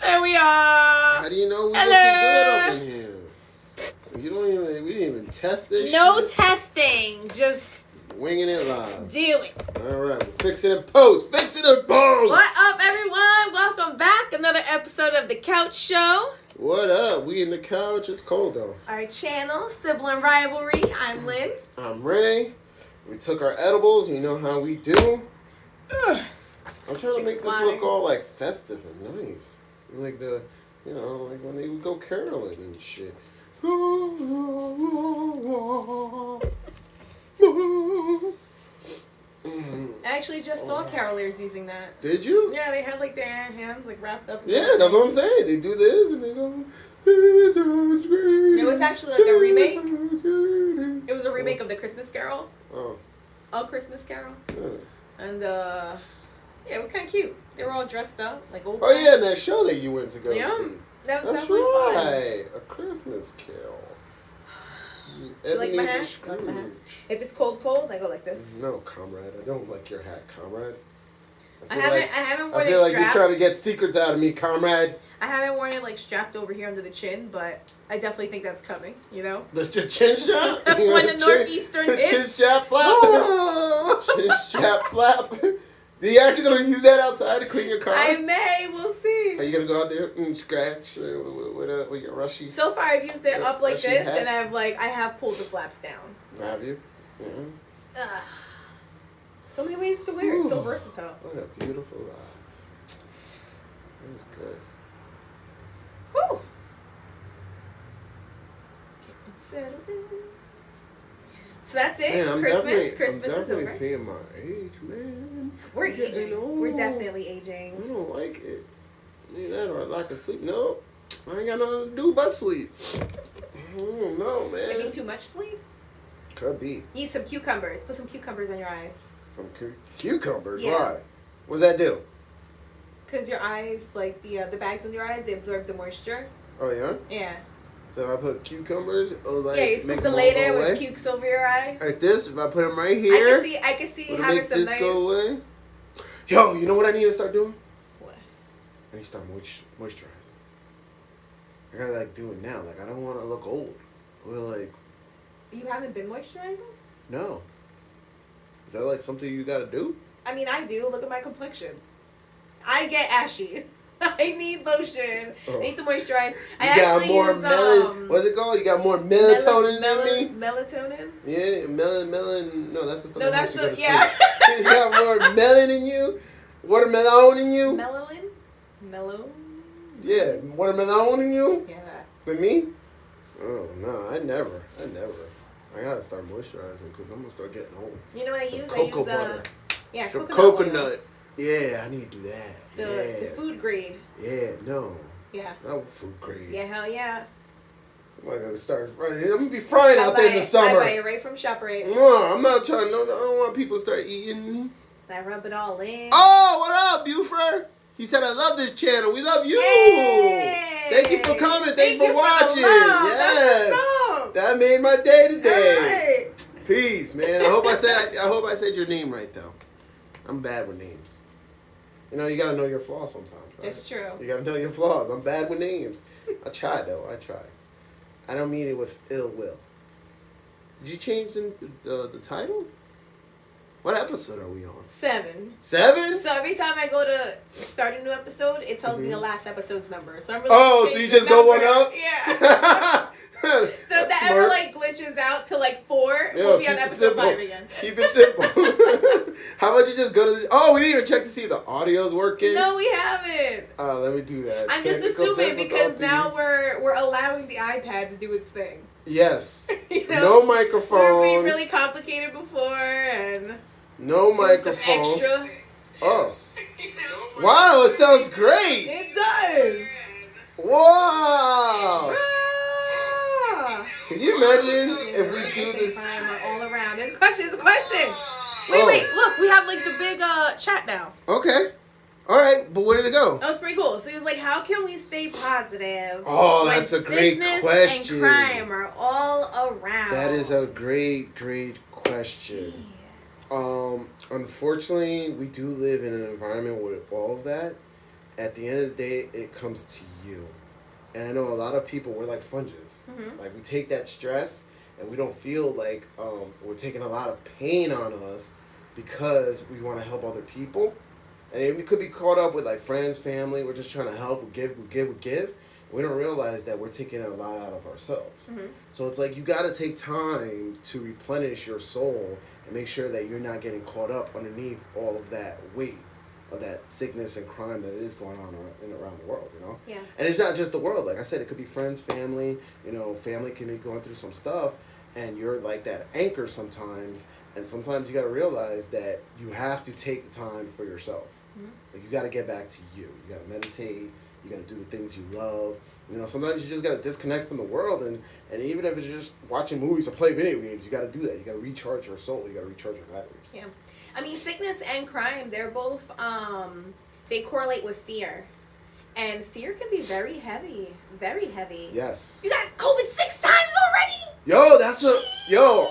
There we are. How do you know we Hello. looking good up in here? We didn't even test this No shit. testing. Just Winging it live. do it. Alright, fix it in post. Fix it in post. What up, everyone? Welcome back. Another episode of The Couch Show. What up? We in the couch. It's cold though. Our channel, Sibling Rivalry. I'm Lynn. I'm Ray. We took our edibles. You know how we do. Ugh. I'm trying to make this water. look all like festive and nice. Like the, like when they would go caroling and shit. I actually just saw carolers using that. Did you? Yeah, they had like their hands like wrapped up. Yeah, that's what I'm saying. They do this and they go. It was actually like a remake. It was a remake of the Christmas Carol. Oh. A Christmas Carol. Yeah. And yeah, it was kind of cute. They were all dressed up like old. Oh yeah, and that show that you went to go Yeah. see. That was That's definitely fun. right. A Christmas Carol. Do you like my hat? Ebenezer Like my hat? Scrooge. If it's cold, I go like this. No, comrade. I don't like your hat, comrade. I haven't worn I it feel like you're strapped. trying to get secrets out of me, comrade. I haven't worn it like strapped over here under the chin, but I definitely think that's coming. You know, The chin strap? when the northeastern hits. Chin strap flap? Chin strap flap? Do you actually going to use that outside to clean your car? I may. We'll see. Are you going to go out there and scratch with your rushy? So far, I've used it up like Rushy this, hat? and I have pulled the flaps down. Have you? Yeah. Ugh. So many ways to wear it. So Ooh. versatile. What a beautiful life. That's good. Whew. Getting settled in. So that's it. Man, Christmas I'm is definitely over. seeing my age, man. We're I'm getting aging. old. We're definitely I aging. don't like it. Need that or lack of sleep. No, I ain't got nothing to do but sleep. I don't know, man. Maybe too much sleep. Could be. Eat some cucumbers. Put some cucumbers on your eyes. Some cucumbers. Yeah. Why? What's that do? Cause your eyes, like the bags in your eyes, they absorb the moisture. Oh, yeah? Yeah. So if I put cucumbers, like, Yeah, you're make supposed to them lay all there go with away? pukes over your eyes. Like this, if I put them right here, I can see would it having make some this nice. go away? Yo, you know what I need to start doing? What? I need to start moisturizing. I gotta do it now. Like I don't want to look old. I wanna You haven't been moisturizing? no. Is that something you gotta do? I mean, I do. Look at my complexion. I get ashy. I need lotion. Oh. I need to moisturize. I You got actually more use what's it called? You got more melatonin than me. Melatonin? Yeah, melon. No, that's the stuff. No, that that's makes you go the to yeah. sleep. You got more melon in you. Watermelon in you. Melon? Mellow? Yeah, watermelon in you. Yeah. Than me? Oh no, I never. I gotta start moisturizing because I'm gonna start getting old. You know what I Some use? cocoa I use butter. yeah, Some coconut. Oil. Yeah, I need to do that. The food grade. Yeah, no. Yeah. Not food grade. Yeah, hell yeah. I'm gonna start frying. I'm gonna be frying out there in the I summer. buy it right from ShopRite. No, I'm not trying. No, I don't want people to start eating. I rub it all in. Oh, what up, Buford? He said, I love this channel. We love you. Hey! Thank you for coming. Thank you for the watching. love. Yes. That's what's up. That made my day today. All right. Peace, man. I hope I said your name right though. I'm bad with names. You know, you gotta know your flaws sometimes. Right? That's true. You gotta know your flaws. I'm bad with names. I try though. I try. I don't mean it with ill will. Did you change the title? What episode are we on? 7. 7? So every time I go to start a new episode, it tells me the last episode's number. So I'm really So you just go one up? Yeah. So if That's that ever smart. glitches out to 4, Yo, we'll be on keep it episode simple. 5 again. Keep it simple. How about you just go to this? Oh, we didn't even check to see if the audio's working. No, we haven't. Let me do that. I'm just Technical assuming because difficulty. now we're allowing the iPad to do its thing. Yes. You know? No microphone. We were being really complicated before and No doing microphone. some extra. Oh. Wow, it sounds great. It does. Wow. Ah. Can you imagine if we do this? Timer all around. There's a question. Wait, Oh. wait. Look, we have the big chat now. Okay. All right, but where did it go? That was pretty cool. So he was like, "How can we stay positive?" Oh, when that's a great sickness question. and crime are all around. That is a great question. Yes. Unfortunately, we do live in an environment with all of that, at the end of the day, it comes to you. And I know a lot of people, we're like sponges. Mm-hmm. Like, we take that stress and we don't feel like we're taking a lot of pain on us because we want to help other people. And it could be caught up with like friends, family. We're just trying to help. We give. We don't realize that we're taking a lot out of ourselves. Mm-hmm. So it's like you got to take time to replenish your soul and make sure that you're not getting caught up underneath all of that weight of that sickness and crime that is going on around the world, you know? Yeah. And it's not just the world. Like I said, it could be friends, family. You know, family can be going through some stuff, and you're like that anchor sometimes. And sometimes you got to realize that you have to take the time for yourself. Mm-hmm. Like, you got to get back to you. You got to meditate. You got to do the things you love. You know, sometimes you just got to disconnect from the world. And even if it's just watching movies or play video games, you got to do that. You got to recharge your soul. You got to recharge your batteries. Yeah. I mean, sickness and crime, they're both, they correlate with fear. And fear can be very heavy. Very heavy. Yes. You got COVID 6 times already?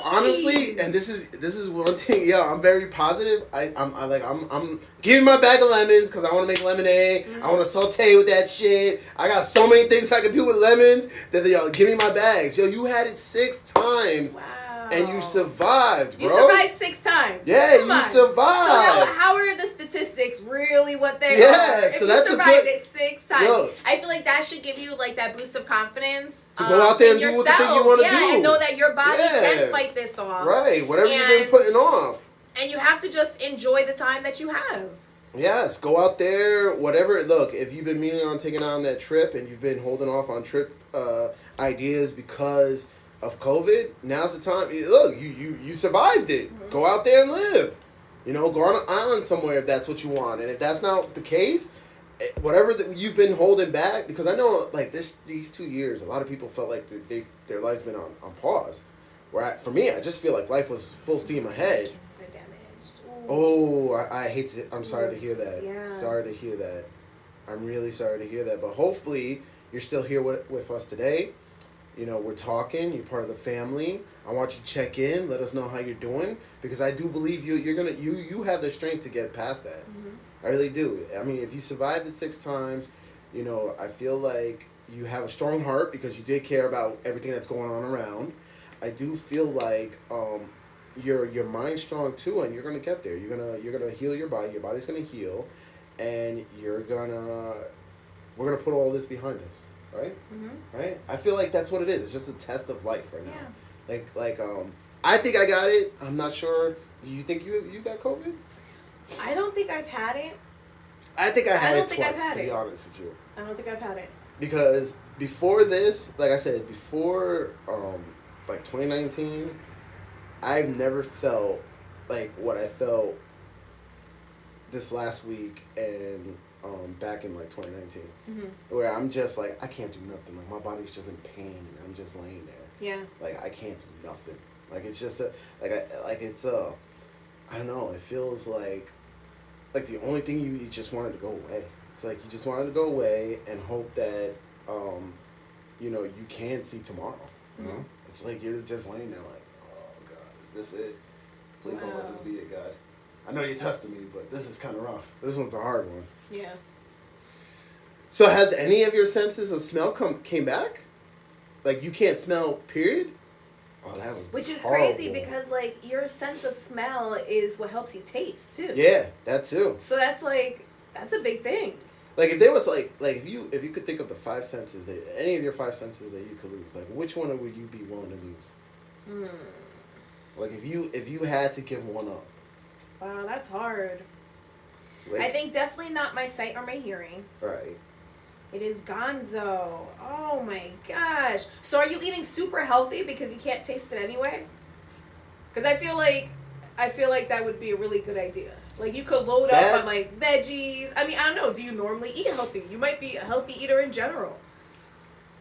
Honestly, and this is one thing. I'm very positive. I'm giving my bag of lemons because I want to make lemonade. Mm-hmm. I want to saute with that shit. I got so many things I can do with lemons that give me my bags. You had it 6 times. Wow. And you survived, bro. You survived 6 times. Yeah, Come you on. survived. So how are the statistics really what they are? Yeah, so that's you a survived good- it 6 times. Yo. I feel like that should give you like that boost of confidence To go out there and in do what the thing you yourself. want to Yeah, do. and know that your body Yeah. can fight this off. Right, whatever you've been And- putting off. And you have to just enjoy the time that you have. Yes, go out there, whatever. Look, if you've been meaning on taking on that trip and you've been holding off on trip ideas because of COVID, now's the time. Look, you survived it. Mm-hmm. Go out there and live. You know, go on an island somewhere if that's what you want. And if that's not the case, whatever you've been holding back, because I know like these 2 years, a lot of people felt like their life's been on pause. For me, I just feel like life was full steam ahead. Kidneys are damaged. Oh, I hate to. I'm sorry to hear that. Yeah. Sorry to hear that. I'm really sorry to hear that. But hopefully, you're still here with us today. You know, we're talking. You're part of the family. I want you to check in. Let us know how you're doing, because I do believe you have the strength to get past that. Mm-hmm. I really do. I mean, if you survived it 6 times, you know, I feel like you have a strong heart because you did care about everything that's going on around. I do feel like your mind's strong too, and you're gonna get there. You're gonna heal your body. Your body's gonna heal, and we're gonna put all this behind us, right? Mm-hmm. Right. I feel like that's what it is. It's just a test of life right now. Yeah. Like I think I got it. I'm not sure. Do you think you got COVID? I don't think I've had it. I think I had it think I've twice, had to be it. honest with you. I don't think I've had it. Because before this, like I said, before like 2019, I've never felt like what I felt this last week and back in like 2019, Mm-hmm. where I'm just like, I can't do nothing. Like, my body's just in pain and I'm just laying there. Yeah. Like, I can't do nothing. Like, it's just I don't know. It feels like the only thing you just wanted to go away. It's like you just wanted to go away and hope that you know, you can see tomorrow. You know, it's like you're just laying there like, oh God, is this it? Please don't let this be it, God. I know you're testing me, but this is kind of rough. This one's a hard one. Yeah. So has any of your senses of smell came back? Like, you can't smell, period? Oh, that was Which is horrible. crazy because like your sense of smell is what helps you taste too. Yeah, that too. So that's a big thing. Like, if there was like if you could think of the 5 senses, any of your 5 senses that you could lose, like, which one would you be willing to lose? Like, if you had to give one up. Wow, that's hard. Like, I think definitely not my sight or my hearing. Right. It is gonzo. Oh my gosh. So are you eating super healthy because you can't taste it anyway? Because I feel like that would be a really good idea. Like, you could load up on like veggies. I mean, I don't know. Do you normally eat healthy? You might be a healthy eater in general.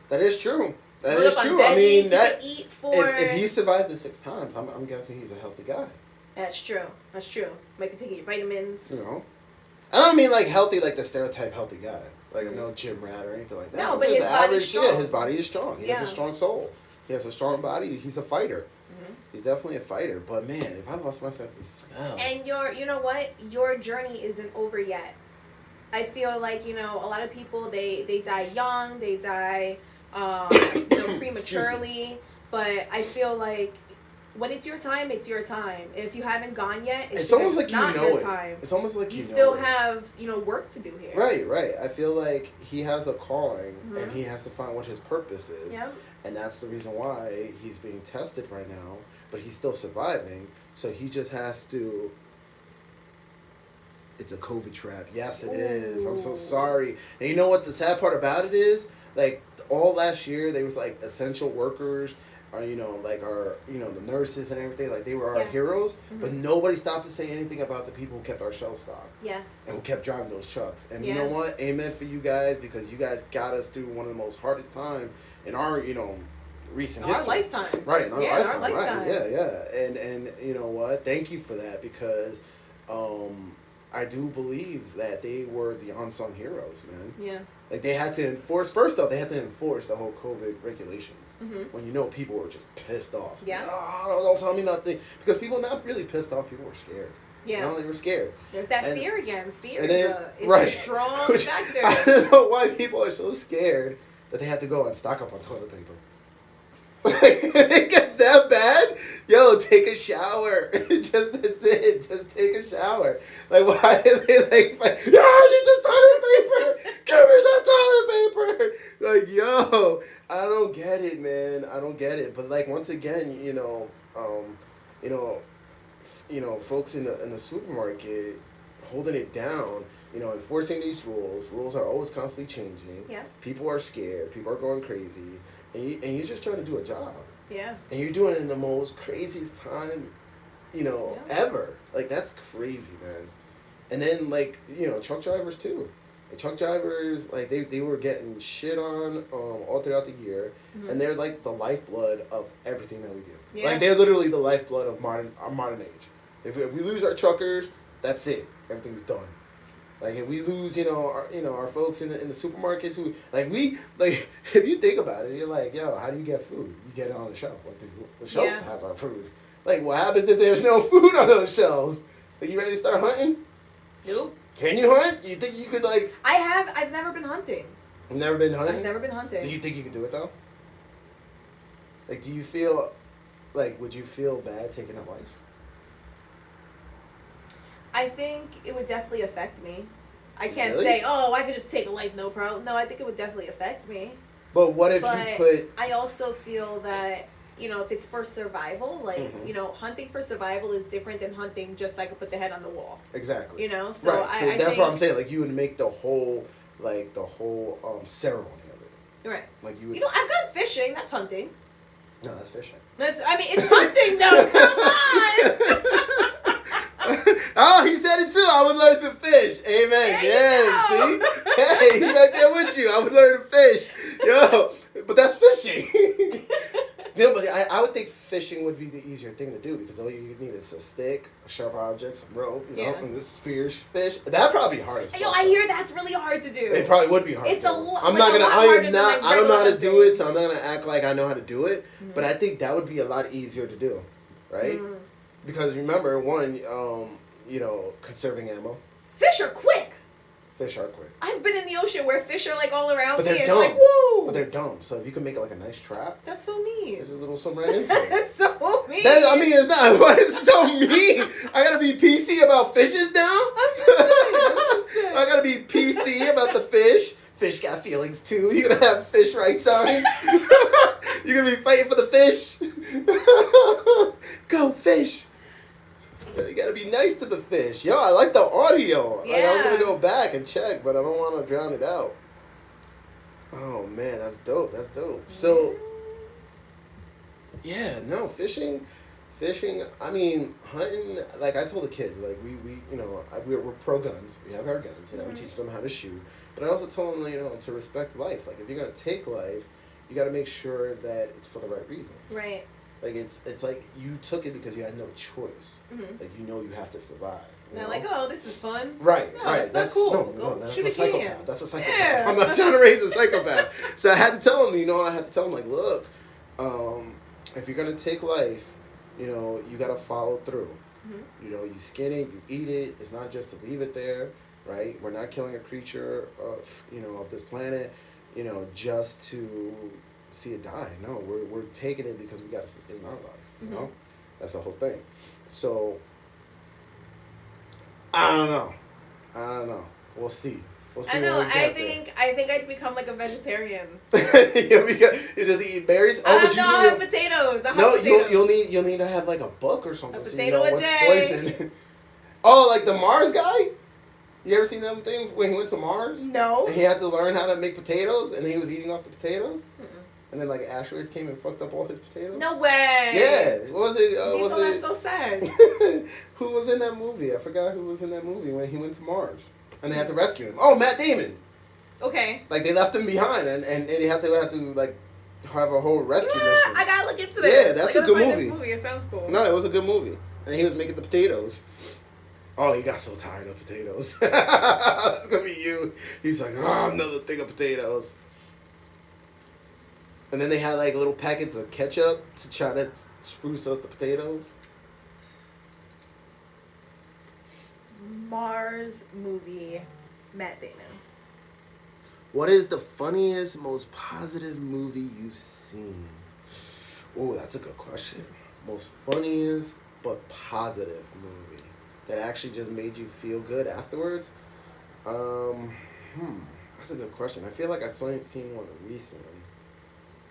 That is true. That Load is up on true. veggies, I mean, you that can eat for. if he survived the 6 times, I'm guessing he's a healthy guy. That's true. That's true. Might be taking your vitamins. You know, I don't mean like healthy, like the stereotype healthy guy, like no gym rat or anything like that. No, but Just his body's strong. Yeah, his body is strong. He has a Yeah. strong soul. He has a strong body. He's a fighter. Mm-hmm. He's definitely a fighter. But man, if I lost my sense of smell, And you know what? Your journey isn't over yet. I feel like, a lot of people, they die young, they die prematurely, but I feel like when it's your time, it's your time. If you haven't gone yet, it's almost like not your time. It's almost like you know still it. have, work to do here. Right. I feel like he has a calling, Mm-hmm. and he has to find what his purpose is. Yep. And that's the reason why he's being tested right now, but he's still surviving. So he just has to. It's a COVID trap. Yes, it is. I'm so sorry. And you know what the sad part about it is? Like, all last year, there was, like, essential workers, like the nurses and everything. Like, they were our heroes. Mm-hmm. But nobody stopped to say anything about the people who kept our shelves stocked. Yes. And who kept driving those trucks. And you know what? Amen for you guys, because you guys got us through one of the most hardest time in our, recent history. Our lifetime. Right, in our lifetime. Right, yeah. And you know what? Thank you for that, because I do believe that they were the unsung heroes, man. Yeah. Like, they had to enforce, first off, they had to enforce the whole COVID regulations. Mm-hmm. When people were just pissed off. Yeah. Don't tell me nothing. Because people not really pissed off, people were scared. Yeah. They were scared. There's that fear again. Fear is a strong factor. I don't know why people are so scared that they have to go and stock up on toilet paper. It gets that bad? Yo, take a shower. That's it. Just take a shower. Like, why are they like, I need this toilet paper. Give me that toilet paper. Like, yo, I don't get it, man. I don't get it. But, like, once again, folks in the supermarket holding it down, enforcing these rules. Rules are always constantly changing. Yeah. People are scared. People are going crazy. And you're just trying to do a job. Yeah. And you're doing it in the most craziest time, ever. Like, that's crazy, man. And then, like, truck drivers, too. The truck drivers, like, they were getting shit on all throughout the year. Mm-hmm. And they're, like, the lifeblood of everything that we do. Yeah. Like, they're literally the lifeblood of our modern age. If we lose our truckers, that's it. Everything's done. Like, if we lose, our folks in the supermarkets who, if you think about it, you're like, yo, how do you get food? You get it on the shelf. Like, the shelves have our food. Like, what happens if there's no food on those shelves? Like, you ready to start hunting? Nope. Can you hunt? You think you could, like... I've never been hunting. You've never been hunting? I've never been hunting. Do you think you could do it, though? Like, do you feel, like, would you feel bad taking a life? I think it would definitely affect me. I can't really? say, I could just take a life, no problem. No, I think it would definitely affect me. But what if you put... I also feel that, if it's for survival, like, mm-hmm. Hunting for survival is different than hunting just so I could put the head on the wall. Exactly. So right. So I that's think, what I'm saying. Like, you would make the whole ceremony of it. Right. Like, you would... I've gone fishing. That's hunting. No, that's fishing. It's hunting, though. Come on. Oh, he said it too. I would learn to fish. Amen. Yeah, see? Hey, he's right there with you. I would learn to fish. Yo, but that's fishing. No, but I would think fishing would be the easier thing to do, because all you need is a stick, a sharp object, some rope, and this spears fish. That'd probably be hard. I hear that's really hard to do. It probably would be hard. It's a lot. I don't know how to do it, so I'm not gonna act like I know how to do it. Mm-hmm. But I think that would be a lot easier to do, right? Mm-hmm. Because remember, one, conserving ammo. Fish are quick. Fish are quick. I've been in the ocean where fish are like all around me. It's like, woo! But they're dumb. So if you can make it like a nice trap. That's so mean. There's a little swim right into it. That's so mean. It's not. What is so mean? I gotta be PC about fishes now? I'm just saying. I gotta be PC about the fish. Fish got feelings too. You're gonna have fish rights signs. You're gonna be fighting for the fish. Go fish. You gotta be nice to the fish. Yo, I like the audio. Yeah. Like, I was gonna go back and check, but I don't want to drown it out. Oh man, that's dope. That's dope. So, yeah, no, fishing. I mean, hunting. Like I told the kids, like we're pro guns. We have our guns. We teach them how to shoot. But I also told them, to respect life. Like if you're gonna take life, you got to make sure that it's for the right reasons. Right. Like it's like you took it because you had no choice. Mm-hmm. Like you have to survive. They're like, oh, this is fun. Right, no, right. That's not cool. No, that's shoot a psychopath. That's a psychopath. Yeah. I'm not trying to raise a psychopath. So I had to tell them, like, look, if you're gonna take life, you gotta follow through. Mm-hmm. You skin it, you eat it. It's not just to leave it there. right? We're not killing a creature of, of this planet, just to see it die. No, we're taking it because we got to sustain our life, you know? That's the whole thing. So, I don't know. We'll see. I know. I think I'd become like a vegetarian. You just eat berries. I'll have potatoes. You'll need to have like a book or something. A potato a day. Poison. Oh, like the Mars guy. You ever seen them things when he went to Mars? No. And he had to learn how to make potatoes, and he was eating off the potatoes. And then like asteroids came and fucked up all his potatoes. No way. Yeah. What was it? That's so sad. Who was in that movie? I forgot who was in that movie when he went to Mars. And they had to rescue him. Oh, Matt Damon. Okay. Like they left him behind, and they have to like have a whole rescue mission. I gotta look into this. Yeah, that's a good movie. It sounds cool. No, it was a good movie, and he was making the potatoes. Oh, he got so tired of potatoes. That's gonna be you. He's like, oh, another thing of potatoes. And then they had like little packets of ketchup to try to spruce up the potatoes. Mars movie, Matt Damon. What is the funniest, most positive movie you've seen? Oh, that's a good question. Most funniest but positive movie that actually just made you feel good afterwards? That's a good question. I feel like I seen one recently,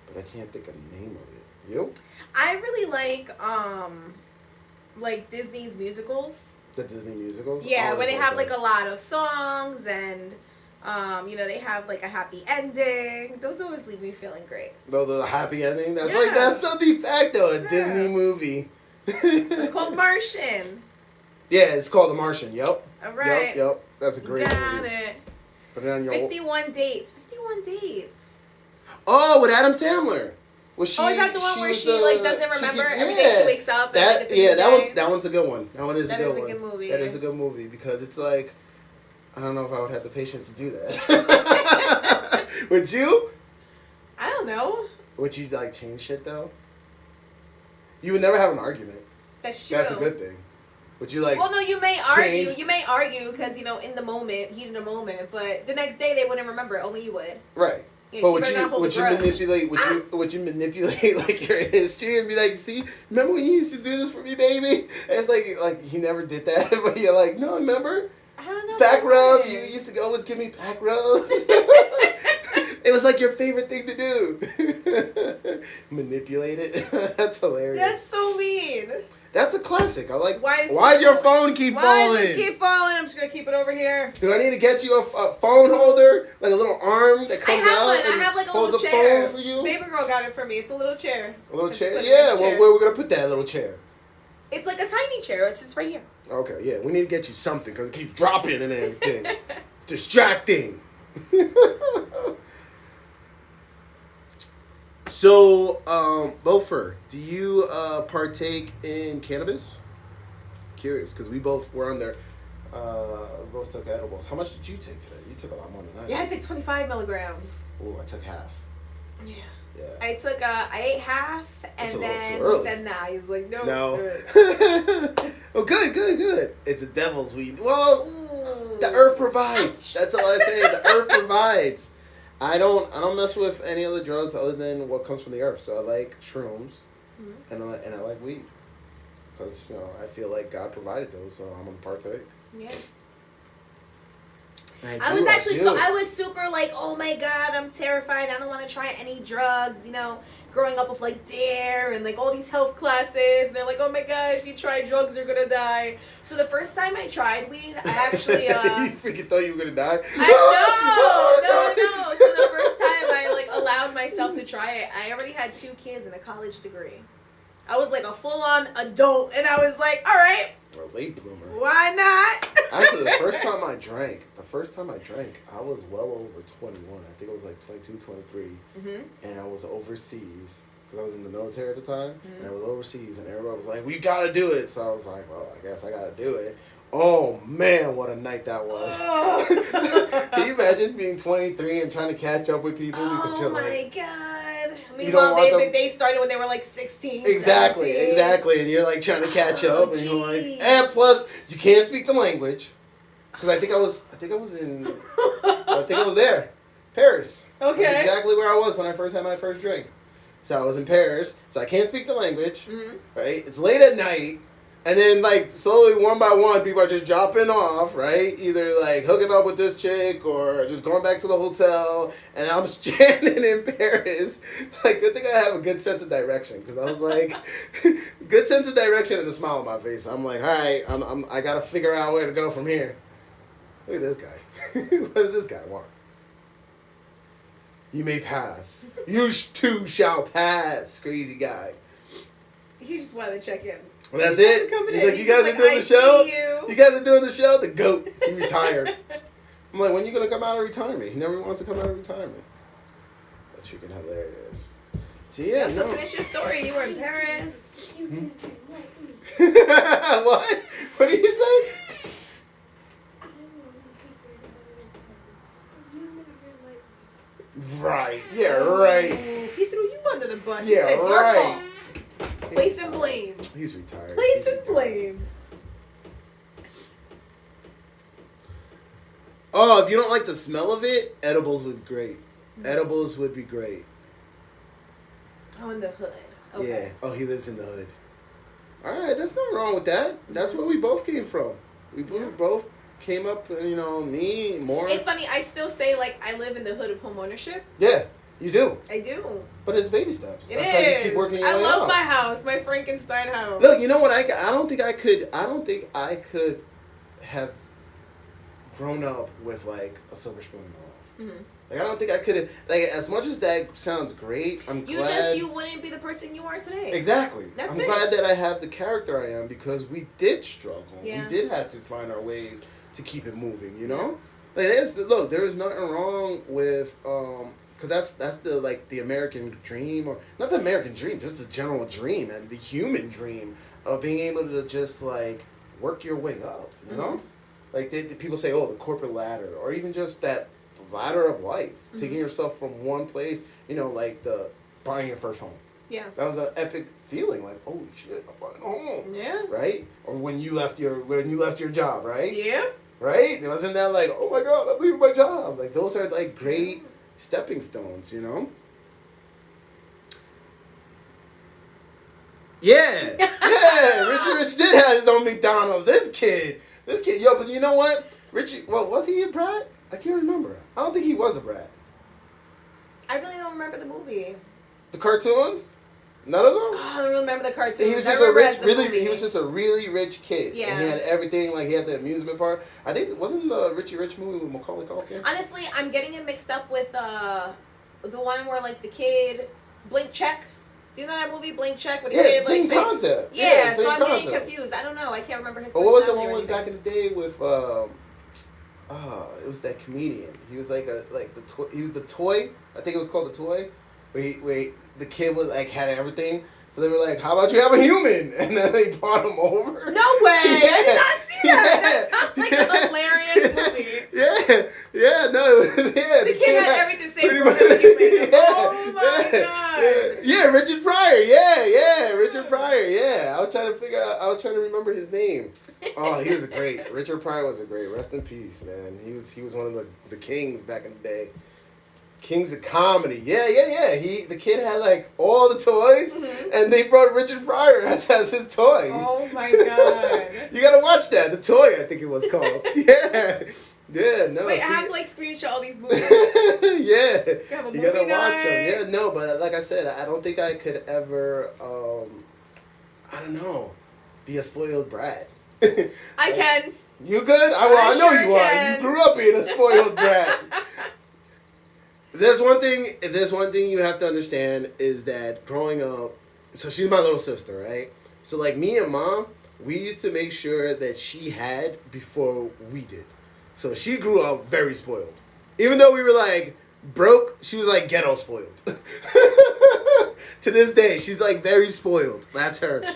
but I can't think of the name of it. You? I really like Disney's musicals. The Disney musicals? Yeah, where they have like a lot of songs and they have like a happy ending. Those always leave me feeling great. The happy ending? That's so de facto a Disney movie. It's called Martian. Yeah, it's called The Martian. Yep. All right. Yep. That's a great movie. Got it. Put it on your 51 Dates. 51 Dates. Oh, with Adam Sandler. Is that the one where she doesn't remember every day she wakes up? That one's a good one. That one is a good one. That is a good movie. That is a good movie because it's like, I don't know if I would have the patience to do that. Would you? I don't know. Would you like change shit though? You would never have an argument. That's true. That's a good thing. Would you like? Well, no, you may change? argue. You may argue because in the moment, heat in the moment, but the next day they wouldn't remember it. Only you would. Right. Yeah, but so would you manipulate like your history and be like, see, remember when you used to do this for me, baby? And it's like he never did that, but you're like, no, remember? I don't know. Back rubs. You used to always give me back rubs. It was like your favorite thing to do. Manipulate it. That's hilarious. That's so mean. That's a classic. I like. Why'd your phone keep falling? Why does it keep falling? I'm just gonna keep it over here. Do I need to get you a phone holder, like a little arm that comes out? I have like a little chair. Phone for you? Baby girl got it for me. It's a little chair. A little chair? Yeah. Well, where are we gonna put that little chair? It's like a tiny chair. It sits right here. Okay. Yeah. We need to get you something because it keeps dropping and everything. Distracting. So, Bofer, do you partake in cannabis? Curious, because we both were on there. We both took edibles. How much did you take today? You took a lot more than I did. Yeah, I took 25 milligrams. Oh, I took half. Yeah. Yeah. I ate half, and then he said nah. He's like, no. Oh, good. It's a devil's weed. Well, the earth provides. That's all I say. The earth provides. I don't mess with any other drugs other than what comes from the earth. So I like shrooms, and I like weed, because I feel like God provided those, so I'm gonna partake. Yeah. I was super like, oh my God, I'm terrified. I don't want to try any drugs. Growing up with like DARE and like all these health classes, and they're like, oh my God, if you try drugs, you're gonna die. So the first time I tried weed, I actually you freaking thought you were gonna die. No. So the first time I allowed myself to try it, I already had 2 kids and a college degree. I was like a full-on adult, and I was like, all right. A late bloomer. Why not? Actually, the first time I drank, I was well over 21. I think it was like 22, 23. And I was overseas, because I was in the military at the time, and I was overseas, and everybody was like, well, you gotta do it. So I was like, well, I guess I gotta do it. Oh, man, what a night that was. Can you imagine being 23 and trying to catch up with people? Because you're like, oh, my God. Meanwhile, they started when they were like 16. Exactly. 17. And you're like trying to catch up, and you're like, and plus, you can't speak the language. Because I think I was there. Paris. Okay. That's exactly where I was when I first had my first drink. So I was in Paris, so I can't speak the language, right? It's late at night, and then, like, slowly, one by one, people are just dropping off, right? Either, like, hooking up with this chick or just going back to the hotel, and I'm stranded in Paris. Like, good thing I have a good sense of direction, because I was like, good sense of direction and a smile on my face. I'm like, all right, I got to figure out where to go from here. Look at this guy. What does this guy want? You may pass. You too shall pass, crazy guy. He just wanted to check in. Well, that's it. He's like, you guys are doing the show? You guys are doing the show? The GOAT. He retired. I'm like, when are you going to come out of retirement? He never wants to come out of retirement. That's freaking hilarious. So, yeah, So finish your story. You were in Paris. What? What did you say? Right. Yeah, right. Ooh, he threw you under the bus. Yeah, it's right. your fault. Place and blame. He's retired. Place and blame. Oh, if you don't like the smell of it, edibles would be great. Edibles would be great. Oh, in the hood. Okay. Yeah. Oh, he lives in the hood. All right, that's nothing wrong with that. That's where we both came from. We both came up, you know, me, more. It's funny, I still say, like, I live in the hood of home ownership. Yeah, you do. I do. But it's baby steps. It That's is. how you keep working your I way love up. my house, my Frankenstein house. Look, you know what? I don't think I could have grown up with, like, a silver spoon in my mouth. Like, I don't think I could have, like, as much as that sounds great, I'm glad. You wouldn't be the person you are today. Exactly. That's I'm it. glad that I have the character I am because we did struggle. Yeah. We did have to find our ways to keep it moving, you know? Like, there is nothing wrong with, because that's the, like, the American dream, or, not the American dream, just the general dream and the human dream of being able to just, like, work your way up, you know? Like, people say, oh, the corporate ladder, or even just that ladder of life, taking yourself from one place, you know, like buying your first home. Yeah. That was an epic feeling, like, holy shit, I'm buying a home. Yeah. Right? Or when you left your job, right? Yeah. Right? It wasn't that like, oh my god, I'm leaving my job. Like, those are like great stepping stones, you know? Yeah. Yeah. Richie Rich did have his own McDonald's. This kid. Yo, but you know what? Richie, well, was he a brat? I can't remember. I don't think he was a brat. I really don't remember the movie. The cartoons? None of them? Oh, I don't remember the cartoon. He was just a really rich kid. Yeah. And he had everything, like, he had the amusement park. I think it wasn't the Richie Rich movie with Macaulay Culkin? Honestly, I'm getting it mixed up with the one where, like, the kid, Blink Check. Do you know that movie, Blink Check? Where the kid, same like, concept. Yeah, same so I'm concept. getting confused. I don't know. I can't remember his But what was the personality one or with back anything. in the day with, it was that comedian. He was like he was the toy. I think it was called the toy. Where the kid was like had everything. So they were like, "How about you have a human?" And then they brought him over. No way! Yeah. I did not see that. That sounds like a hilarious movie. Yeah, no, it was, yeah. The kid had everything the same pretty program much- as human. Yeah, Oh my god! Yeah, Richard Pryor. Yeah, Richard Pryor. Yeah, I was trying to remember his name. Oh, he was great. Richard Pryor was a great. Rest in peace, man. He was one of the kings back in the day. Kings of comedy. Yeah. The kid had like all the toys, and they brought Richard Pryor as his toy. Oh my god! You gotta watch that. The Toy, I think it was called. Yeah. No. Wait, I have to like screenshot all these movies. Yeah. You have a You gotta movie watch them. night. Yeah, no, but like I said, I don't think I could ever, I don't know, be a spoiled brat. I can. You could? I know sure you are. can. You grew up being a spoiled brat. If there's one thing you have to understand is that growing up, so she's my little sister, right? So like me and mom, we used to make sure that she had before we did. So she grew up very spoiled. Even though we were like broke, she was like ghetto spoiled. To this day, she's like very spoiled. That's her.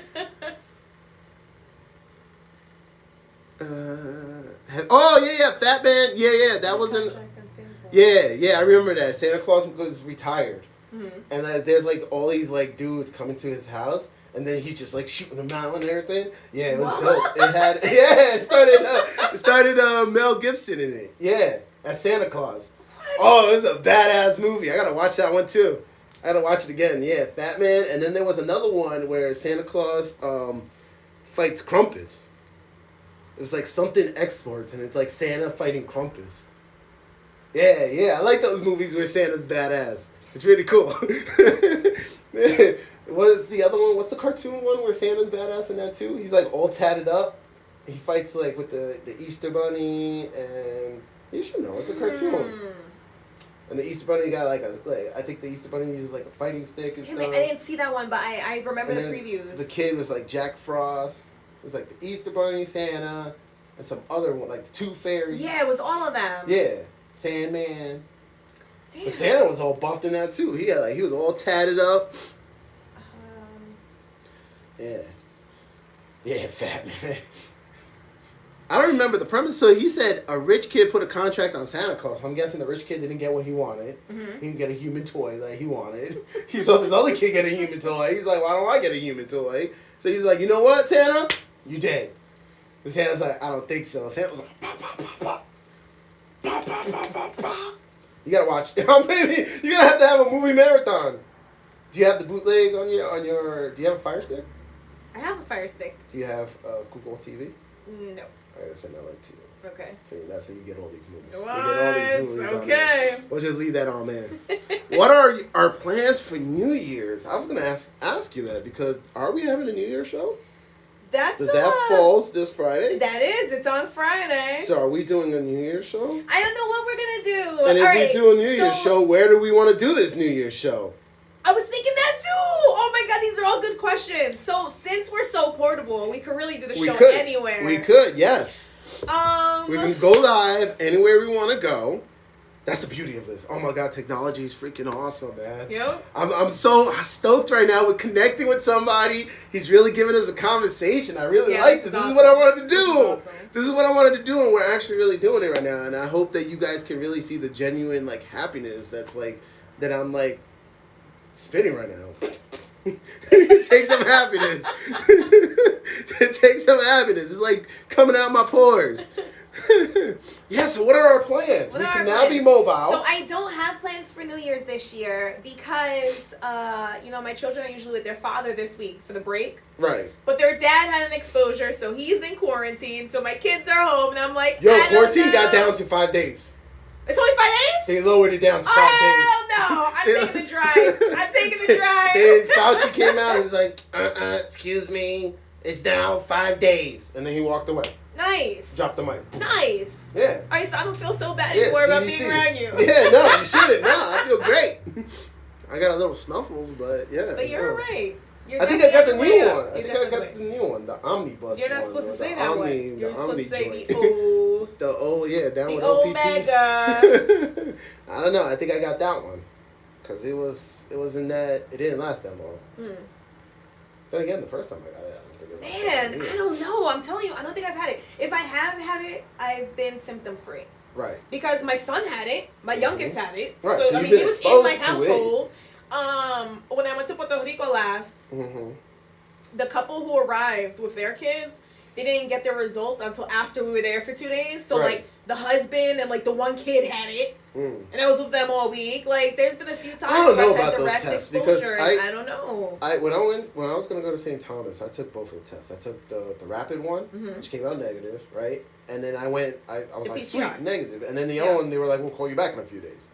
Fat Man. Yeah, that wasn't. Yeah, I remember that. Santa Claus was retired. And there's like all these like dudes coming to his house, and and then he's just like shooting them out and everything. Yeah, it was What? dope. It started Mel Gibson in it. Yeah, as Santa Claus. Oh, it was a badass movie. I gotta watch that one too. I gotta watch it again. Yeah, Fat Man. And then there was another one where Santa Claus fights Krampus. It was like something exports, and it's like Santa fighting Krampus. Yeah, I like those movies where Santa's badass. It's really cool. What is the other one? What's the cartoon one where Santa's badass in that too? He's like all tatted up. He fights like with the Easter Bunny, and you should know it's a cartoon. And the Easter Bunny got I think the Easter Bunny uses like a fighting stick and stuff. I didn't see that one, but I remember the previews. The kid was like Jack Frost. It was like the Easter Bunny, Santa, and some other one, like the Two Fairies. Yeah, it was all of them. Yeah, Sandman. Damn. But Santa was all buffed in that too. He was all tatted up. Yeah, Fat Man. I don't remember the premise. So he said a rich kid put a contract on Santa Claus. I'm guessing the rich kid didn't get what he wanted. Mm-hmm. He didn't get a human toy that he wanted. He saw this other kid get a human toy. He's like, why don't I get a human toy? So he's like, you know what, Santa? You dead. And Santa's like, I don't think so. Santa was like, bah, bah, bah, bah. Bah, bah, bah, bah, bah. You gotta watch. Maybe you're gonna have to have a movie marathon. Do you have the bootleg on your? Do you have a Fire Stick? I have a Fire Stick. Do you have Google TV? No. I gotta send that link to you. Okay. So that's how you get all these movies. What? You get all these movies. Okay. We'll just leave that on there. What are our plans for New Year's? I was gonna ask you that because are we having a New Year's show? Does that falls this Friday? That is. It's on Friday. So are we doing a New Year's show? I don't know what we're gonna do. And if we do a New Year's show, where do we want to do this New Year's show? I was thinking that too. Oh my God, these are all good questions. So since we're so portable, we could really do the show anywhere. We could, yes. We can go live anywhere we want to go. That's the beauty of this. Oh my God, technology is freaking awesome, man. Yep. I'm so stoked right now. We're connecting with somebody. He's really giving us a conversation. I really like this. This is what I wanted to do. This is what I wanted to do, and we're actually really doing it right now. And I hope that you guys can really see the genuine happiness that I'm spitting right now. Take some happiness. Take some happiness. It's like coming out my pores. Yeah, so what are our plans? We can now be mobile. So I don't have plans for New Year's this year because, my children are usually with their father this week for the break. Right. But their dad had an exposure, so he's in quarantine. So my kids are home, and I'm like, quarantine got down to 5 days. It's only 5 days? They lowered it down to 5 days. Oh, hell no. I'm taking the drive. Fauci came out and was like, excuse me, it's now 5 days. And then he walked away. Nice. Dropped the mic. Nice. Yeah. All right, so I don't feel so bad anymore about being around you. Yeah, no, you shouldn't. No, I feel great. I got a little snuffles, but yeah. But you're all right. I think I got the new one. I got the new one, the omnibus. You're not supposed to say that one. You're supposed to say the with Omega. I don't know. I think I got that one because it was in that. It didn't last that long. Then again, the first time I got it, I don't think it lasted. Man, I don't know. I'm telling you, I don't think I've had it. If I have had it, I've been symptom free. Right. Because my son had it. My youngest had it. Right. So I mean, he was in my household. When I went to Puerto Rico last, the couple who arrived with their kids, they didn't get their results until after we were there for 2 days. So the husband and the one kid had it, and I was with them all week. There's been a few times where I've had direct exposure, and I don't know. When I was gonna go to St. Thomas, I took both of the tests. I took the rapid one, which came out negative, right? And then I was like, PCR. Sweet, negative. And then the other one, they were like, we'll call you back in a few days.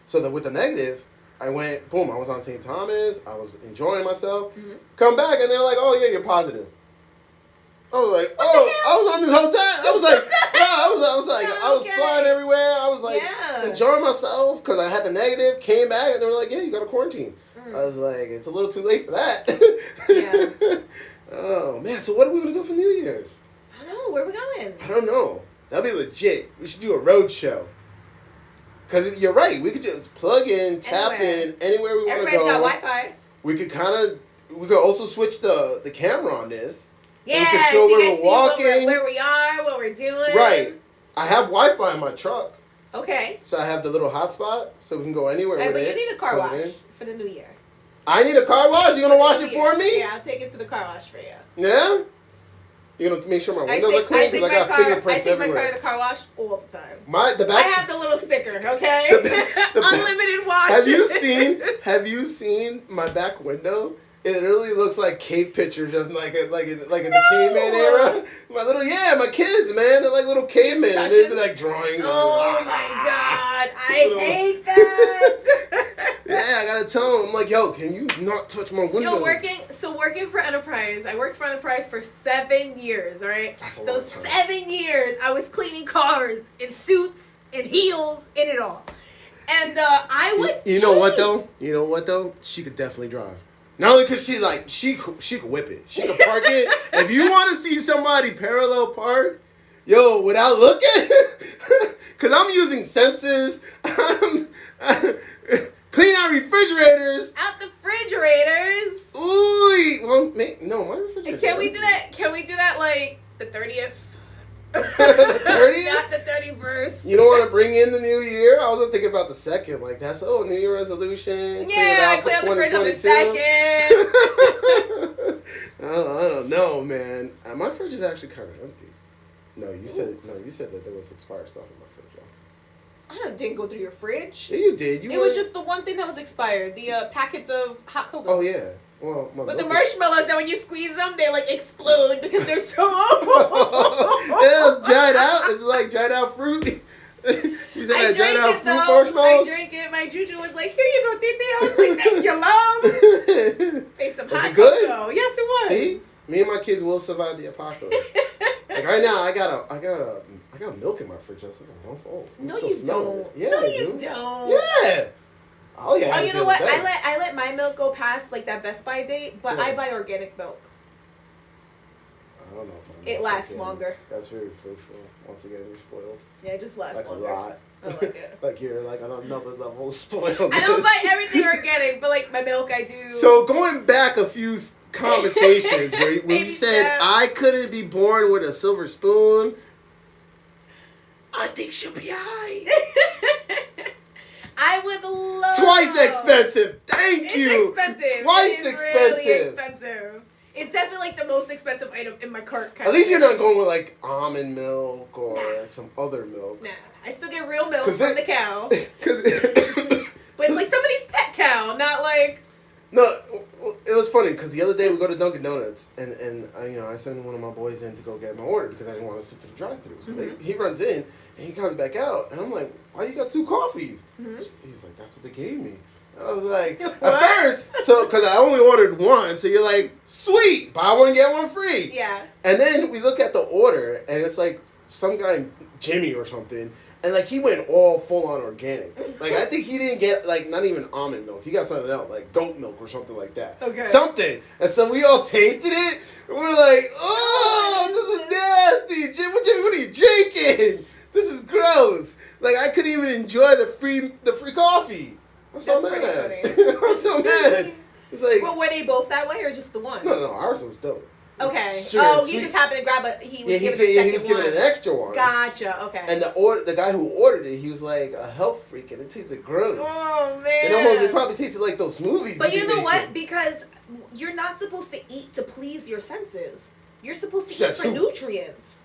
So with the negative, I went, boom, I was on St. Thomas. I was enjoying myself. Come back, and they're like, oh, yeah, you're positive. I was like, I was on this whole time. I was like, I was flying everywhere. I was enjoying myself because I had the negative, came back, and they were like, yeah, you got to quarantine. I was like, it's a little too late for that. Yeah. Oh, man, so what are we going to do for New Year's? I don't know. Where are we going? I don't know. That'd be legit. We should do a road show. Because you're right. We could just plug in, tap in, anywhere we want to go. Everybody's got Wi-Fi. We could also switch the camera on this. Yeah, so we can show where we're walking. Where we are, what we're doing. Right. I have Wi-Fi in my truck. Okay. So I have the little hotspot, so we can go anywhere with it. But you need a car wash for the new year. I need a car wash. You gonna wash it for me? Yeah, I'll take it to the car wash for you. Yeah. You gonna make sure my windows are clean because I got fingerprints everywhere. I take my car to the car wash all the time. The back. I have the little sticker, okay? Unlimited wash. Have you seen my back window? It literally looks like cave pictures of like in the caveman era. My kids, man, they're like little cavemen. And they'd be like drawing. Oh my god, I hate that. Yeah, I gotta tell them. I'm like, yo, can you not touch my window? Working for Enterprise. I worked for Enterprise for 7 years. All right. That's a long time. 7 years, I was cleaning cars in suits, in heels, in it all. And I would. You know what though? She could definitely drive. Not only could she could whip it. She could park it. If you want to see somebody parallel park, yo, without looking, because I'm using senses. Clean out refrigerators. Out the refrigerators. Ooh, well, no, my refrigerator. Can we do that? Can we do that like the 30th? The 30th? Not the 31st. You don't want to bring in the new year? I was thinking about the second. Like, that's, New Year resolution. Yeah, clean out the fridge on the second. I don't know, man. My fridge is actually kind of empty. No, you said that there was expired stuff in my fridge, though. I didn't go through your fridge. Yeah, you did. It was just the one thing that was expired. The packets of hot cocoa. Oh, yeah. Well, with the marshmallows that when you squeeze them, they like explode because they're so it's dried out. It's like dried out fruit. You said that dried out fruit marshmallows? I drank it. My juju was like, here you go, Titi. I was like, thank you, love. Made some hot cocoa. Yes, it was. See? Me and my kids will survive the apocalypse. Like right now, I got milk in my fridge. That's like a month old. No, you don't. Yeah, no, you don't. Yeah. Oh, you know what? I let my milk go past like that Best Buy date, but I buy organic milk. I don't know. It lasts longer. That's very fruitful. Once again, you're spoiled. Yeah, it just lasts longer. A lot. I like it. Like you're like on another level of spoiled. I don't buy everything organic, but like my milk, I do. So going back a few conversations where you said I couldn't be born with a silver spoon, I think she'll be high. I would love. Twice expensive. Thank you. It's expensive. Twice it is expensive. Really expensive. It's definitely like the most expensive item in my cart. At least you're not going with like almond milk or some other milk. Nah, I still get real milk from the cow. But it's like somebody's pet cow, not like. No, it was funny because the other day we go to Dunkin' Donuts and I send one of my boys in to go get my order because I didn't want to sit to the drive-thru. So he runs in and he comes back out and I'm like, why you got 2 coffees? He's like, that's what they gave me. I was like, at first, because I only ordered one, so you're like, sweet, buy one, get one free. Yeah. And then we look at the order, and it's like some guy, Jimmy or something, and like he went all full on organic. Like I think he didn't get like not even almond milk. He got something else, like goat milk or something like that. Okay. Something. And so we all tasted it, and we're like, oh, this is nasty. Jimmy, what are you drinking? This is gross. Like I couldn't even enjoy the free coffee. I'm so mad. I'm so mad. It's like. Well, were they both that way or just the one? No, ours was dope. Okay. Sweet. He just happened to grab it. He was giving an extra one. Gotcha. Okay. And the guy who ordered it, he was like a health freak, and it tasted gross. Oh man. It probably tasted like those smoothies. But you know what? Because you're not supposed to eat to please your senses. You're supposed to eat for nutrients.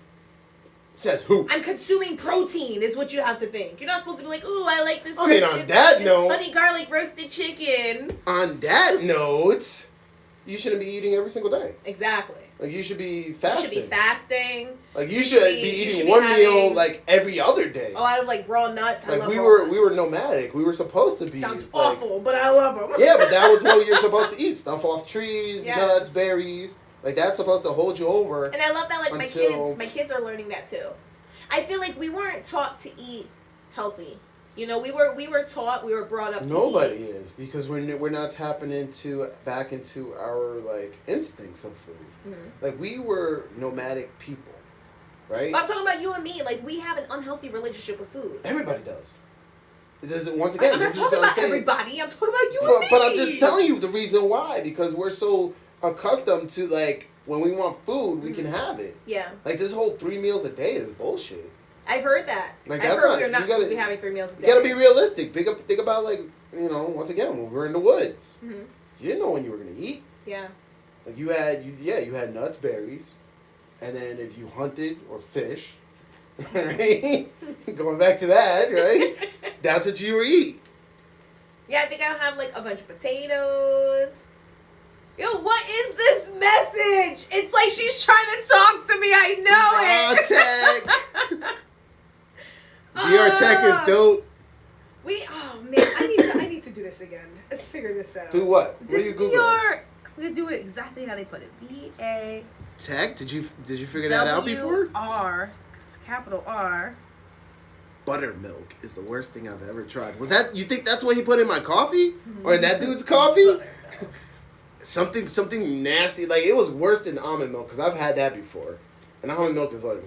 Says who? I'm consuming protein is what you have to think. You're not supposed to be like, ooh, I like this. On that note, honey garlic roasted chicken. On that note, you shouldn't be eating every single day. Exactly. Like you should be fasting. You should be fasting. Like you should be eating one meal like every other day. Oh, out of like raw nuts. Like we were nomadic. We were supposed to be. Sounds awful, but I love them. Yeah, but that was what you're supposed to eat: stuff off trees, nuts, berries. Like that's supposed to hold you over. And I love that. Like my kids are learning that too. I feel like we weren't taught to eat healthy. You know, we were taught, we were brought up to Nobody is, because we're not tapping back into our like instincts of food. Mm-hmm. Like we were nomadic people, right? But I'm talking about you and me. Like we have an unhealthy relationship with food. Everybody does. Once again, I'm not talking about everybody. I'm talking about you and me. But I'm just telling you the reason why, because we're so accustomed to like when we want food, we can have it. Yeah. Like this whole 3 meals a day is bullshit. I've heard that. Like I've heard we're not supposed to be having 3 meals a day. You gotta be realistic. Think about like, once again, when we're in the woods. Mm-hmm. you didn't know when you were gonna eat. Yeah. Like you had nuts, berries, and then if you hunted or fish, right? Going back to that, right? That's what you were eating. Yeah, I think I'll have like a bunch of potatoes. Yo, what is this message? It's like she's trying to talk to me. I know it. VR Tech is dope. Oh man, I need to do this again. Let's figure this out. Do what? What are you Googling? VR. We're gonna do it exactly how they put it. VA. Tech? Did you figure that out before? R, capital R. Buttermilk is the worst thing I've ever tried. Was that, you think that's what he put in my coffee? Or in that dude's coffee? Something nasty. Like, it was worse than almond milk, because I've had that before. And almond milk is like,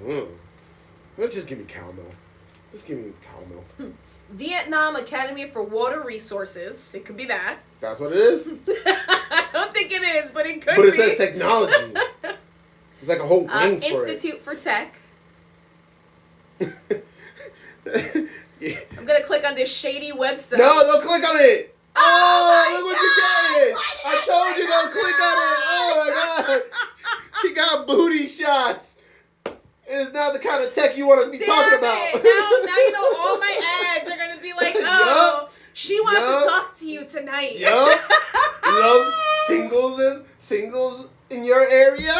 let's just give me cow milk. Just give me cow milk. Vietnam Academy for Water Resources. It could be that. That's what it is? I don't think it is, but it could be. But it says technology. It's like a whole wing for Institute for Tech. Yeah. I'm going to click on this shady website. No, don't click on it. Oh Look what you get. I told you don't click on it. Oh my God. She got booty shots. It is not the kind of tech you want to be talking about. Now you know all my ads are going to be like, oh, she wants to talk to you tonight. Yup. Love singles in your area?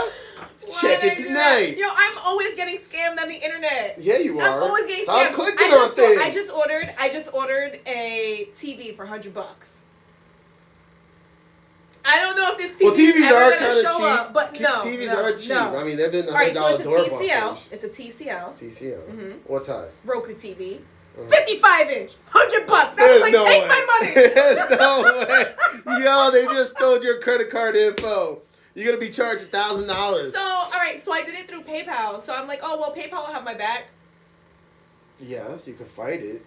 Check it tonight. Yo, I'm always getting scammed on the internet. Yeah, you are. I'm always getting Stop scammed. clicking on things. I just ordered a TV for $100. I don't know if this TV TVs is ever are going to kinda show cheap. up, but no. TVs are cheap. No. I mean, they've been $100 All right, so it's a doorbusters. TCL. It's a TCL. TCL. Mm-hmm. What size? Roku TV. 55-inch. $100. I was like, no take way. my money. There's no way. Yo, they just stole your credit card info. You're going to be charged $1,000. So, all right, so I did it through PayPal. So I'm like, oh, well, PayPal will have my back. Yes, you can fight it.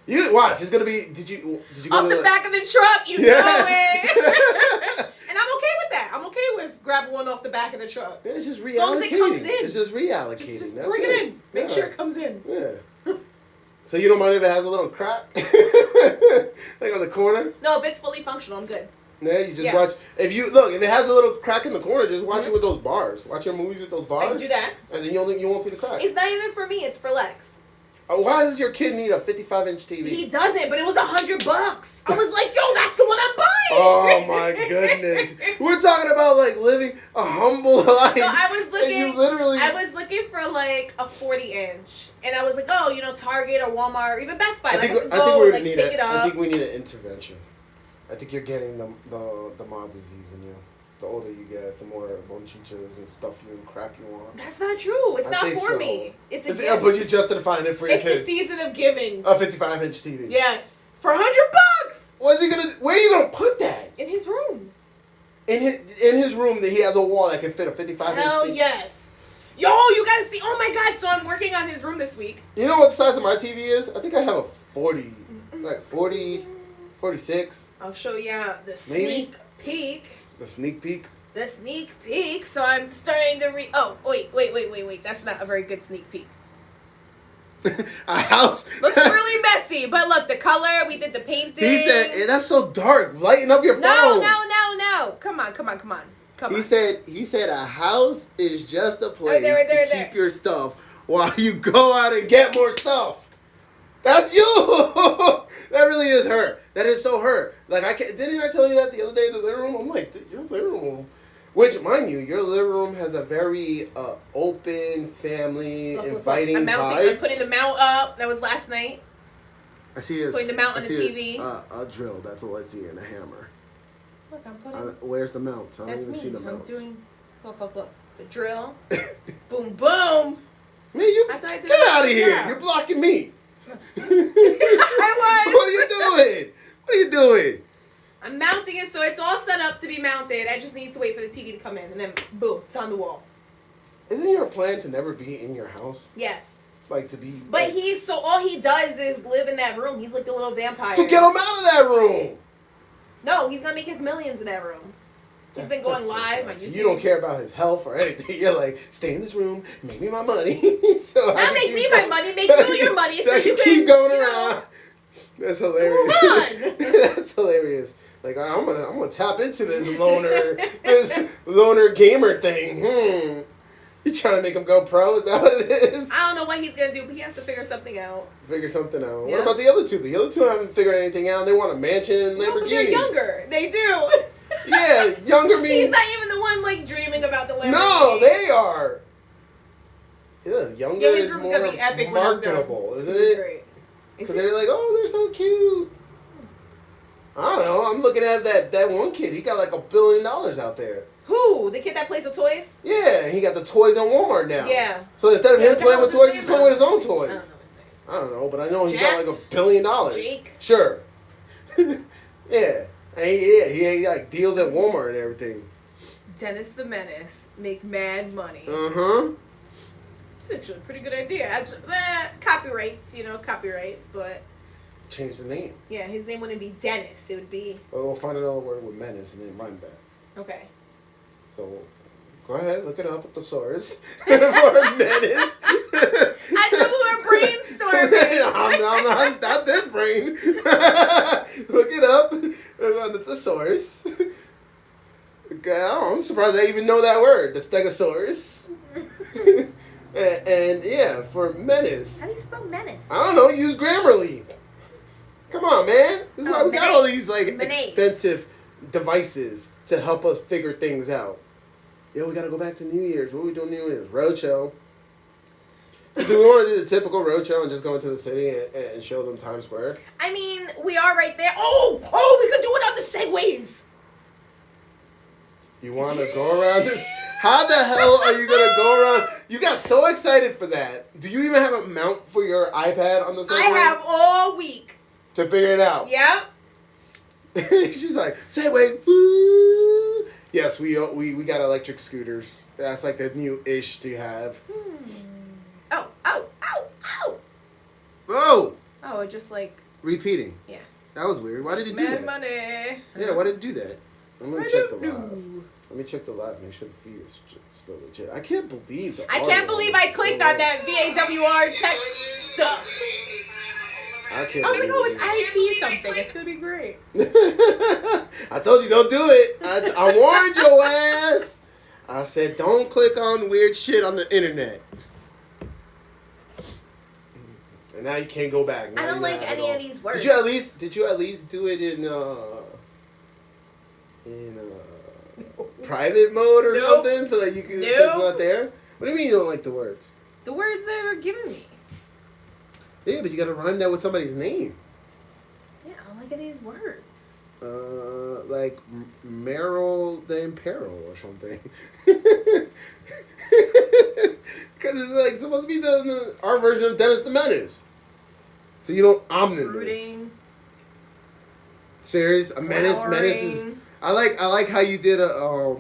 You watch. It's gonna be. Did you go off to the back of the truck? You know it. And I'm okay with that. I'm okay with grabbing one off the back of the truck. Yeah, it's just reallocating. As long as it comes in. It's just reallocating. Just That's bring it in. Make sure it comes in. Yeah. So you don't mind if it has a little crack, like on the corner? No, if it's fully functional, I'm good. Yeah, you just watch. If it has a little crack in the corner, just watch it with those bars. Watch your movies with those bars. I can do that. And then you won't see the crack. It's not even for me. It's for Lex. Why does your kid need a 55-inch TV? He doesn't, but it was $100. I was like, yo, that's the one I'm buying. Oh my goodness. We're talking about like living a humble life. So I was looking for like a 40-inch. And I was like, oh, Target or Walmart or even Best Buy. I think we need an intervention. I think you're getting the mod disease in you. The older you get, the more bonchichas and stuff and crap you want. That's not true. It's not for me. It's a gift. But you're justifying it for your kids. It's the season of giving. A 55-inch TV. Yes. For $100. Where are you gonna put that? In his room. In his room, that he has a wall that can fit a 55-inch TV. Hell yes. Yo, you gotta see. Oh my God. So I'm working on his room this week. You know what the size of my TV is? I think I have a 40, like 40, 46. I'll show you the sneak peek. The sneak peek? The sneak peek. So I'm starting to Oh, wait. That's not a very good sneak peek. A house. Looks really messy. But look, the color, we did the painting. He said, that's so dark. Lighten up your phone. No. Come on. He said a house is just a place to keep your stuff while you go out and get more stuff. That's you. That really is her. That is so her. Like didn't I tell you that the other day in the living room? I'm like, your living room, which mind you, your living room has a very open, family, inviting vibe. I'm putting the mount up. That was last night. I see putting the mount on the TV. A drill. That's all I see, and a hammer. Look, I'm putting. Where's the mount? I don't even see the mount. I'm doing. Look. The drill. Boom. Man, get out of here! Yeah. You're blocking me. I was. What are you doing? I'm mounting it so it's all set up to be mounted. I just need to wait for the TV to come in, and then boom, it's on the wall. Isn't your plan to never be in your house? Yes. Like to be. But all he does is live in that room. He's like the little vampire. So get him out of that room. No, he's gonna make his millions in that room. He's been going live on YouTube. You don't care about his health or anything. You're like, stay in this room, make me my money. Not make me my money, make you your money. So you can keep going around. That's hilarious. Move on. That's hilarious. Like I'm gonna tap into this loner gamer thing. You trying to make him go pro? Is that what it is? I don't know what he's gonna do, but he has to figure something out. Figure something out. Yeah. What about the other two? The other two haven't figured anything out. They want a mansion and Lamborghinis. No, but they're younger. They do. Yeah, younger means... He's not even the one, like, dreaming about the Lamborghini. No, they are. Yeah, younger Yeah, his is room's more gonna be epic when I'm done. marketable, isn't It's it? great. Because they're like, oh, they're so cute. I don't know. I'm looking at that one kid. He got like $1 billion out there. Who? The kid that plays with toys? Yeah, he got the toys on Walmart now. Yeah. So instead of him what the playing hell with is his toys, he's name? playing with his own I don't know toys. his name. I don't know, but I know he Jack? got like $1 billion. Jake? Sure. Yeah. And he like deals at Walmart and everything. Dennis the Menace. Make mad money. Uh-huh. It's actually a pretty good idea. Actually, copyrights, but Change the name. yeah, his name wouldn't be Dennis. It would be Well, we'll find another word with menace and then rhyme that. okay. So, go ahead, look it up at Thesaurus for menace. I know we're brainstorming. I'm not this brain. Look it up on the Thesaurus. Okay, I'm surprised I even know that word, the Stegosaurus. and yeah, for menace. How do you spell menace? I don't know, use Grammarly. Come on, man. This is why we got all these like Menace. expensive devices to help us figure things out. Yeah, we gotta go back to New Year's. What are we doing New Year's? Roadshow. So do we want to do the typical roadshow and just go into the city and show them Times Square? I mean, we are right there. Oh, we could do it on the segways. You want to go around this? How the hell are you gonna go around? You got so excited for that. Do you even have a mount for your iPad on the Segway? I have all week. To figure it out. Yeah. She's like, Segway. Woo. Yes, we got electric scooters. That's like the new ish to have. Oh. Oh! Oh, just like Repeating. yeah. That was weird. Why did it do Mad that? money. Yeah, why did it do that? I'm gonna I check the don't live. know. Let me check the live. Make sure the feed is still legit. I can't believe the I audio can't believe I is clicked so on that VAWR tech stuff. I can't. I was like, believe oh, it's IT something. It's gonna be great. I told you don't do it. I warned your ass. I said don't click on weird shit on the internet. And now you can't go back. Now I don't you like have any it of these words. Did you at least do it in private mode or Nope. something so that you can Nope. so it's not there? What do you mean you don't like the words? The words that they're giving me. Yeah, but you gotta rhyme that with somebody's name. Yeah, I don't like any of these words. Like Meryl the Imperil or something. Because it's like supposed to be our version of Dennis the Menace. So you don't omnibus. Brooding. Serious? A menace? Menace is... I like how you did a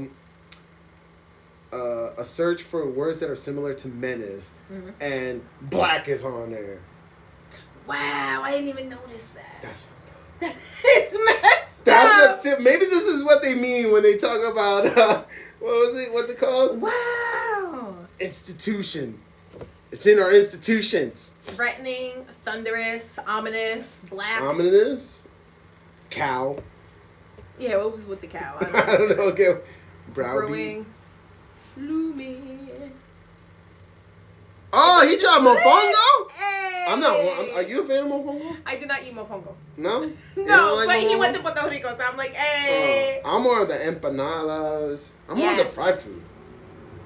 search for words that are similar to menace, and black is on there. Wow, I didn't even notice that. That's fucked up. It's messed up. That's it. Maybe this is what they mean when they talk about what's it called? Wow. Institution. It's in our institutions. Threatening, thunderous, ominous, black. Ominous. Cow. Yeah, what was with the cow? I don't know. Okay. Browbeat. Brewing. Looming. Oh, he tried mofongo? Hey. I'm not. Are you a fan of mofongo? I do not eat mofongo. No? You No, don't like but he mofongo? went to Puerto Rico, so I'm like, hey. I'm more of the empanadas. I'm more of the fried food,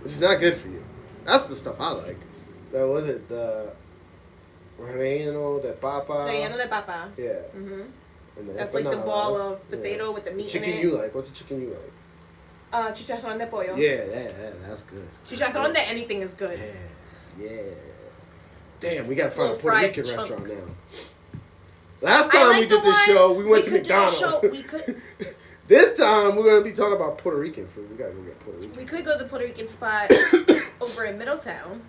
which is not good for you. That's the stuff I like. That was it. The relleno de papa. Relleno de papa. Yeah. Mm-hmm. And the That's like the empanadas. ball of potato with the meat chicken in it. you like? What's the chicken you like? Chicharrón de pollo. Yeah, that's good. Chicharrón de anything is good. Yeah. Damn, we gotta find a Little Puerto fried Rican chunks. restaurant now. Last time we did this show, we went to McDonald's. We could. This time we're gonna be talking about Puerto Rican food. We gotta go get Puerto Rican. We could go to the Puerto Rican spot over in Middletown.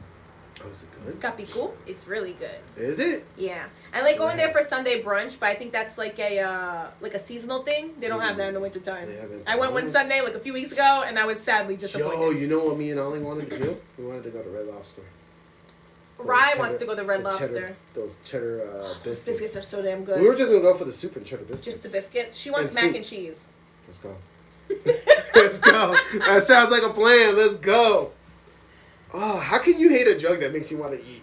Oh, is it good? Capicu. It's really good. Is it? Yeah, I like going there for Sunday brunch, but I think that's like a seasonal thing. They don't have that in the wintertime. I went one Sunday like a few weeks ago, and I was sadly disappointed. Yo, you know what me and Ollie wanted to do? We wanted to go to Red Lobster. Rye wants to go to Red Lobster. Those cheddar biscuits. Those biscuits are so damn good. We were just gonna go for the soup and cheddar biscuits. Just the biscuits. She wants mac and cheese. Let's go. Let's go. That sounds like a plan. Let's go. Oh, how can you hate a drug that makes you want to eat?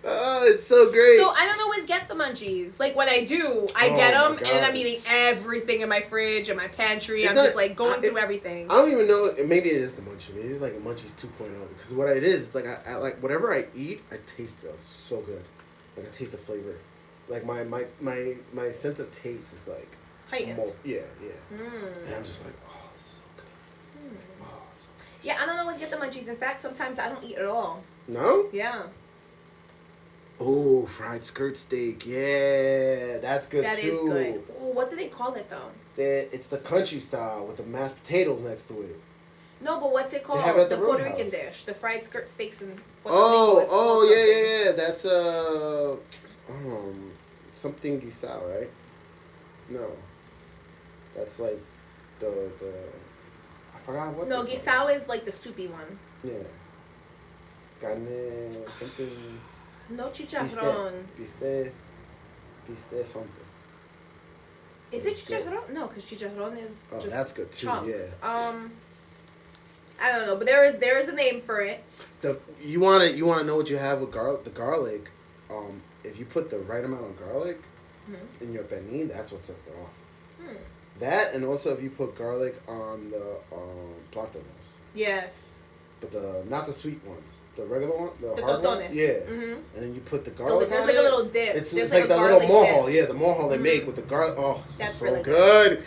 Oh, it's so great. So I don't always get the munchies. Like when I do, I get them, and then I'm eating everything in my fridge and my pantry. I'm just like going through everything. I don't even know. Maybe it is the munchie. Maybe it's like a munchies 2.0 because what it is, it's like I like whatever I eat, I taste it so good. Like I taste the flavor. Like my sense of taste is like heightened. Yeah. And I'm just like, oh, it's so good. Oh, so good. Yeah, I don't always get the munchies. In fact, sometimes I don't eat at all. No? Yeah. Oh, fried skirt steak. Yeah, that's good too. That is good. Ooh, what do they call it though? It's the country style with the mashed potatoes next to it. No, but what's it called? They have it at the the Puerto Roadhouse. Rican dish, the fried skirt steaks and. Yeah. That's something guisao, right? No, that's like the I forgot what. No, guisao is like the soupy one. Yeah. Carne something. No chicharrón. Biste something. Is it chicharrón? No, because chicharrón is just that's good too. chunks. Yeah. I don't know, but there is a name for it. You want to know what you have with garlic? The garlic, if you put the right amount of garlic in your pernil, that's what sets it off. That, and also if you put garlic on the plátanos. Yes. But not the sweet ones, the regular one, the hard totones. one. Yeah. And then you put the garlic on it. There's like a little dip. It's like the little mojo. Yeah, the mojo they make with the garlic. Oh, that's so really good.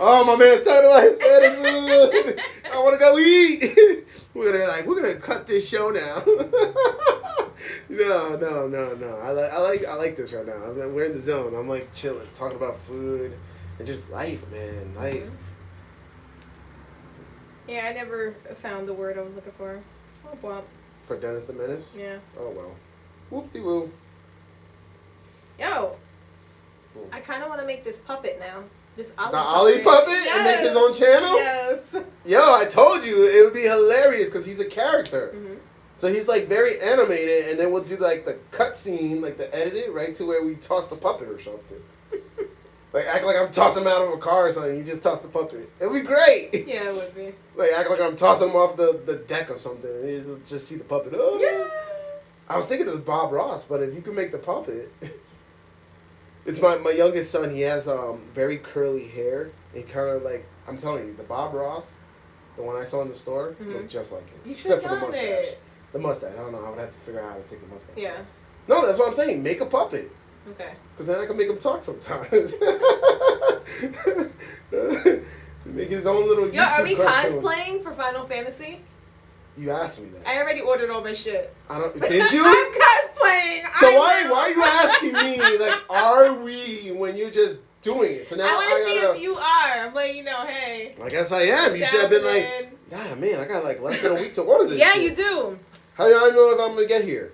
Oh, my man's talking about Hispanic food. I want to go eat. We're gonna cut this show now. No. I like this right now. We're in the zone. I'm like chilling, talking about food and just life, man. Life. Yeah, I never found the word I was looking for. Oh, well. For Dennis the Menace? Yeah. Oh, well. Whoop-de-woo. Yo. I kind of want to make this puppet now. This Ollie the Ollie puppet? Yes. And make his own channel? Yes. Yo, I told you it would be hilarious because he's a character. So he's like very animated, and then we'll do like the cutscene, like the edited, right to where we toss the puppet or something. Like act like I'm tossing him out of a car or something. You just toss the puppet. It'd be great. Yeah, it would be. Like act like I'm tossing him off the deck or something, and you just see the puppet. Oh. Yeah. I was thinking of Bob Ross, but if you could make the puppet. It's my youngest son. He has very curly hair. It kind of like, I'm telling you, the Bob Ross, the one I saw in the store, looked just like him. You should have except for the done mustache. it. The mustache. I don't know. I would have to figure out how to take the mustache. Yeah. No, that's what I'm saying. Make a puppet. Okay. Because then I can make him talk sometimes. Make his own little. Yo, are we cosplaying for Final Fantasy? You asked me that. I already ordered all my shit. Did you? I'm cosplaying. So why are you asking me? Like, are we when you're just doing it? So now I want to see if you are. I'm letting you know, hey. I guess I am. You should have been like, yeah, man, I got like less than a week to order this. Yeah, shit. you do. How do I know if I'm gonna get here?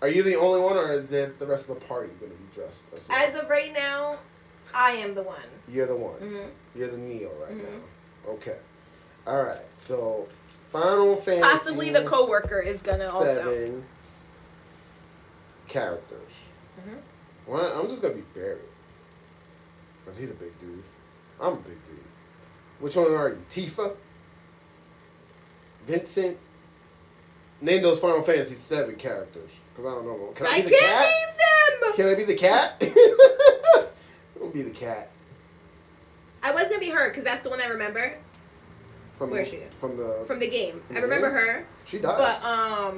Are you the only one, or is it the rest of the party gonna be dressed? As of right now, I am the one. You're the one. You're the Neo right now. Okay. All right. So, Final Fantasy. Possibly the coworker is gonna 7 also. Characters. Well, I'm just gonna be Barry, cause he's a big dude. I'm a big dude. Which one are you? Tifa? Vincent? Name those Final Fantasy 7 characters. Because I don't know. Can I be the cat? I can't name them! Can I be the cat? I'm going to be the cat. I was going to be her, because that's the one I remember. Where is she? From the game. I remember her. She dies. But,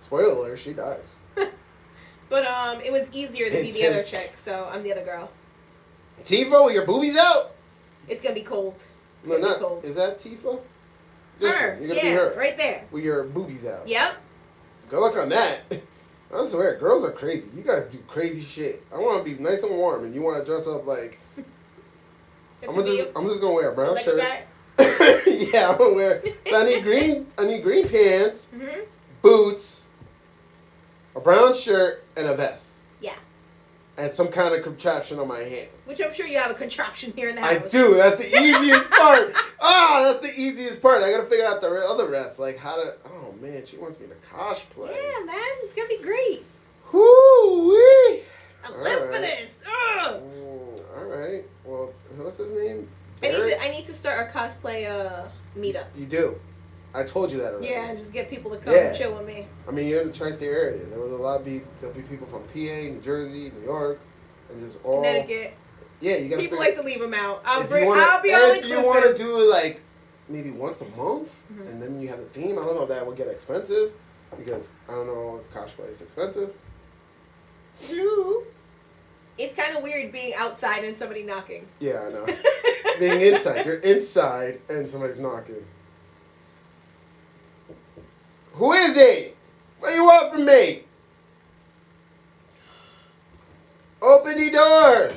spoiler alert, she dies. But, it was easier to be the other chick, so I'm the other girl. Tifa with your boobies out? It's going to be cold. No, not. Cold. Is that Tifa? Her. You're gonna be her. Right there. With your boobies out. Yep. Good luck on that. I swear, girls are crazy. You guys do crazy shit. I want to be nice and warm, and you want to dress up like. I'm just gonna wear a brown shirt. Yeah, I'm gonna wear. So I need green pants, boots, a brown shirt, and a vest. Yeah. And some kind of contraption on my hand. Which I'm sure you have a contraption here in the house. I do. That's the easiest part. That's the easiest part. I gotta figure out the other rest. Like how to. Oh man, she wants me to cosplay. Yeah, man, it's gonna be great. Whoo-wee! I live for this. Ugh. All right. Well, what's his name? I need to start a cosplay meetup. You do. I told you that already. Yeah, and just get people to come Yeah. chill with me. I mean, you're in the tri-state area. There was a lot of there'll be people from PA, New Jersey, New York, and just all Connecticut. Yeah, you gotta. People like to leave them out. I'll be all if you want to do it like maybe once a month, and then you have a theme. I don't know if that would get expensive, because I don't know if cosplay is expensive. It's kind of weird being outside and somebody knocking. Yeah, I know. Being inside, you're inside and somebody's knocking. Who is it? What do you want from me? Open the door.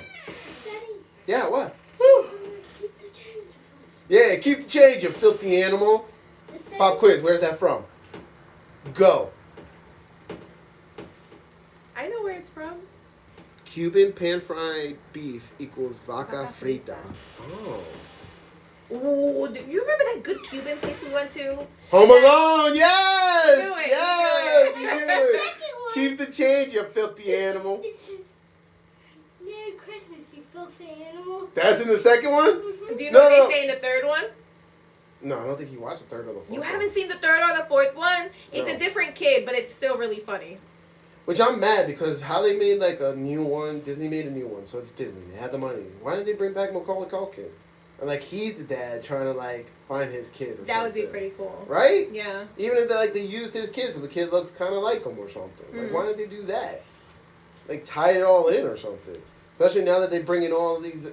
Daddy. Yeah, what? Keep the change. Yeah, keep the change, you filthy animal. Pop quiz, where's that from? Go. I know where it's from. Cuban pan-fried beef equals vaca frita. Oh. Ooh, do you remember that good Cuban place we went to? Home Alone, yes! You knew it, Yes! you You knew knew it. it. Second one. Keep the change, you filthy animal. This is Merry Christmas, you filthy animal. That's in the second one? Do you know No, what no. they say in the third one? No, I don't think he watched the third or the fourth You one. haven't seen the third or the fourth one? It's No. a different kid, but it's still really funny. Which I'm mad because how they made like a new one, Disney made a new one, so it's Disney. They had the money. Why didn't they bring back Macaulay Culkin? And like he's the dad trying to like find his kid or That would be something. pretty cool. Right? Yeah. Even if they used his kid so the kid looks kind of like him or something. Like why didn't they do that? Like tie it all in or something. Especially now that they're bringing all these,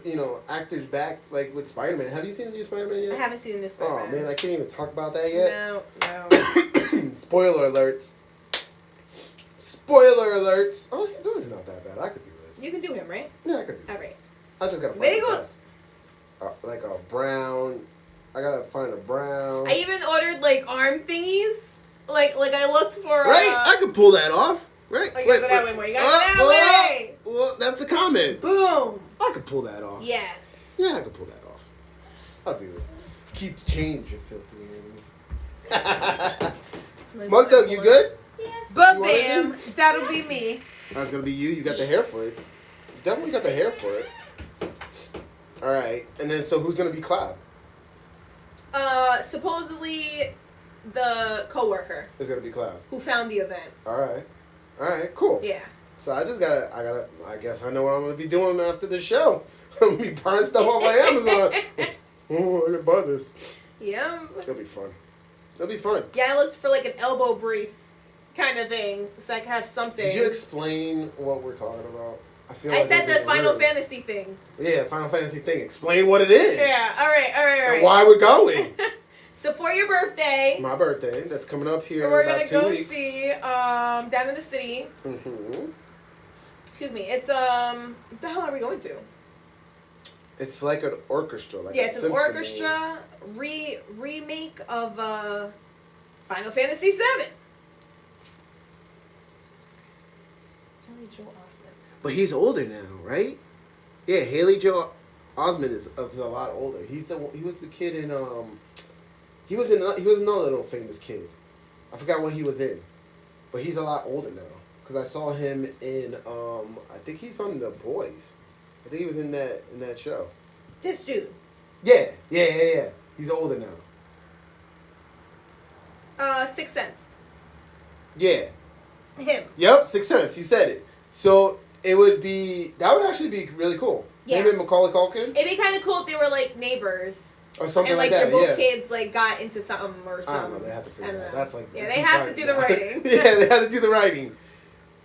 actors back, like with Spider-Man. Have you seen the new Spider-Man yet? I haven't seen this Oh one. man, I can't even talk about that yet. No. Spoiler alerts. Spoiler alerts. Oh, this is not that bad. I could do this. You can do him, right? Yeah, I could do this. Alright. I just gotta find Very the good. best. Like a brown. I gotta find a brown. I even ordered like arm thingies. Like I looked for. Right, I could pull that off. Right. Oh, you gotta go that way more. You gotta go that way. Well, that's a comment. Boom. I could pull that off. Yes. Yeah, I could pull that off. I'll do it. Keep the change, you filthy animal. Mug Dog, you good? Yes. But You want bam, that'll be me. That's gonna be you. You got the hair for it. You definitely got the hair for it. All right, and then so who's gonna be Cloud? Supposedly the coworker Is gonna be Cloud. who found the event. All right, cool. Yeah. So I guess I know what I'm gonna be doing after the show. I'm gonna be buying stuff off my Amazon. Oh, I can buy this. Yeah. It'll be fun. It'll be fun. Yeah, I looked for like an elbow brace kind of thing, so I could have something. Did you explain what we're talking about? I feel. I like said it'd the be Final weird. Fantasy thing. Yeah, Final Fantasy thing. Explain what it is. Yeah. All right. And why we're going. So for your birthday, My birthday. That's coming up here we're in about gonna 2 go weeks. see down in the city. Mm-hmm. Excuse me. It's what the hell are we going to? It's like an orchestra. Like Yeah, a it's an symphony. orchestra remake of Final Fantasy VII. Haley Joel Osment. But he's older now, right? Yeah, Haley Joel Osment is a lot older. He was the kid in he was another little famous kid. I forgot what he was in, but he's a lot older now. Cause I saw him in I think he's on The Boys. I think he was in that show. This dude. Yeah. He's older now. Sixth Sense. Yeah. Him. Yep, Sixth Sense. He said it. So that would actually be really cool. Yeah. Him and Macaulay Culkin It'd be kind of cool if they were like neighbors. or something And like that. they're both Yeah. kids like got into something or I something. don't know. They have to I figure don't that. know. That's like Yeah, they have to do the writing. Yeah, they have to do the writing.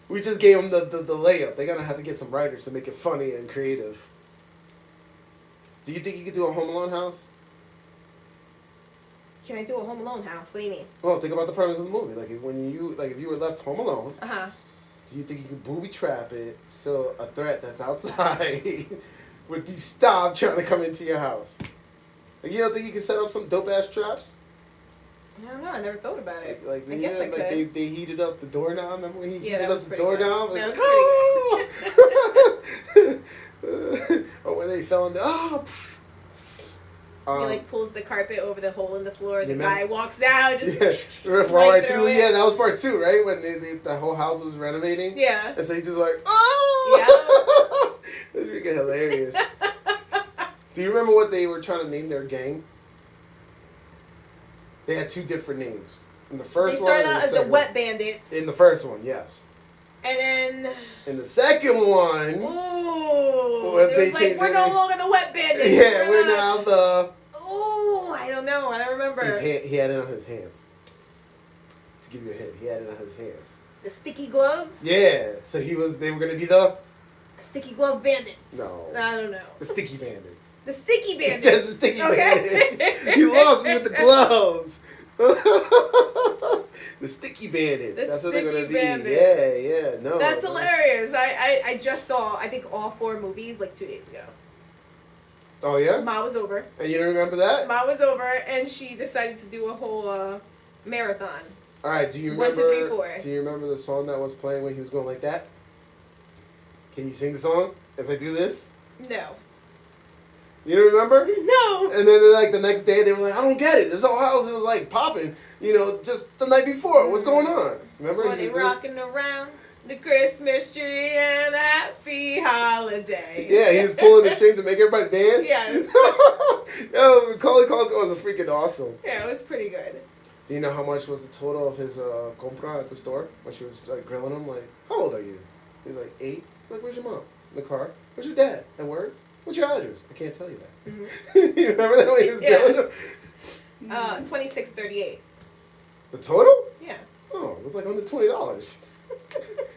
We just gave them the layup. They're gonna have to get some writers to make it funny and creative. Do you think you could do a Home Alone house? Can I do a Home Alone house? What do you mean? Well, think about the premise of the movie. Like if you were left home alone, Uh-huh. do you think you could booby trap it so a threat that's outside would be stopped trying to come into your house? Like you don't think you could set up some dope ass traps? I don't know. I never thought about it. Like I guess I could. they heated up the doorknob. Remember when he Yeah, heated that up was the pretty doorknob? good. It's That like, oh! Or when they fell in the He like pulls the carpet over the hole in the floor. The Remember? guy walks out, just right through. Yeah, that was part 2, right? When the whole house was renovating. Yeah. And so he just like, oh. Yeah. It was freaking hilarious. Do you remember what they were trying to name their gang? They had 2 different names. In the first one, they started out as the Wet Bandits. In the first one, yes. And then in the second one, they was like, we're no longer the Wet Bandits. Yeah, we're now the. Oh, I don't know. I don't remember. He had it on his hands. To give you a hint, he had it on his hands. The Sticky Gloves? Yeah. So they were going to be the. Sticky Glove Bandits. No. I don't know. The Sticky Bandits. The Sticky Bandits. It's just the Sticky Bandits. You lost me with the gloves. The Sticky Bandits. That's what they're going to be. Bandits. Yeah. No. That's hilarious. I just saw, I think, all 4 movies like 2 days ago. Oh, yeah? Ma was over. And you don't remember that? Ma was over, and she decided to do a whole marathon. All right, do you remember? 1, 2, 3, 4. Do you remember the song that was playing when he was going like that? Can you sing the song as I do this? No. You don't remember? No. And then like the next day they were like, I don't get it. This whole house it was like popping, just the night before. What's going on? Remember? Were they rocking around the Christmas tree and a happy holiday? Yeah, he was pulling the string to make everybody dance. Yes. Yo, Macaulay Culkin was freaking awesome. Yeah, it was pretty good. Do you know how much was the total of his compra at the store when she was like grilling him? Like, how old are you? He's like 8. He's like, where's your mom? In the car. Where's your dad? At work. What's your address? I can't tell you that. Mm-hmm. You remember that when he was grilling him? 26.38. The total? Yeah. Oh, it was like under $20.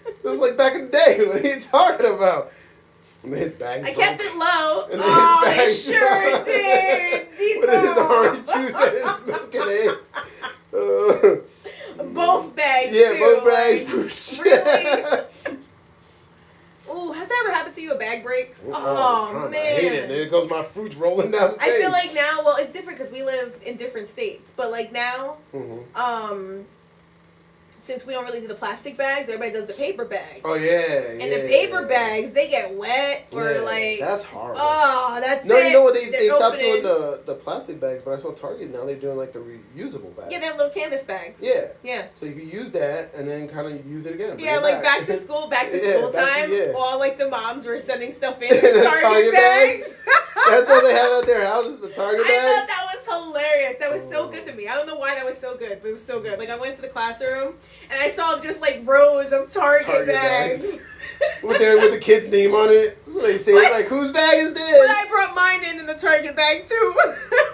It was like back in the day. What are you talking about? And his bags I kept it low. And I sure did. With his orange juice and his milk and eggs. Both bags. Yeah, too. both bags. Really? Ooh, has that ever happened to you? A bag breaks? Oh, man. I hate it. There goes my fruits rolling down the I feel like now, well, it's different because we live in different states. But like now, since we don't really do the plastic bags, everybody does the paper bags. Oh, yeah. And the paper bags, they get wet or like... That's horrible. Oh, that's No, it. you know what? They stopped opening. doing the plastic bags, but I saw Target now they're doing like the reusable bags. Yeah, they have little canvas bags. Yeah. Yeah. So you can use that and then kind of use it again. Yeah, like back to school time. All like the moms were sending stuff in the Target bags. That's what they have at their houses, the Target bags. I thought that was hilarious. That was so good to me. I don't know why that was so good, but it was so good. Like I went to the classroom and I saw just like rows of Target bags. with the kid's name on it. So they say like, whose bag is this? But I brought mine in the Target bag too.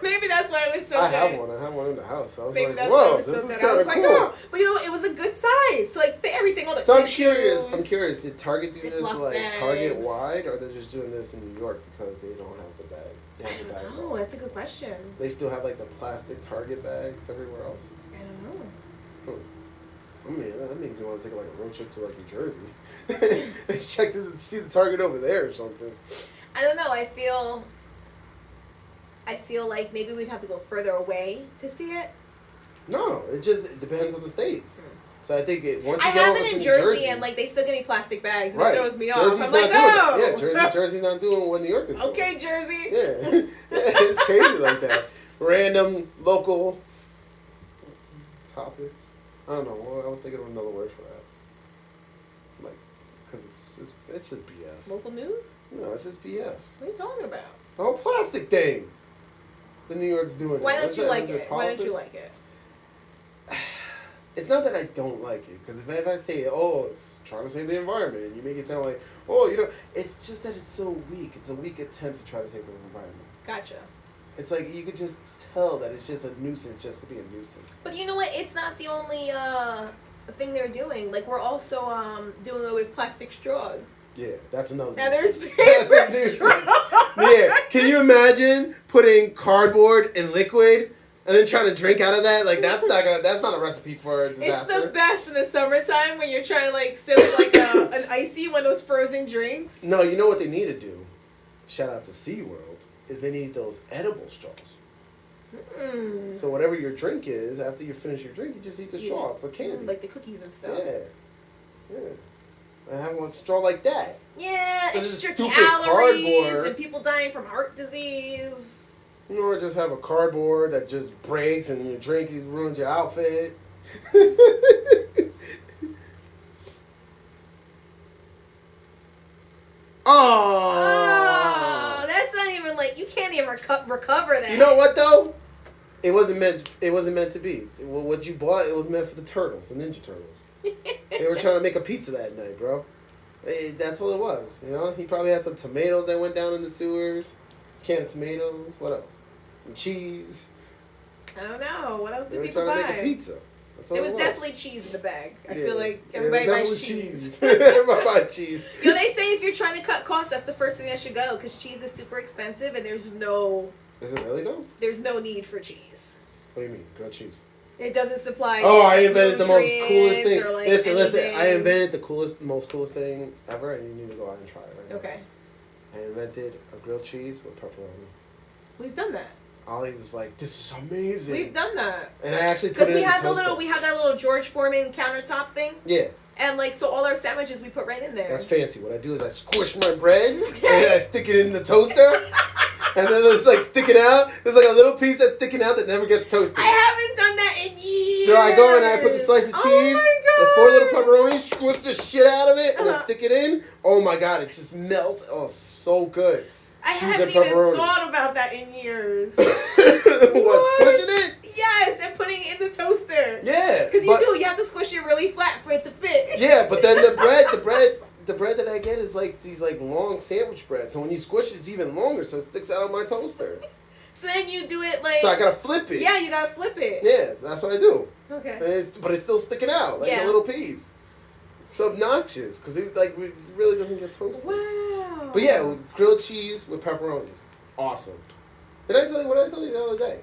Maybe that's why it was so good. I have one in the house. I was Maybe like, whoa, this is kind of cool. Oh. But you know, it was a good size. So like everything, all the So tissues. I'm curious. Did Target do this Ziploc like bags. Target wide, or they're just doing this in New York because they don't have the bag? I don't know. That's a good question. They still have like the plastic Target bags everywhere else. I don't know. I mean, that makes me want to take like a road trip to like New Jersey and check to see the Target over there or something. I don't know. I feel like maybe we'd have to go further away to see it. No, it depends on the states. So I think once you I get have over it in to Jersey and like they still give me plastic bags and right. it throws me Jersey's off. I'm like, not doing it. Yeah, Jersey's not doing what New York is doing. Okay, Jersey. Yeah, it's crazy like that. Random local topics. I don't know. Well, I was thinking of another word for that. Like, because it's just BS. Local news? No, it's just BS. What are you talking about? The whole plastic thing. The New York's doing. Why it. don't you like it? Why don't you like it? It's not that I don't like it, because if I say, it's trying to save the environment, you make it sound like, it's just that it's so weak. It's a weak attempt to try to save the environment. Gotcha. It's like you could just tell that it's just a nuisance just to be a nuisance. But you know what? It's not the only thing they're doing. Like we're also doing it with plastic straws. Yeah, that's another. Now there's that's a nuisance. Yeah, can you imagine putting cardboard in liquid and then trying to drink out of that? Like that's not a recipe for a disaster. It's the best in the summertime when you're trying to like sip like an icy, one of those frozen drinks. No, you know what they need to do? Shout out to SeaWorld. Is they need those edible straws. Mm. So whatever your drink is, after you finish your drink, you just eat the straw. It's a candy. Like the cookies and stuff. Yeah. I have one straw like that. Yeah, so extra stupid calories cardboard. and people dying from heart disease. Or just have a cardboard that just breaks and your drink ruins your outfit. Oh, that's not even like you can't even recover that. You know what though? It wasn't meant. It wasn't meant to be. What you bought, it was meant for the turtles, the Ninja Turtles. They were trying to make a pizza that night, bro. That's all it was. You know, he probably had some tomatoes that went down in the sewers. Can of tomatoes. What else? And cheese. I don't know. What else did They were people trying buy? to make a pizza. That's all It was definitely cheese in the bag. I feel like Yeah, everybody it was buys definitely cheese. Everybody buys cheese. You know, they say if you're trying to cut costs, that's the first thing that should go because cheese is super expensive and there's no really though? need for cheese. What do you mean, grilled cheese? It doesn't supply. Oh, I invented the most coolest thing. Or, like, listen. anything. I invented the most coolest thing ever, and you need to go out and try it right now. Okay. I invented a grilled cheese with pepperoni. We've done that. Ollie was like, "This is amazing." We've done that. And I actually put because it we in had the toaster. we had that little George Foreman countertop thing, Yeah, and like so all our sandwiches we put right in there. that's fancy. What I do is I squish my bread and I stick it in the toaster, and then it's like sticking out. There's like a little piece that's sticking out that never gets toasted. I haven't done that in years. So I go and I put the slice of cheese, Oh the 4 little pepperonis, squish the shit out of it, and then Uh-huh. stick it in. Oh my god, it just melts. Oh, so good. I Cheese haven't and even pepperoni. thought about that in years. What, squishing it? Yes, and putting it in the toaster. Yeah. Because but- you have to squish it really flat for it to fit. Yeah, but then the bread that I get is like these like long sandwich bread. So when you squish it, it's even longer, so it sticks out of my toaster. So then you do it like. So I gotta flip it. Yeah, you gotta flip it. Yeah, that's what I do. Okay. And but it's still sticking out like Yeah. a little piece. It's obnoxious because it like really doesn't get toasted. Wow. But yeah, with grilled cheese with pepperonis, awesome. What did I tell you the other day?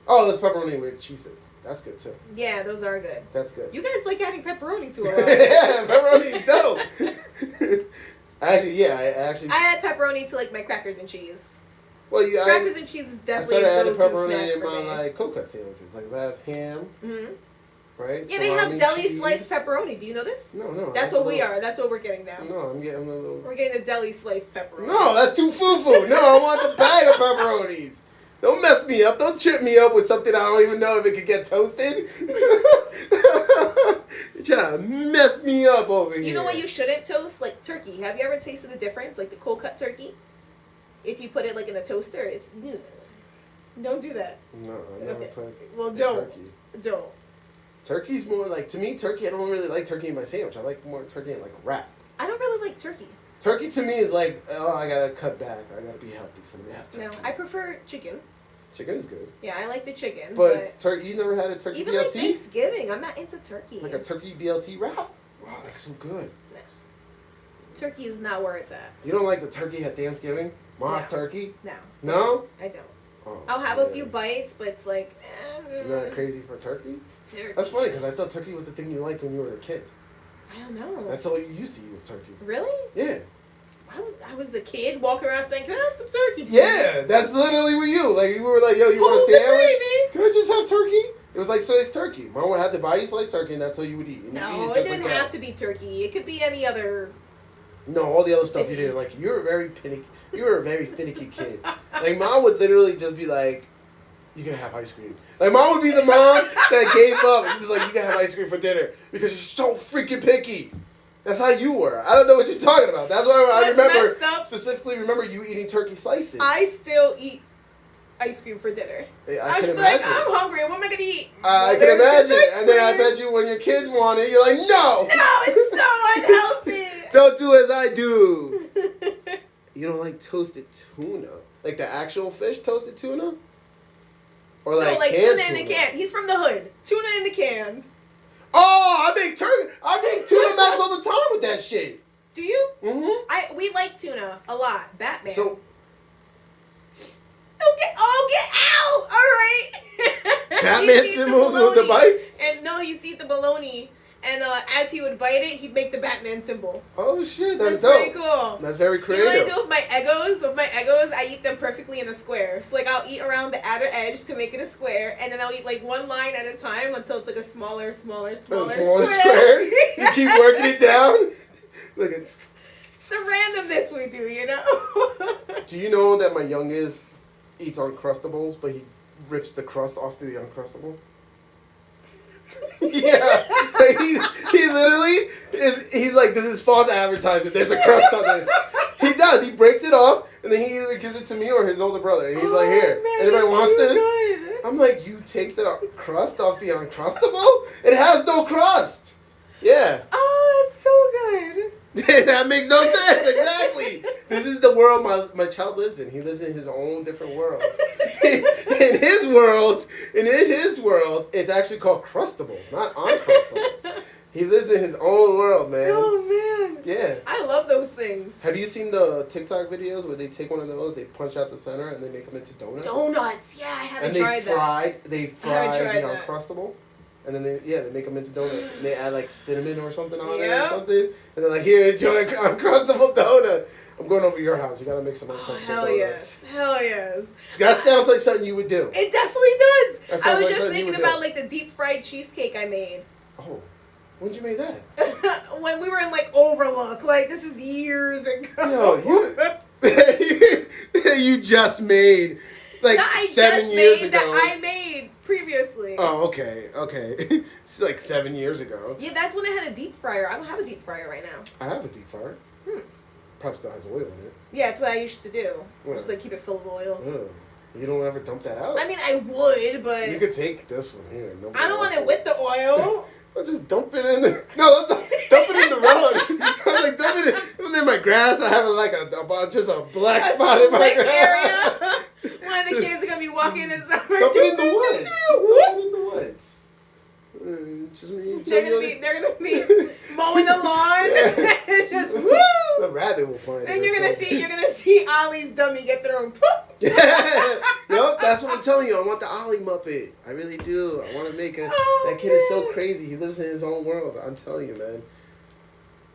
Oh, there's pepperoni with Cheez-Its. That's good too. Yeah, those are good. That's good. You guys like adding pepperoni to it. Yeah, pepperoni's dope. I I add pepperoni to like my crackers and cheese. Well, Crackers and cheese is I definitely started a adding go-to pepperoni snack in for my me. like cold cut sandwiches. Like if I have ham, right? Yeah, they have salami, deli cheese. sliced pepperoni. Do you know this? No. That's what we are. That's what we're getting now. No, I'm getting a little. We're getting the deli sliced pepperoni. No, that's too foo-foo. No, I want the bag of pepperonis. Don't mess me up. Don't trip me up with something I don't even know if it could get toasted. You're trying to mess me up over here. You know what you shouldn't toast? Like turkey. Have you ever tasted the difference? Like the cold cut turkey? If you put it like in a toaster, it's... Ugh. Don't do that. No, I never Okay. put Well, don't. turkey. Don't. Turkey's more like, to me, turkey, I don't really like turkey in my sandwich. I like more turkey in like a wrap. I don't really like turkey. Turkey to me is like, oh, I gotta cut back. I gotta be healthy, so let me have turkey. No, I prefer chicken. Chicken is good. Yeah, I like the chicken. But turkey, you never had a turkey even BLT? like Thanksgiving, I'm not into turkey. Like a turkey BLT wrap? Wow, that's so good. Nah. Turkey is not where it's at. You don't like the turkey at Thanksgiving? Mom's No. turkey? No. No? I don't. Oh, I'll have a yeah. few bites, but it's like... Isn't that crazy for turkey? It's turkey. That's funny because I thought turkey was the thing you liked when you were a kid. I don't know. That's all you used to eat was turkey. Really? Yeah. I was a kid walking around saying, "Can I have some turkey?" Please? Yeah, that's literally with you. Like, you were like, yo, you want Who's a the sandwich? baby? Can I just have turkey? It was like sliced turkey. Mom would have to buy you sliced turkey and that's all you would eat. And you eat No, just it didn't like that. have to be turkey. It could be any other. No, all the other stuff you did. Like, you were a very finicky kid. Like, Mom would literally just be like, you can have ice cream. Like, Mom would be the mom that gave up and just like, you can have ice cream for dinner because you're so freaking picky. That's how you were. I don't know what you're talking about. That's why I What's remember, messed up? specifically remember you eating turkey slices. I still eat ice cream for dinner. I should can be like, imagine. I'm hungry. What am I gonna eat? I Well, can there's imagine. this ice And then I cream. bet you when your kids want it, you're like, no! No, it's so unhealthy. Don't do as I do. You don't like toasted tuna? Like the actual fish toasted tuna? Or like, No, like canned tuna in the can. He's from the hood. Tuna in the can. Oh, I make tuna mats all the time with that shit. Do you? Mm-hmm. We like tuna a lot. Batman. So, Get out! All right. Batman He'd eat symbols with the bologna. bites? And no, he used to eat the bologna, and as he would bite it, he'd make the Batman symbol. Oh shit, That's that's pretty dope. cool. That's very You know creative. what I do with my Eggos? With my Eggos, I eat them perfectly in a square. So like I'll eat around the outer edge to make it a square, and then I'll eat like one line at a time until it's like a smaller A square. square. You keep working it down. Look at. It's the randomness we do, you know? Do you know that my youngest eats Uncrustables, but he rips the crust off the Uncrustable. Yeah, like he literally he's like, this is false advertisement. There's a crust on this. He does. He breaks it off, and then he either gives it to me or his older brother. And he's like, here, man, anybody wants so this? good. I'm like, you take the crust off the Uncrustable? It has no crust. Yeah. Oh, that's so good. That makes no sense. Exactly. This is the world my child lives in. He lives in his own different world. in his world, it's actually called Crustables, not Uncrustables. He lives in his own world, man. Oh man. Yeah. I love those things. Have you seen the TikTok videos where they take one of those, they punch out the center, and they make them into donuts? Donuts. Yeah, I haven't And tried that. they fry tried the that. Uncrustable. And then they make them into donuts. And they add like cinnamon or something on it or Yep. something. And they're like, here, enjoy an Uncrustable donut. I'm going over to your house. You gotta make some Uncrustable Oh, hell donuts. yes. Hell yes. That sounds like something you would do. It definitely That does. I sounds was like just something you thinking would about do. like the deep fried cheesecake I made. Oh, when'd you make that? When we were in like Overlook. Like this is years Yo, ago. you just made like That I 7 just years made ago. that I made previously. Oh, okay. It's like 7 years ago. Yeah, that's when I had a deep fryer. I don't have a deep fryer right now. I have a deep fryer. Probably still has oil in it. Yeah, it's what I used to do. Yeah. Just like keep it full of oil. Ugh. You don't ever dump that out? I mean, I would, but You could take this one here. I don't want it with the oil. I'll just dump it in the... No, dump it in the road. I'm like, dump it in my grass. I have like just a black A spot in my slick grass. area. One of the kids are gonna be walking in the summer. Dump it in the woods. Dump it in the woods. Just me. They're gonna be mowing the lawn. It's just woo. The rabbit will find it. Then or you're gonna see Ollie's dummy get thrown. Poop. Yup, that's what I'm telling you. I want the Ollie Muppet. I really do. I want to make a. Oh, that kid is so man. crazy. He lives in his own world. I'm telling you, man.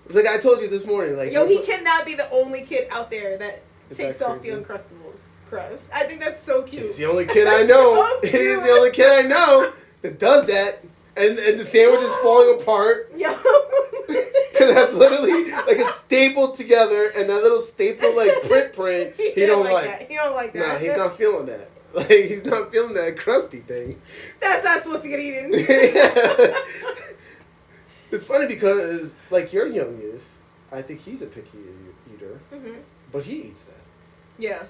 It's like I told you this morning. Like Yo, he cannot be the only kid out there that Is takes that off the crazy? Uncrustables crust. I think that's so cute. He's the only kid I know. So He's cute. the only kid I know that does that. And the sandwich is falling apart. Yo. Because that's literally like it's stapled together, and that little staple like print he don't like. that. He don't like that. Nah, he's not feeling that. Like he's not feeling that crusty thing. That's not supposed to get eaten. It's funny because like your youngest, I think he's a picky eater, but he eats that. Yeah.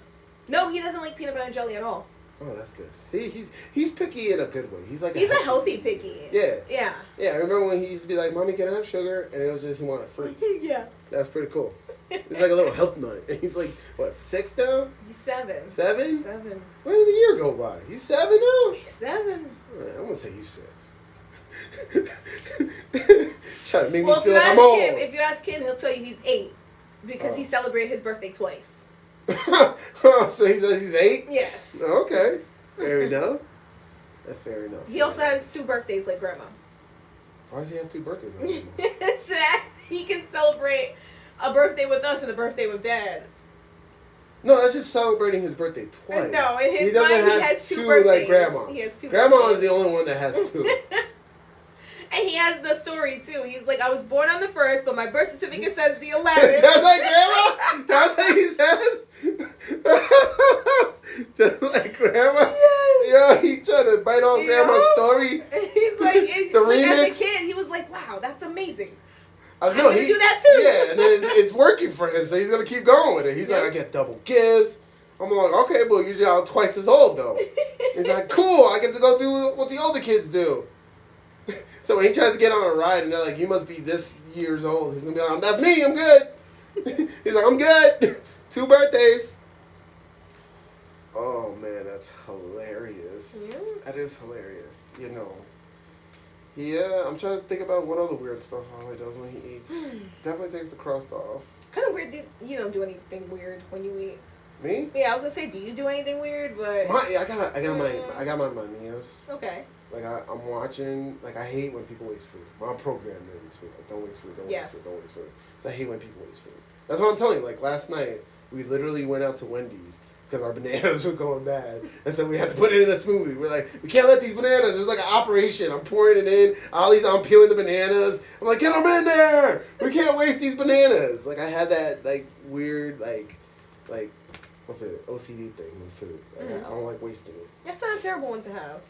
No, he doesn't like peanut butter and jelly at all. Oh, that's good. See, he's picky in a good way. He's like He's a healthy picky. Yeah. Yeah. Yeah, I remember when he used to be like, "Mommy, can I have sugar?" And it was just he wanted fruits. Yeah. That's pretty cool. He's like a little health nut. And he's like, what, 6 now? He's 7. 7? 7. When did the year go by? He's 7 now? He's 7. I'm gonna say he's 6. Trying to make Well, me feel like I'm old. if you ask him, he'll tell you he's 8 because he celebrated his birthday twice. So he says he's 8? Yes. Okay. Fair enough. Fair enough. He also has 2 birthdays like grandma. Why does he have 2 birthdays? So that he can celebrate a birthday with us and a birthday with dad. No, that's just celebrating his birthday twice. No, in his doesn't mind, he have has 2 like birthdays. grandma. He has 2 Grandma birthdays. is the only one that has 2. And he has the story too. He's like, I was born on the 1st, but my birth certificate says the 11th. Just like grandma? That's what he says? Just like grandma? Yes. Yo, he trying to bite off grandma's story. He's like, The like remix? as a kid, he was like, wow, that's amazing. I I'm gonna do that too. Yeah, and it's working for him, so he's gonna keep going with it. He's like, I get double gifts. I'm like, okay, but you're now twice as old though. He's like, cool, I get to go do what the older kids do. So when he tries to get on a ride and they're like, you must be this years old, he's gonna be like, that's me, I'm good. He's like, I'm good. 2 birthdays. Oh man, that's hilarious. Yeah. That is hilarious. You know. Yeah, I'm trying to think about what other weird stuff Ollie does when he eats. Definitely takes the crust off. Kind of weird. You don't do anything weird when you eat. Me? Yeah, I was gonna say, do you do anything weird? But I got my manias. okay. Like I'm watching. Like I hate when people waste food. I'm programmed into it. Like don't waste food. Don't Yes. waste food. Don't waste food. So I hate when people waste food. That's what I'm telling you. Like last night, we literally went out to Wendy's because our bananas were going bad, and so we had to put it in a smoothie. We're like, we can't let these bananas. It was like an operation. I'm pouring it in. I'm peeling the bananas. I'm like, get them in there. We can't waste these bananas. Like I had that like weird like what's it, OCD thing with food. Like, I don't like wasting it. That's not a terrible one to have.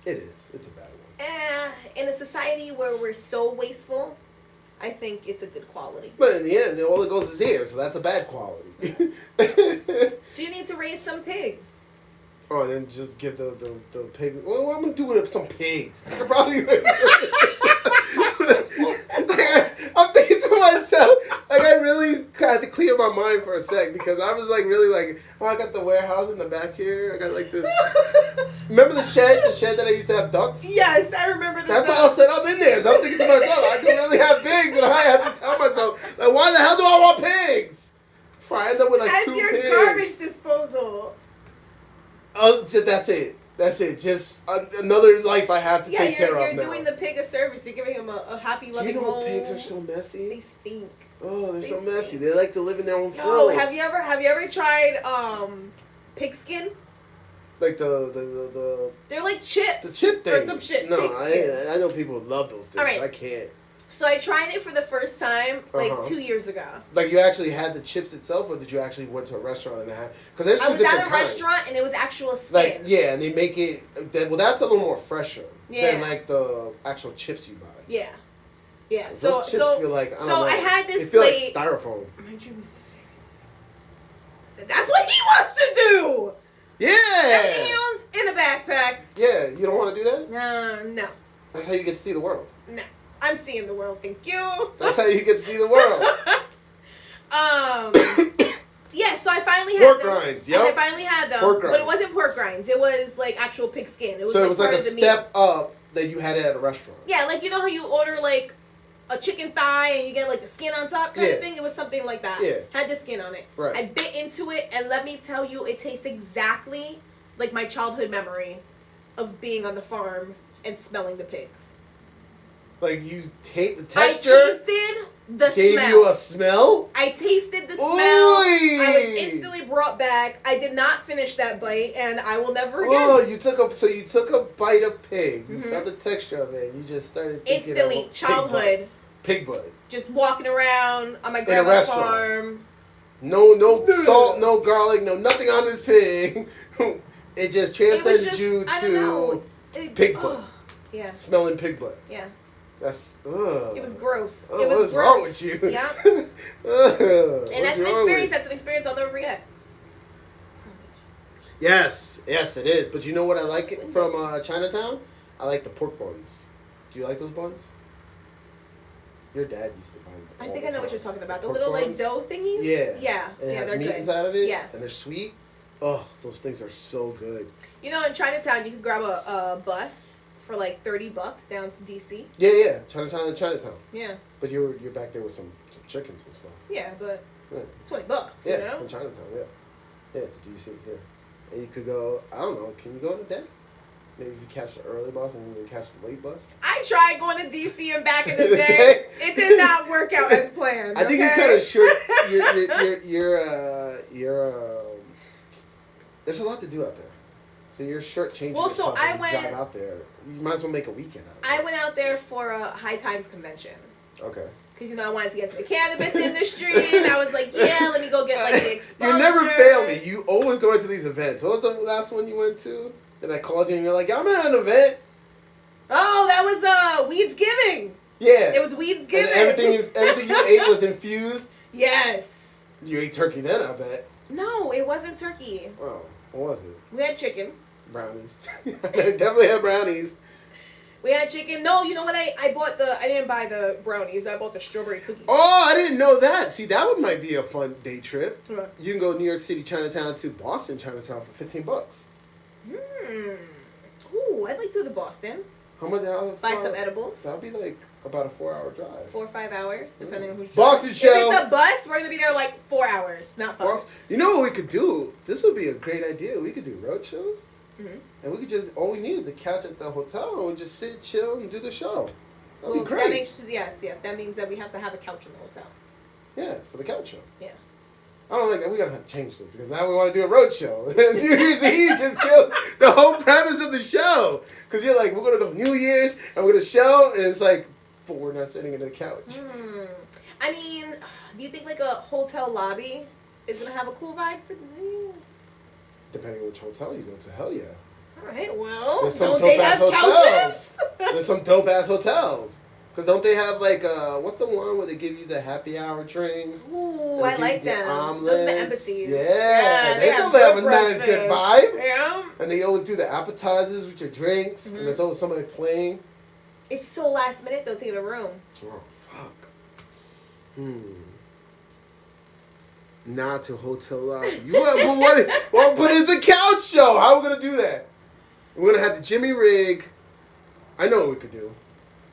It is. It's a bad one. In a society where we're so wasteful, I think it's a good quality. But in the end, all it goes is here, so that's a bad quality. So you need to raise some pigs. Oh, and then just give the pigs. Well, what I'm gonna do with some pigs? I could probably. I'm thinking to myself, like I really had to clear my mind for a sec because I was like really like, oh, I got the warehouse in the back here. I got like this. Remember the shed that I used to have ducks? Yes, I remember that. That's all set up in there. So I'm thinking to myself, I could really have pigs, and I had to tell myself, like, why the hell do I want pigs? Before I end up with like as 2 your pigs. garbage disposal. Oh, that's it. That's it. Just another life I have to take care of now. You're doing the pig a service. You're giving him a happy, loving home. Pigs are so messy. They stink. Oh, they're so stink. messy. They like to live in their own Yo, filth. have you ever tried pig skin? Like the They're like chips. the chip thing. Or some shit. No, pig skin. I know people love those things. All right. I can't. So I tried it for the first time like 2 years ago. Like you actually had the chips itself, or did you actually went to a restaurant and had? Because there's two I was different at a kinds. restaurant and it was actual skin. Like yeah, and they make it. Well, that's a little more fresher than Yeah. like the actual chips you buy. Yeah. Yeah. Those chips feel like I don't know. I had this They feel plate. like styrofoam. My dream is to figure. That's what he wants to do. Yeah. Everything else in the backpack. Yeah, you don't want to do that. No. That's how you get to see the world. No. I'm seeing the world. Thank you. That's how you get to see the world. Yeah, so I finally had Pork them. grinds, yep. I finally had them, Pork but grinds. it wasn't pork grinds. It was like actual pig skin. It was So like it was like part a of the step meal. up that you had it at a restaurant. Yeah, like you know how you order like a chicken thigh and you get like the skin on top kind Yeah. of thing. It was something like that. Yeah. Had the skin on it. Right. I bit into it, and let me tell you, it tastes exactly like my childhood memory of being on the farm and smelling the pigs. Like you take the texture. I tasted the gave smell. you a smell. I tasted the smell. Oy! I was instantly brought back. I did not finish that bite, and I will never again. Oh, you took a bite of pig. You felt the texture of it. And you just started thinking Instantly, of childhood. Pig butt. Just walking around on my a grandma's restaurant. farm. No salt, no garlic, no nothing on this pig. It just transcended you I don't know. to pig butt. Yeah. Smelling pig butt. Yeah. That's ugh. It was gross. Oh, It was what's gross. wrong with you? Yeah. Ugh, And that's an experience. That's an experience I'll never forget. Yes, it is. But you know what I like it from Chinatown? I like the pork buns. Do you like those buns? Your dad used to buy them. I think I know what you're talking about. The Pork little like buns? dough thingies. Yeah. Yeah. And it Yeah, has they're meat good. inside of it. Yes. And they're sweet. Oh, those things are so good. You know, in Chinatown, you could grab a bus for like $30 down to DC. Yeah. Chinatown. Yeah. But you're back there with some chickens and stuff. Yeah, but Yeah. it's $20. Yeah, You know. from Chinatown. Yeah. Yeah, to DC. Yeah. And you could go. I don't know. Can you go in a day? Maybe if you catch the early bus and then catch the late bus. I tried going to DC and back in the day. It did not work out as planned. I think you're kind of short. You're there's a lot to do out there. So you're shortchanging Well, so yourself I when you went- drive out there. You might as well make a weekend out of it. I went out there for a High Times convention. Okay. Because, you know, I wanted to get into the cannabis industry. And I was like, yeah, let me go get, like, the exposure. You never fail me. You always go into these events. What was the last one you went to? Then I called you and you're like, I'm at an event. Oh, that was Weeds Giving. Yeah. It was Weeds Giving. And everything you ate was infused. Yes. You ate turkey then, I bet. No, it wasn't turkey. Oh, what was it? We had chicken. Brownies. I definitely had brownies. We had chicken. No, you know what? I bought I didn't buy the brownies. I bought the strawberry cookies. Oh, I didn't know that. See, that one might be a fun day trip. What? You can go New York City Chinatown to Boston Chinatown for $15. Ooh, I'd like to go to Boston. How much? Buy some edibles. That'll be like about a 4-hour drive. 4 or 5 hours, depending on who's driving. Boston If show. it's a bus, we're gonna be there like 4 hours, not 5. Boston. You know what we could do? This would be a great idea. We could do road shows. Mhm. And we could just, all we need is the couch at the hotel and just sit, chill, and do the show. That'd be great. That makes yes. That means that we have to have a couch in the hotel. Yeah, for the couch show. Yeah. I don't think we gotta have to change this because now we want to do a road show. New Year's Eve just killed the whole premise of the show. Because you're like, we're gonna go New Year's and we're gonna show, and it's like, but we're not sitting in the couch. I mean, do you think like a hotel lobby is gonna have a cool vibe for this. Depending on which hotel you go to, hell yeah. All right, well, There's some don't they dope-ass have couches? There's some dope ass hotels. Cause don't they have like what's the one where they give you the happy hour drinks? Ooh, And I they like give you them. omelets? Those are the embassies. Yeah, they have don't have good a nice good vibe. Yeah. And they always do the appetizers with your drinks, and there's always somebody playing. It's so last minute though to get a room. Oh fuck. Not to hotel lobby. You want put it as a couch show? How are we gonna do that? We're gonna have the Jimmy rig. I know what we could do.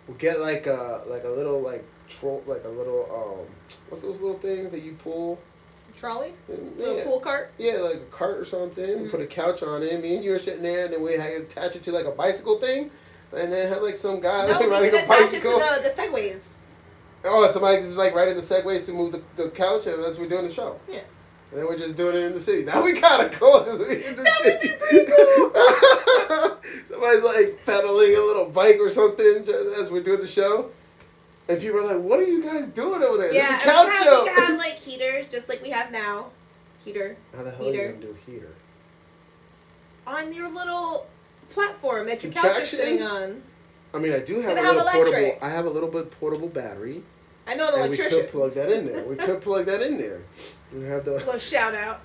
We'll get like a little like troll, like a little what's those little things that you pull? Trolley? Yeah. Little pool cart? Yeah, like a cart or something. We put a couch on it. Me and you are sitting there, and then we attach it to like a bicycle thing, and then have like some guy No, like we riding can a attach it bicycle. to the segways. Oh, somebody just like riding the segways to move the couch, and that's what we're doing the show. Yeah. And then we're just doing it in the city. That would be kind of cool. Just in the city. Somebody's like pedaling a little bike or something as we're doing the show. And people are like, what are you guys doing over there? Yeah, It's a couch show. we can have like heaters just like we have now. Heater. How the hell are you going to do heater? On your little platform that your couch is sitting on. I mean, I do have gonna a little have portable. electric. I have a little bit portable battery. I know an And electrician. we could plug that in there. We could plug that in there. We have the. A little shout out.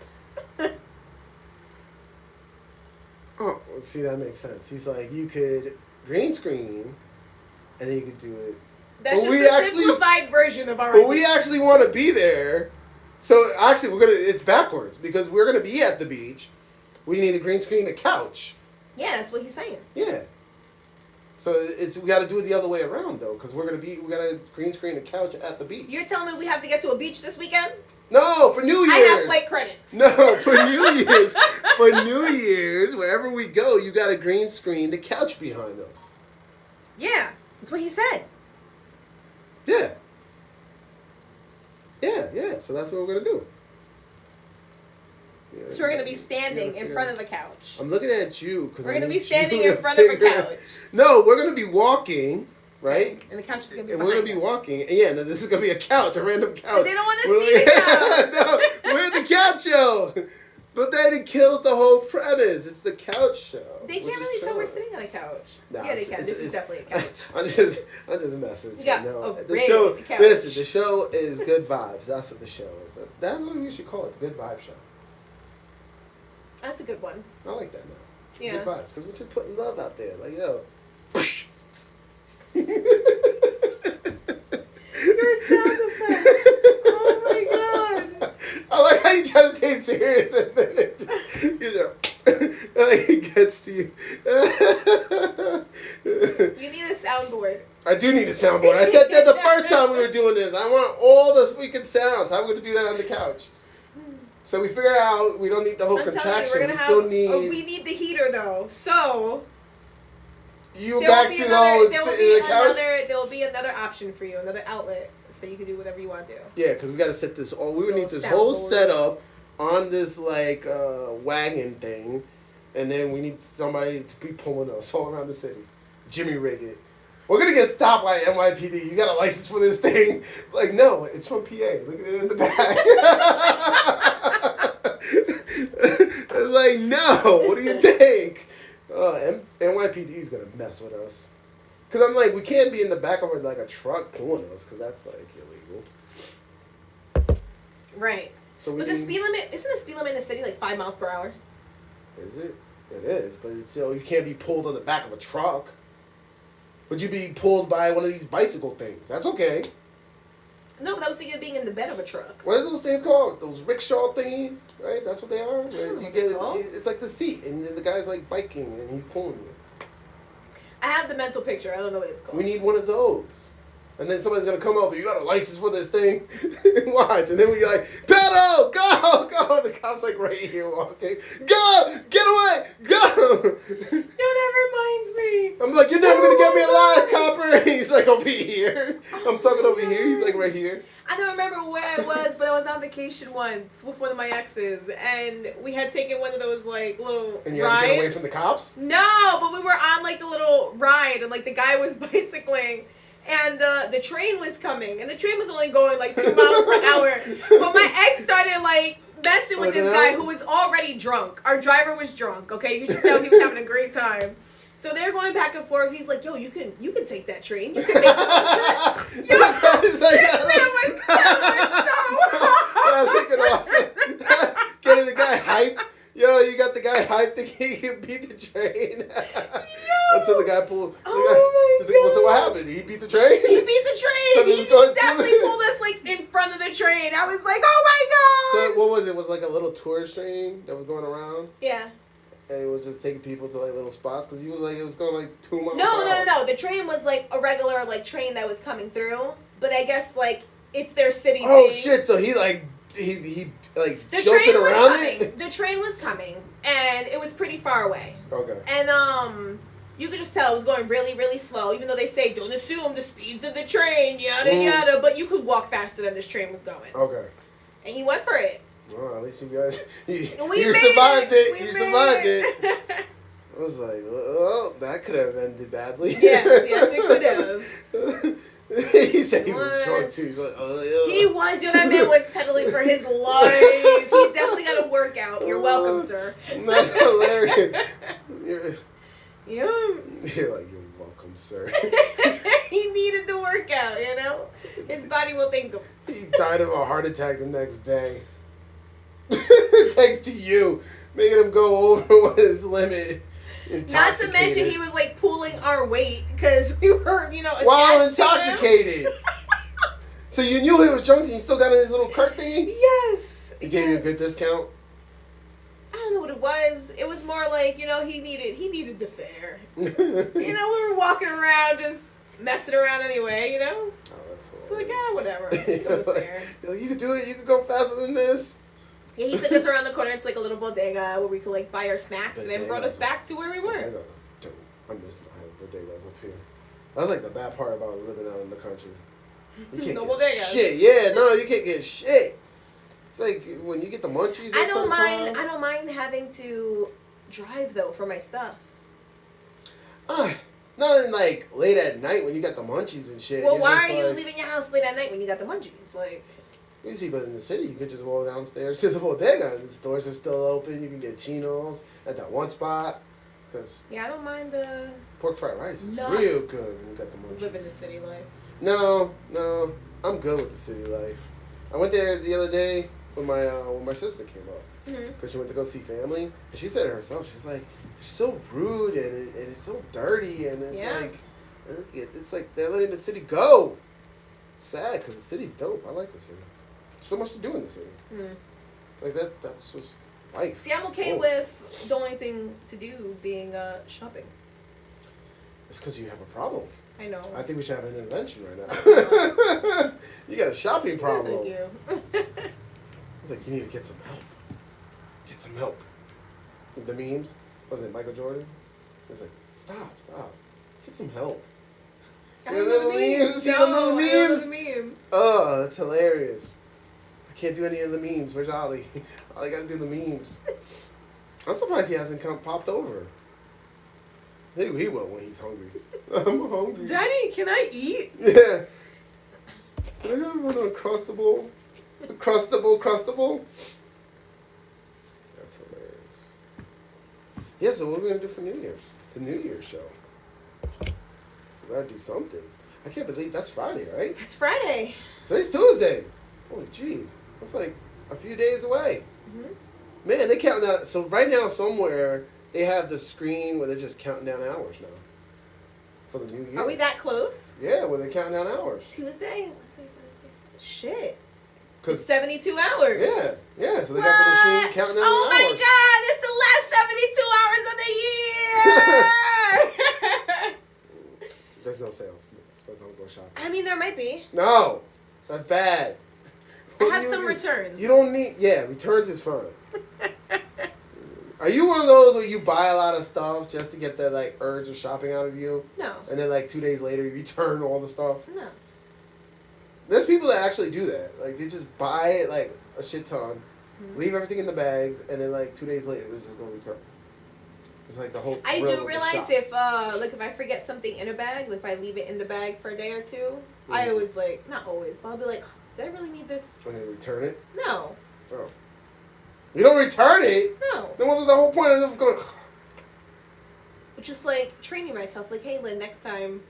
Oh, see, that makes sense. He's like, you could green screen, and then you could do it. That's But just we a actually- simplified version of our But idea. we actually want to be there. So actually, it's backwards because we're gonna be at the beach. We need a green screen, a couch. Yeah, that's what he's saying. Yeah. So we got to do it the other way around though, because we got to green screen a couch at the beach. You're telling me we have to get to a beach this weekend? No, for New Year's. I have flight credits. No, for New Year's. For New Year's, wherever we go, you got to green screen the couch behind us. Yeah, that's what he said. Yeah. Yeah. So that's what we're gonna do. Yeah, So we're going to be standing in front of a couch. I'm looking at you because We're going to be standing in front of a couch. No, we're gonna be walking, right? And the couch is going to be And we're gonna be walking. And yeah, no, this is gonna be a couch, a random couch. But they don't want to see the couch. No, we're the couch show. But then it kills the whole premise. It's the couch show. They can't really tell we're sitting on a couch. Nah, Yeah, they can. This is definitely a couch. I'm just messing with you. Yeah, No, a the red show. couch. Listen, the show is good vibes. That's what the show is. That's what we should call it. The good vibe show. That's a good one. I like that now. Yeah. Good vibes, because we're just putting love out there. Like, yo. Your sound effects. Oh my god. I like how you try to stay serious and then it gets to you. You need a soundboard. I do need a soundboard. I said that the first time we were doing this. I want all the freaking sounds. How are we going to do that on the couch? So we figured out we don't need the whole I'm telling you, contraction. we're We gonna still have. need We need the heater though. So you there back will be to another. the There will sitting in be the couch. another. There will be another option for you, another outlet, so you can do whatever you want to do. Yeah, because we got to set this. We would Little need this whole soundboard. setup on this like wagon thing, and then we need somebody to be pulling us all around the city. Jimmy rig it. We're gonna get stopped by NYPD. You got a license for this thing? Like, no, it's from PA. Look at it in the back. It's like, no. What do you think? NYPD is gonna mess with us. Cause I'm like, we can't be in the back of like a truck pulling us, cause that's like illegal. Right. So we But the need- speed limit isn't the speed limit in the city like 5 miles per hour? Is it? It is, but it's still you can't be pulled on the back of a truck. Would you be pulled by one of these bicycle things? That's okay. No, but I was thinking of being in the bed of a truck. What are those things called? Those rickshaw thingies, right? That's what they are. Right? know You what get they're called. it's like the seat, and then the guy's like biking, and he's pulling you. I have the mental picture. I don't know what it's called. We need one of those. And then somebody's gonna come up, you got a license for this thing? Watch. And then we like, pedal, go. The cop's like right here walking. Go, get away, go. That reminds me. I'm like, you're never gonna get me alive, copper. He's like over here. I'm talking over here. He's like right here. I don't remember where I was, but I was on vacation once with one of my exes, and we had taken one of those like little And you had rides. to get away from the cops? No, but we were on like the little ride, and like the guy was bicycling, and the train was coming, and the train was only going like 2 miles per hour. But my ex started like messing with Looking this guy out. who was already drunk. Our driver was drunk, okay? You should tell he was having a great time. So they're going back and forth. He's like, yo, you can take that train. You can make it. Yo, It's like, this man was that's freaking awesome. Getting the guy hyped. Yo, you got the guy hyped thinking he can beat the train. Until the guy pulled. Oh my God. So what happened? He beat the train? He beat the train. He He was going definitely through it. pulled us like in front of the train. I was like, oh my God. So what was it? Was like a little tourist train that was going around? Yeah. And it was just taking people to like little spots? Because he was like, it was going like 2 miles No. The train was like a regular like train that was coming through. But I guess like it's their city Oh thing. shit, so he like The jolted train was around coming. it? The train was coming, and it was pretty far away. Okay. And you could just tell it was going really, really slow. Even though they say don't assume the speeds of the train, yada yada, but you could walk faster than this train was going. Okay. And he went for it. Well, at least you guys you We survived it. We You made survived it. I was like, well, that could have ended badly. Yes, it could have. He said he was What? drunk too. He's like, oh yeah. He was. Yo, that man was pedaling for his life. He definitely got a workout. You're welcome, sir. That's hilarious. You're Yeah. like, you're welcome, sir. He needed the workout, you know? His body will thank him. He died of a heart attack the next day. Thanks to you, making him go over what his limit. Not to mention he was like pulling our weight because we were, while attached to him. intoxicated. So you knew he was drunk and you still got in his little cart thingy? Yes. He gave you a good discount? I don't know what it was. It was more like, he needed the fare. We were walking around just messing around anyway, Oh, that's hilarious. So like, whatever. Go with fare. You're like, you can do it. You can go faster than this. Yeah, he took us around the corner. It's like a little bodega where we could like buy our snacks and then brought us back to where we were. I miss my bodegas up here. That's like the bad part about living out in the country. You can't No get bodegas. shit. Yeah, no, you can't get shit. It's like when you get the munchies. I don't mind having to drive though for my stuff. Not in like late at night when you got the munchies and shit. Well, You're why just are you like, leaving your house late at night when you got the munchies? Like, easy, but in the city you could just walk downstairs to the bodega and the stores are still open. You can get chinos at that one spot. Cause yeah, I don't mind the pork fried rice is Not real good when you got the munchies. living the city life. No, I'm good with the city life. I went there the other day when my sister came up because she went to go see family, and she said it herself. She's like, they're so rude and it's so dirty and it's like, it's like they're letting the city go. It's sad because the city's dope. I like the city. So much to do in the city. It's like that's just life. See, I'm okay with the only thing to do being shopping. It's because you have a problem. I know. I think we should have an intervention right now. You got a shopping problem. Thank you. It's like, you need to get some help. Get some help. The memes? Was it Michael Jordan? It's like, stop. Get some help. I You know know the memes? You don't know the I know memes? the meme. Oh, that's hilarious. I can't do any of the memes. Where's Ollie? Ollie got to do the memes. I'm surprised he hasn't popped over. He will when he's hungry. I'm hungry. Daddy, can I eat? Yeah. Can I have an Uncrustable? Crustable? That's hilarious. Yeah, so what are we going to do for New Year's? The New Year's show. We got to do something. I can't believe that's Friday, right? It's Friday. Today's Tuesday. Holy jeez. That's like a few days away. Man, they count down. So right now somewhere they have the screen where they're just counting down hours now. For the new year. Are we that close? Yeah, where they're counting down hours. Tuesday? Wednesday, Thursday? Shit. It's Cause 72 hours. Yeah. So they got the machine counting down Oh the hours. my God! It's the last 72 hours of the year! There's no sales, so don't go shopping. I mean, there might be. No, that's bad. I have some returns. You don't need. Yeah, returns is fine. Are you one of those where you buy a lot of stuff just to get the like urge of shopping out of you? No. And then like 2 days later you return all the stuff? No. There's people that actually do that. Like they just buy it like a shit ton, leave everything in the bags, and then like 2 days later they just go return. It's like the whole. I thrill of do the realize shop. if I forget something in a bag, if I leave it in the bag for a day or two, I always not always, but I'll be like, did I really need this? And then return it. No. Oh. You don't return it. No. Then what's the whole point of going? Just like training myself, like, hey, Lynn, next time.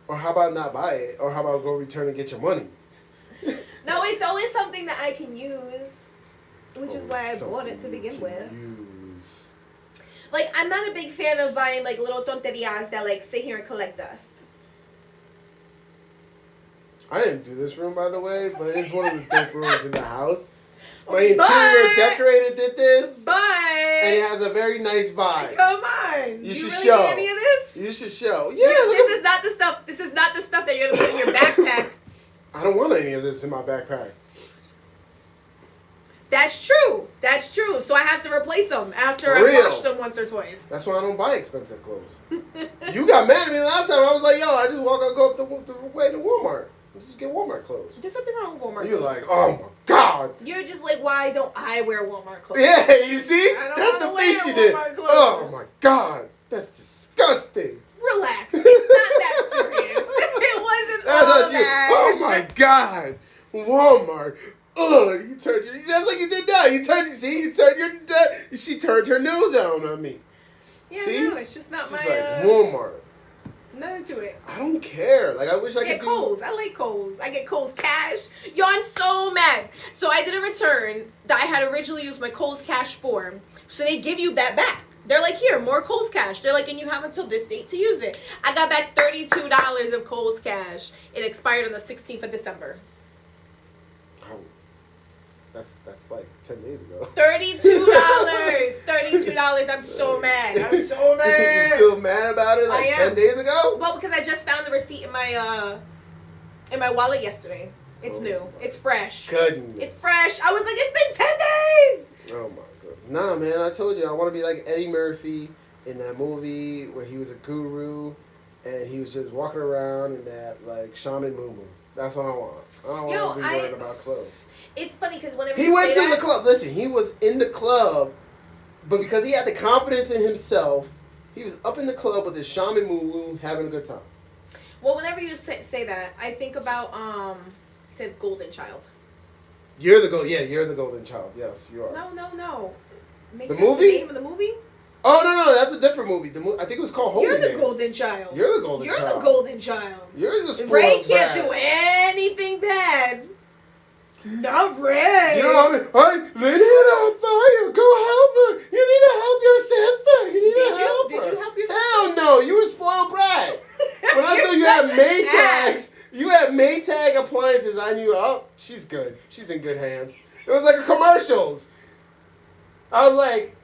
Or how about not buy it? Or how about go return and get your money? No, it's always something that I can use, which is why I bought it to begin with. Use. Like, I'm not a big fan of buying like little tonterias that like sit here and collect dust. I didn't do this room, by the way, but it's one of the dope rooms in the house. My But- interior decorator did this, But and it has a very nice vibe. come on, You should really show. need any of this? You should show. Yeah, This is not the stuff. This is not the stuff that you're gonna put in your backpack. I don't want any of this in my backpack. That's true. That's true. So I have to replace them after For I real. washed them once or twice. That's why I don't buy expensive clothes. You got mad at me last time. I was like, yo, I just go up the way to Walmart. Just get Walmart clothes. There's nothing wrong with Walmart And you're clothes. like, oh my God. You're just like, why don't I wear Walmart clothes? Yeah, you see? I don't That's the wanna face wear you did. Walmart clothes. Oh my God. That's disgusting. Relax. It's not that serious. It wasn't That's all how she. that. Oh my God. Walmart. Ugh, you turned your. That's like you did now. You turned. See, you turned your. She turned her nose down on me. Yeah, See? no, it's just not She's my. like Walmart. Not into it. I don't care. Like I wish I I get could do. Kohl's. I like Kohl's. I get Kohl's cash. Yo, I'm so mad. So I did a return that I had originally used my Kohl's cash for. So they give you that back. They're like, here, more Kohl's cash. They're like, and you have until this date to use it. I got back $32 of Kohl's cash. It expired on the 16th of December. Oh, that's like 10 days ago. $32. $32. I'm so mad. I'm so You mad. still mad about it? Like I am. 10 days ago? Well, because I just found the receipt in my wallet yesterday. It's Oh new. my It's fresh. Goodness. It's fresh. I was like, it's been 10 days. Oh my God. Nah, man. I told you I want to be like Eddie Murphy in that movie where he was a guru and he was just walking around in that like shaman moo. That's what I want. I don't Yo, want to be worried about clothes. It's funny because whenever He you went say to that, the club. Listen, he was in the club, but because he had the confidence in himself, he was up in the club with his shaman moo having a good time. well, whenever you say that, I think about he says golden child. You're the you're the golden child. Yes, you are. No. Maybe The that's movie? the name of the movie? Oh no, that's a different movie. I think it was called Holy You're the Man. golden child. You're the golden You're child. the golden child. You're the spoiled Ray can't brat. do anything bad. Not Ray. You know what I mean? Hey, Lynn hit on fire. Go help her. You need to help your sister. You need Did to you? help Did her. you help your Hell no. You were a spoiled brat. When I saw you had You're such an Maytags, you had Maytag appliances. I knew, oh, she's good. She's in good hands. It was like a commercials. I was like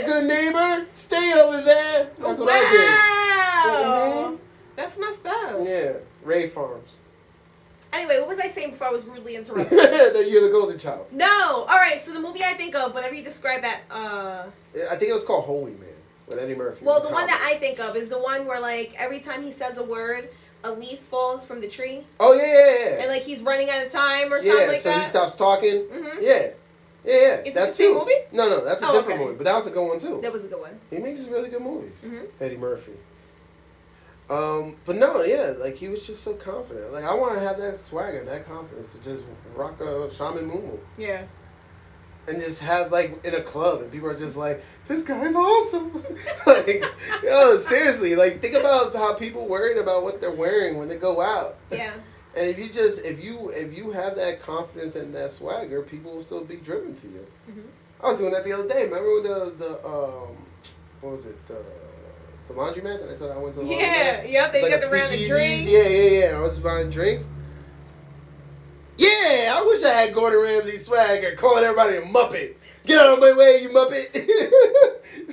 a good neighbor, stay over there. That's what I Wow. Mhm. That's my stuff. did. Yeah, Ray Farms. Anyway, what was I saying before I was rudely interrupted? That you're the golden child. No. All right. So the movie I think of whenever you describe that. I think it was called Holy Man with Eddie Murphy. Well, the one that I think of is the one where like every time he says a word, a leaf falls from the tree, Oh yeah. and like he's running out of time or Yeah, something like so that. he stops talking. Mhm. Yeah. Is it That's the same too. movie? No, that's a Oh, different okay. movie, but that was a good one too. That was a good one. He makes really good movies. Mhm. Eddie Murphy. But no, yeah, like he was just so confident. Like I want to have that swagger, that confidence to just rock a shaman moo Yeah. and just have like in a club and people are just like, this guy's awesome. Like, yo, seriously, like think about how people worried about what they're wearing when they go out. Yeah. And if you have that confidence and that swagger, people will still be driven to you. Mhm. I was doing that the other day. Remember with the what was it, the laundromat that I told you I went to the laundromat? Yeah. Yep. They It's got like a around the speakeasy. drinks. Yeah. I was buying drinks. Yeah, I wish I had Gordon Ramsay swagger, calling everybody a Muppet. Get out of my way, you Muppet.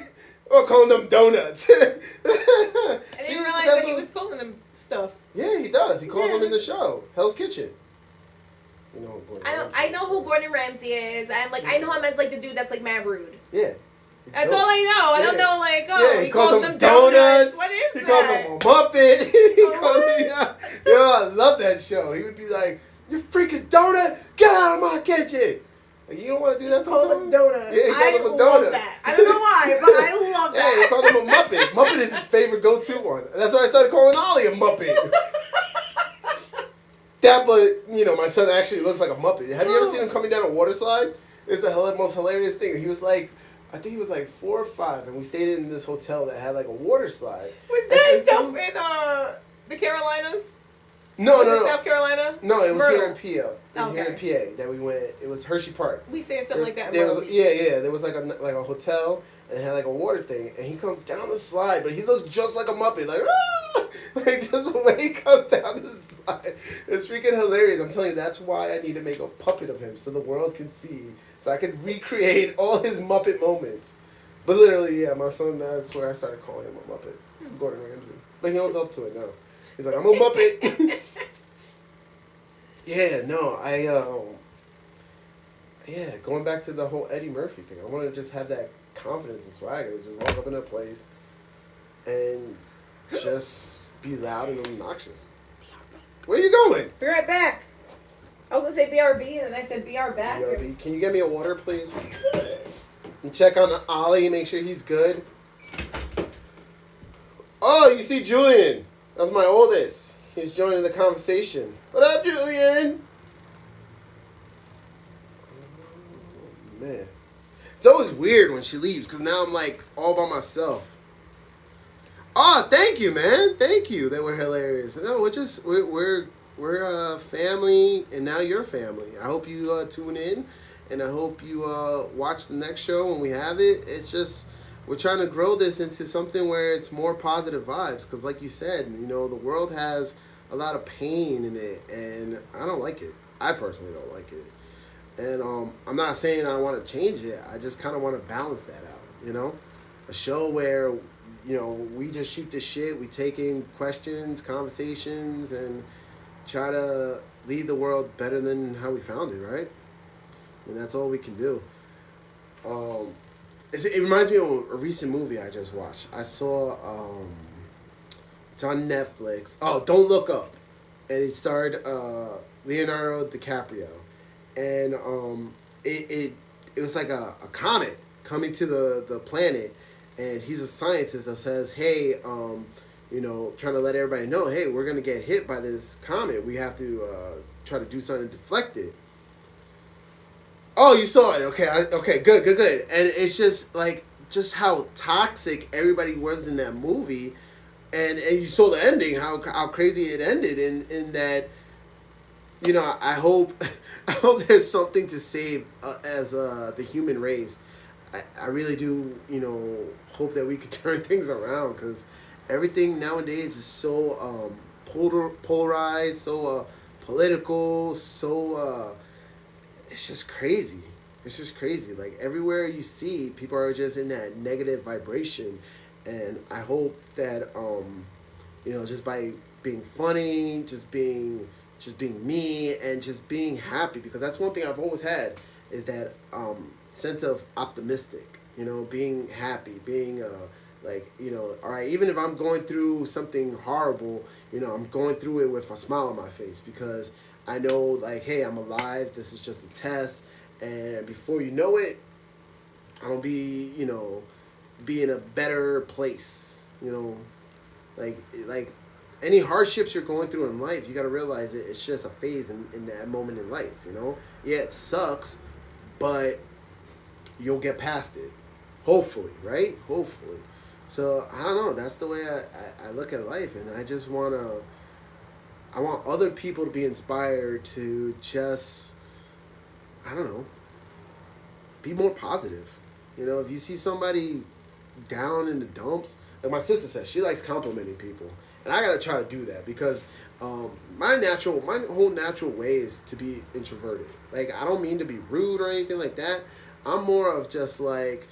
Or calling them donuts. I didn't realize that he was calling them stuff. Yeah, he does. He calls Yeah. them in the show. Hell's Kitchen. You know who Gordon Ramsay I know who Gordon Ramsay is. I'm like I know him as like the dude that's like mad rude. Yeah. He's That's dope. all I know. I don't Yeah. know like oh Yeah, he calls them donuts. What is he that? calls them a Muppet. He A calls me, yo, I love that show. He would be like, "You freaking donut, get out of my kitchen." Like, you don't want to do that Call sometimes? them donut. Yeah, he calls I them a love donut. that. I don't know why, but I love Yeah, he that. calls him a Muppet. Muppet is his favorite go-to one. That's why I started calling Ollie a Muppet. That, but, you know, my son actually looks like a Muppet. Have you ever seen him coming down a water slide? It's the most hilarious thing. He was like, I think he was like 4 or 5, and we stayed in this hotel that had like a water slide. Was that in the Carolinas? No, was no, it no. South Carolina? No, it was Myrtle. here in PA. Here in PA that we went. It was Hershey Park. We saying something like that. There was, yeah. There was like a hotel, and it had like a water thing, and he comes down the slide, but he looks just like a Muppet, like like just the way he comes down the slide. It's freaking hilarious. I'm telling you, that's why I need to make a puppet of him so the world can see, so I can recreate all his Muppet moments. But literally, yeah, my son. That's where I started calling him a Muppet, Gordon Ramsay. But he owns up to it now. He's like, I'm a Muppet. Yeah, no, yeah, going back to the whole Eddie Murphy thing, I want to just have that confidence and swagger, just walk up in a place and just be loud and obnoxious. Where you going? Be right back. I was going to say BRB, and then I said BR back. BRB. Can you get me a water, please? And check on Ollie, make sure he's good. Oh, you see Julian. That's my oldest. He's joining the conversation. What up, Julian? Oh, man. It's always weird when she leaves, because now I'm like all by myself. Oh, thank you, man. Thank you. They were hilarious. No, we're family, and now you're family. I hope you tune in, and I hope you watch the next show when we have it. It's just, we're trying to grow this into something where it's more positive vibes, because like you said, you know, the world has a lot of pain in it, and I don't like it. I personally don't like it. And I'm not saying I want to change it. I just kind of want to balance that out, you know? A show where, you know, we just shoot the shit, we take in questions, conversations, and try to leave the world better than how we found it, right? I mean, that's all we can do. It reminds me of a recent movie I just watched. I saw, it's on Netflix. Oh, Don't Look Up. And it starred Leonardo DiCaprio. And it was like a comet coming to the planet. And he's a scientist that says, hey, you know, trying to let everybody know, hey, we're going to get hit by this comet. We have to try to do something to deflect it. Oh, you saw it. Okay, good. And it's just like, just how toxic everybody was in that movie. And you saw the ending, how crazy it ended in that, you know, I hope there's something to save as the human race. I really do, you know, hope that we could turn things around, because everything nowadays is so polarized, so political, so it's just crazy. It's just crazy. Like, everywhere you see, people are just in that negative vibration. And I hope that, you know, just by being funny, just being me, and just being happy, because that's one thing I've always had, is that sense of optimistic, you know, being happy, being like, you know, all right, even if I'm going through something horrible, you know, I'm going through it with a smile on my face, because I know, like, hey, I'm alive, this is just a test, and before you know it, I'm gonna be, you know, be in a better place, you know, like any hardships you're going through in life, you got to realize it's just a phase in that moment in life, you know. Yeah, it sucks, but you'll get past it, hopefully, right? Hopefully. So I don't know, that's the way I look at life, and I just want other people to be inspired to just, I don't know, be more positive. You know, if you see somebody down in the dumps, like my sister says, she likes complimenting people, and I gotta try to do that, because my whole natural way is to be introverted. Like, I don't mean to be rude or anything like that. I'm more of just like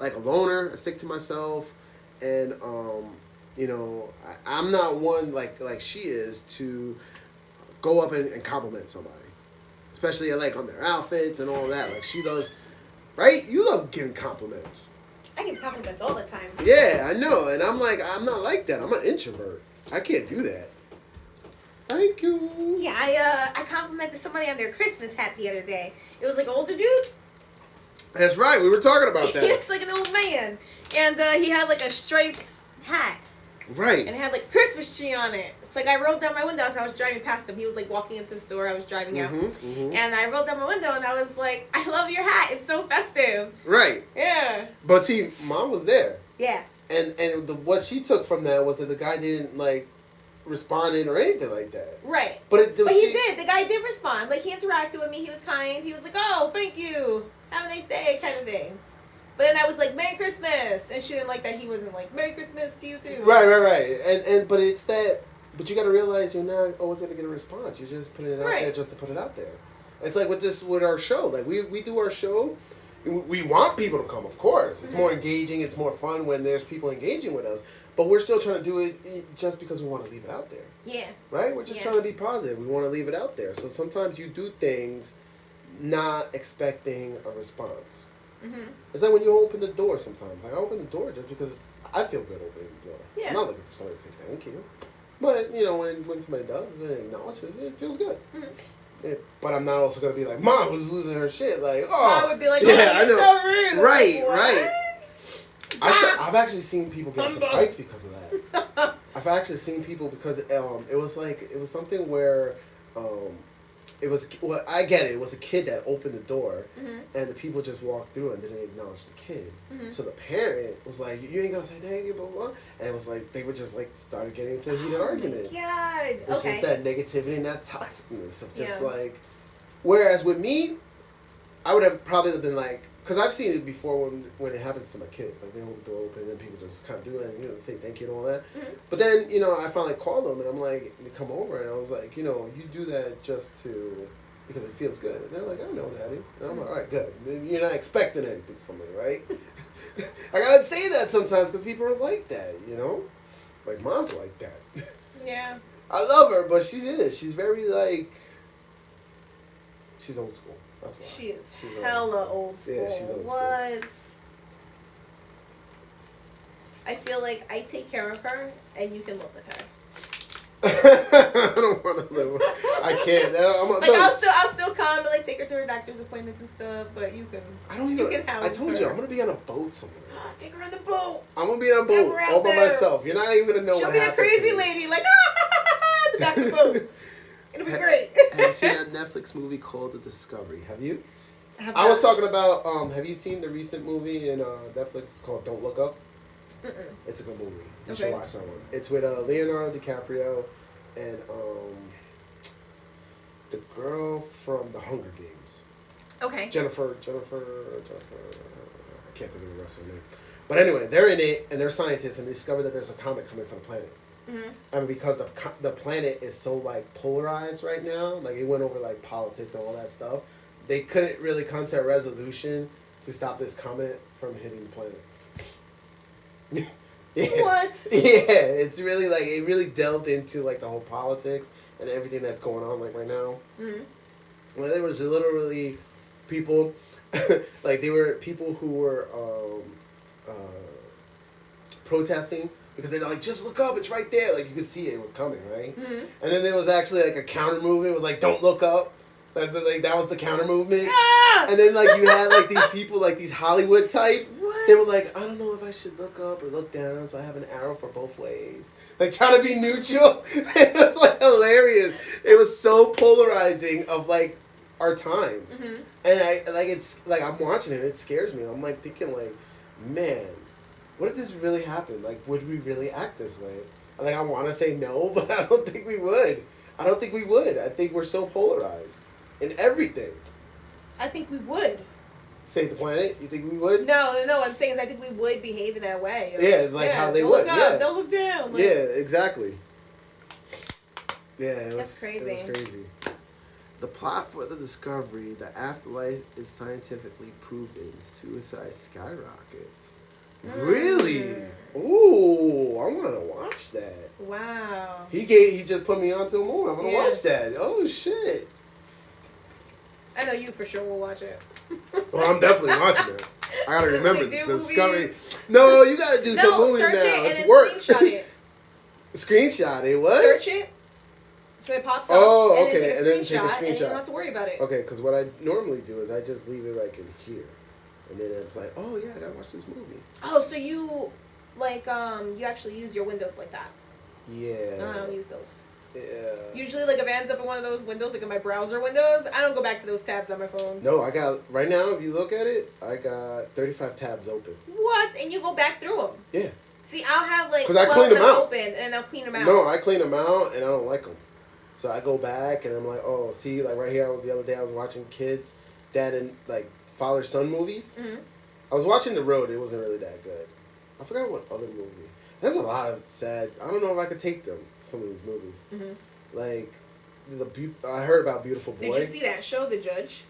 a loner. I stick to myself, and you know, I'm not one like she is to go up and compliment somebody, especially like on their outfits and all that. Like she does, right? You love giving compliments. I give compliments all the time. Yeah, I know, and I'm not like that. I'm an introvert. I can't do that. Thank you. Yeah, I complimented somebody on their Christmas hat the other day. It was like an older dude. That's right. We were talking about that. It's like an old man, and he had like a striped hat, Right. And it had like Christmas tree on it. It's like I rolled down my window as I was driving past him. He was like walking into the store. I was driving out. And I rolled down my window and I was like, I love your hat. It's so festive. Right. Yeah. But see, Mom was there. Yeah. And what she took from that was that the guy didn't like responded or anything like that. Right. But he did. The guy did respond. Like, he interacted with me. He was kind. He was like, oh, thank you. Have a nice day, kind of thing. But then I was like, Merry Christmas. And she didn't like that he wasn't like, Merry Christmas to you, too. Right. And but it's that, but you got to realize you're not always going to get a response. You're just putting it out there just to put it out there. It's like with our show. Like, we do our show. We want people to come, of course. It's more engaging. It's more fun when there's people engaging with us. But we're still trying to do it just because we want to leave it out there. Yeah. Right? We're just trying to be positive. We want to leave it out there. So sometimes you do things not expecting a response. Mm-hmm. It's like when you open the door sometimes. Like, I open the door just because I feel good opening the door. Yeah. I'm not looking for somebody to say thank you. But, you know, when somebody does and acknowledges it, it feels good. Mm-hmm. Yeah, but I'm not also going to be like, Mom was losing her shit. Like, oh. Mom would be like, oh, yeah, you're so rude. Right, like, right. I've actually seen people get into fights because of that. I've actually seen people because it was something where I get it. It was a kid that opened the door, and the people just walked through and didn't acknowledge the kid. So the parent was like, "You ain't gonna say thank you, blah blah," and it was like they were just like started getting into a heated argument. God, it's just that negativity and that toxicness of just like. Whereas with me, I would have probably been like, because I've seen it before when it happens to my kids. Like, they hold the door open and then people just kind of do it and, say thank you and all that. But then, I finally called them and I'm like, they come over and I was like, you do that just because it feels good. And they're like, I know, Daddy. And I'm like, all right, good. You're not expecting anything from me, right? I gotta say that sometimes because people are like that, Like, Mom's like that. Yeah. I love her, but she's very like, she's old school. That's why. She's hella old school. Yeah, she's old what? I feel like I take care of her, and you can live with her. I don't want to live with her. I can't. I'll still come and like take her to her doctor's appointments and stuff. But you can. You can house I told her. you I'm gonna be on a boat somewhere. Take her on the boat. I'm gonna be on a boat all by myself. You're not even gonna know. She'll be the crazy lady, like the back of the boat. It'll be great. Have you seen that Netflix movie called The Discovery? Have you? I was talking about, have you seen the recent movie in Netflix? It's called Don't Look Up. It's a good movie. You should watch that one. It's with Leonardo DiCaprio and the girl from The Hunger Games. Okay. Jennifer. I can't think of the rest of her name. But anyway, they're in it, and they're scientists, and they discover that there's a comet coming from the planet. And because the planet is so like polarized right now, like it went over like politics and all that stuff, they couldn't really come to a resolution to stop this comet from hitting the planet. Yeah. What? Yeah, it's really like it really delved into like the whole politics and everything that's going on like right now. Well, there was literally people, like they were people who were protesting. Because they're like, just look up, it's right there. Like, you could see it was coming, right? And then there was actually, like, a counter movement. It was like, don't look up. Like that was the counter movement. Ah! And then, like, you had, like, these people, like, these Hollywood types. What? They were like, I don't know if I should look up or look down, so I have an arrow for both ways. Like, trying to be neutral. It was, like, hilarious. It was so polarizing of, like, our times. And, I'm watching it, it scares me. I'm, like, thinking, like, man, what if this really happened? Like, would we really act this way? Like, I want to say no, but I don't think we would. I think we're so polarized in everything. I think we would. Save the planet? You think we would? No. I'm saying is I think we would behave in that way. How they would. Don't look down. Like, exactly. Yeah, that's crazy. It was crazy. The plot for The Discovery, the afterlife is scientifically proven. Suicide skyrockets. Really? Ooh, I want to watch that. Wow. He just put me onto a movie. I'm gonna watch that. Oh shit. I know you for sure will watch it. Well, I'm definitely watching it. I gotta remember the Discovery. No, you gotta do some movies now. Search it Let's and work. Screenshot it. Screenshot it? What? Search it. So it pops up. Oh, okay. And then take a screenshot. And then you don't have to worry about it. Okay, because what I normally do is I just leave it like in here. And then it's like, oh yeah, I gotta watch this movie. Oh, so you like you actually use your windows like that. Yeah. I don't use those. Yeah. Usually, like, if it ends up in one of those windows, like in my browser windows, I don't go back to those tabs on my phone. No, I got, right now, if you look at it, I got 35 tabs open. What? And you go back through them? Yeah. See, I'll have, like, 'Cause I 12 clean of them them out. open, and I'll clean them out. No, I clean them out, and I don't like them. So I go back, and I'm like, oh, see, like, right here, the other day, I was watching kids, dad and, like, father-son movies. Mm-hmm. I was watching The Road. It wasn't really that good. I forgot what other movie. There's a lot of sad, I don't know if I could take them, some of these movies. Mm-hmm. Like, I heard about Beautiful Boy. Did you see that show, The Judge?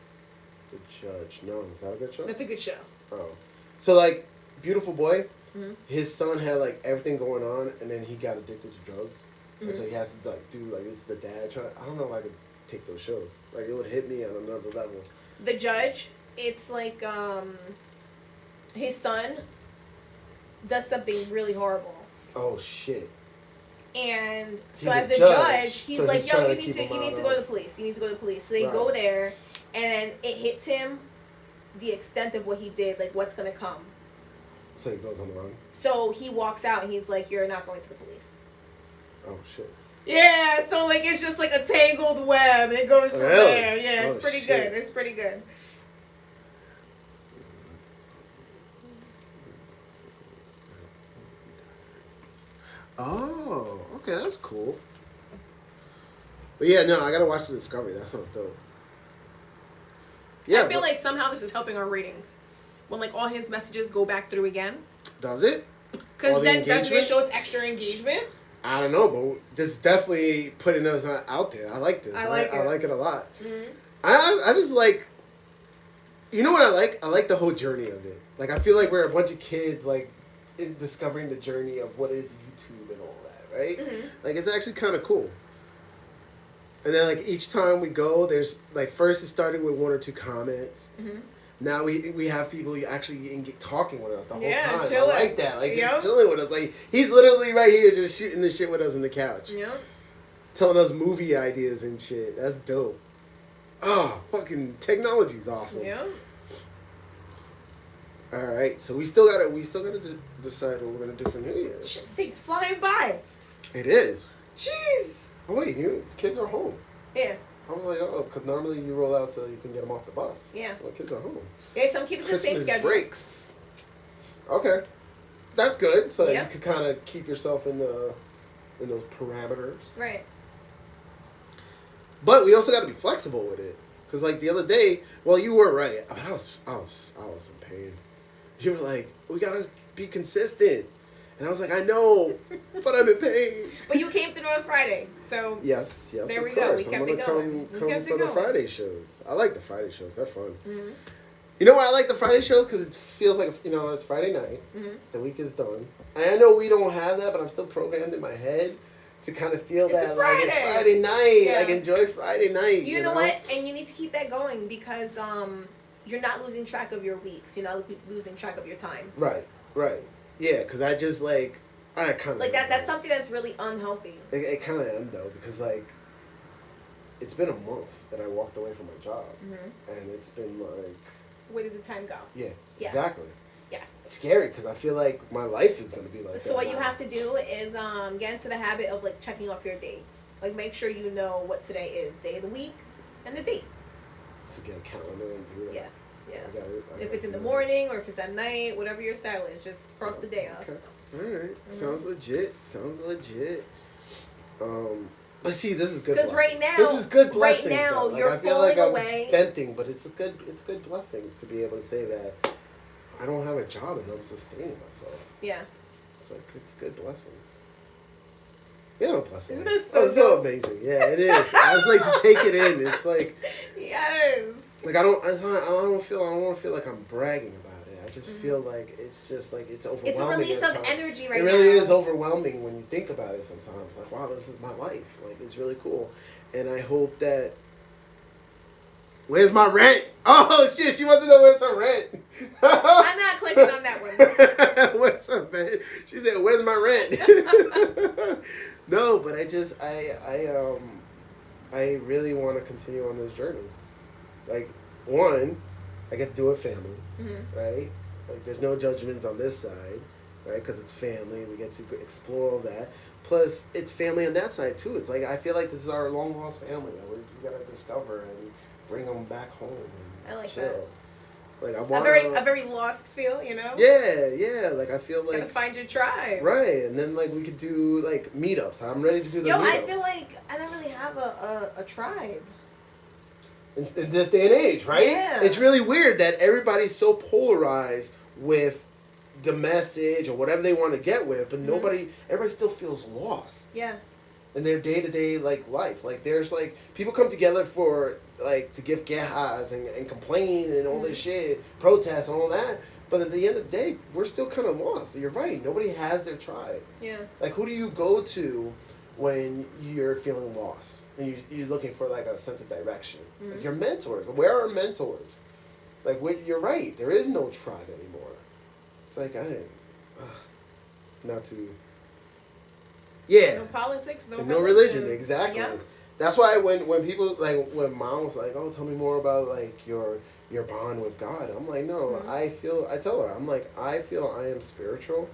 The Judge. No, is that a good show? That's a good show. Oh. So, like, Beautiful Boy, Mm-hmm. his son had, like, everything going on, and then he got addicted to drugs. Mm-hmm. And so he has to, like, do, like, it's the dad trying. I don't know if I could take those shows. Like, it would hit me on another level. The Judge, it's like, his son does something really horrible. Oh, shit. And so He's as a a judge, judge, he's so like, he's yo, trying you to need keep to him you need out to go to of- the police. You need to go to the police. So they Right. go there, and then it hits him the extent of what he did, like what's gonna come. So he goes on the run. So he walks out and he's like, you're not going to the police. Oh, shit. Yeah, so like it's just like a tangled web and it goes from Really? there. Yeah, it's Oh, pretty shit. good. It's pretty good. Oh, okay, that's cool. But yeah, no, I gotta watch the Discovery. That sounds dope. Yeah, I feel but- like somehow this is helping our ratings. When like all his messages go back through again. Does it? All Because the then doesn't it engagement? show us extra engagement? I don't know, but this is definitely putting us out there. I like this. I like I it. like it a lot. Mm-hmm. I just like, you know what I like? I like the whole journey of it. Like, I feel like we're a bunch of kids, like, discovering the journey of what is YouTube and all that, right? Mm-hmm. Like, it's actually kind of cool. And then, like, each time we go, there's, like, first it started with 1 or 2 comments. Mm-hmm. Now we have people actually talking with us the whole Yeah, time. chilling. I like that. Like, just Yep. chilling with us. Like, he's literally right here just shooting the shit with us on the couch. Yeah. Telling us movie ideas and shit. That's dope. Oh, fucking technology's awesome. Yeah. All right, so we still gotta decide what we're gonna do for New Year's. Shit, days flying by. It is. Jeez. Oh wait, you kids are home. Yeah. I was like, oh, because normally you roll out so you can get them off the bus. Yeah. Well, kids are home. Yeah, so I'm keeping the same Christmas schedule. breaks. Okay, that's good. So that Yeah. you can kind of keep yourself in those parameters. Right. But we also got to be flexible with it, because like the other day, well, you were right. But I was in pain. You were like, we gotta be consistent, and I was like, I know, but I'm in pain. But you came through on Friday, so Yes, There of we go. course. We I'm kept gonna it going. We come kept for it the going. Friday shows. I like the Friday shows. They're fun. Mm-hmm. You know why I like the Friday shows? Because it feels like, it's Friday night. Mm-hmm. The week is done. And I know we don't have that, but I'm still programmed in my head to kind of feel It's that a like it's Friday. Friday night. Yeah. Like, enjoy Friday night. You know what? And you need to keep that going because you're not losing track of your weeks. You're not losing track of your time. Right. Yeah, because I just like, I kind of Like that's something that's really unhealthy. It kind of am though, because like, it's been a month that I walked away from my job, Mm-hmm. and it's been like, Where did the time go? yeah, Yes. exactly. Yes. It's scary because I feel like my life is gonna be like that. So what you now. have to do is get into the habit of like checking off your days. Like make sure you know what today is, day of the week, and the date. to get a calendar and do that. Yes. I Yes. gotta If it's in do the that. morning or if it's at night, whatever your style is, just cross the day off. Okay. All right. Mm-hmm. Sounds legit. But see, this is good. Because right blessings. now- this is good right blessings. now, though. Like, you're I feel like falling I'm away. venting, but it's good blessings to be able to say that I don't have a job and I'm sustaining myself. Yeah. It's like it's good blessings. Yeah, blessings. Isn't this so so dope? amazing? Yeah, it is. I just like to take it in. It's like Yes. I don't want to feel like I'm bragging about it. I just feel like it's just like it's overwhelming. It's a release at of times. energy right It now. really is overwhelming when you think about it sometimes. Like, wow, this is my life. Like, it's really cool. And I hope that... Where's my rent? Oh, shit, she wants to know where's her rent. I'm not clicking on that one. Where's her rent? She said, where's my rent? No, but I really want to continue on this journey. Like, one, I get to do it family, Mm-hmm. right? Like, there's no judgments on this side. right? Because it's family. We get to explore all that. Plus, it's family on that side too. It's like I feel like this is our long lost family that we gotta discover and bring them back home and I like chill. that. Like I want a very lost feel, you know. Yeah. Like I feel like Gotta find your tribe. right, and then like we could do like meetups. I'm ready to do the Yo, meetups. I feel like I don't really have a tribe. In this day and age, right? Yeah. It's really weird that everybody's so polarized with the message or whatever they want to get with, but everybody still feels lost Yes. in their day-to-day like life. Like there's like people come together for like to give quejas and complain and all this shit, protest and all that, but at the end of the day we're still kind of lost. You're right, nobody has their tribe. Yeah. Like who do you go to when you're feeling lost and you're looking for like a sense of direction? Like your mentors. Where are mentors? Like you're right, there is no tribe anymore. It's like not to. Yeah. No politics, no and religion. no religion, exactly. Yeah. That's why when people like when mom was like, "Oh, tell me more about like your bond with God," I'm like, "No, I tell her, I'm like, I feel I am spiritual,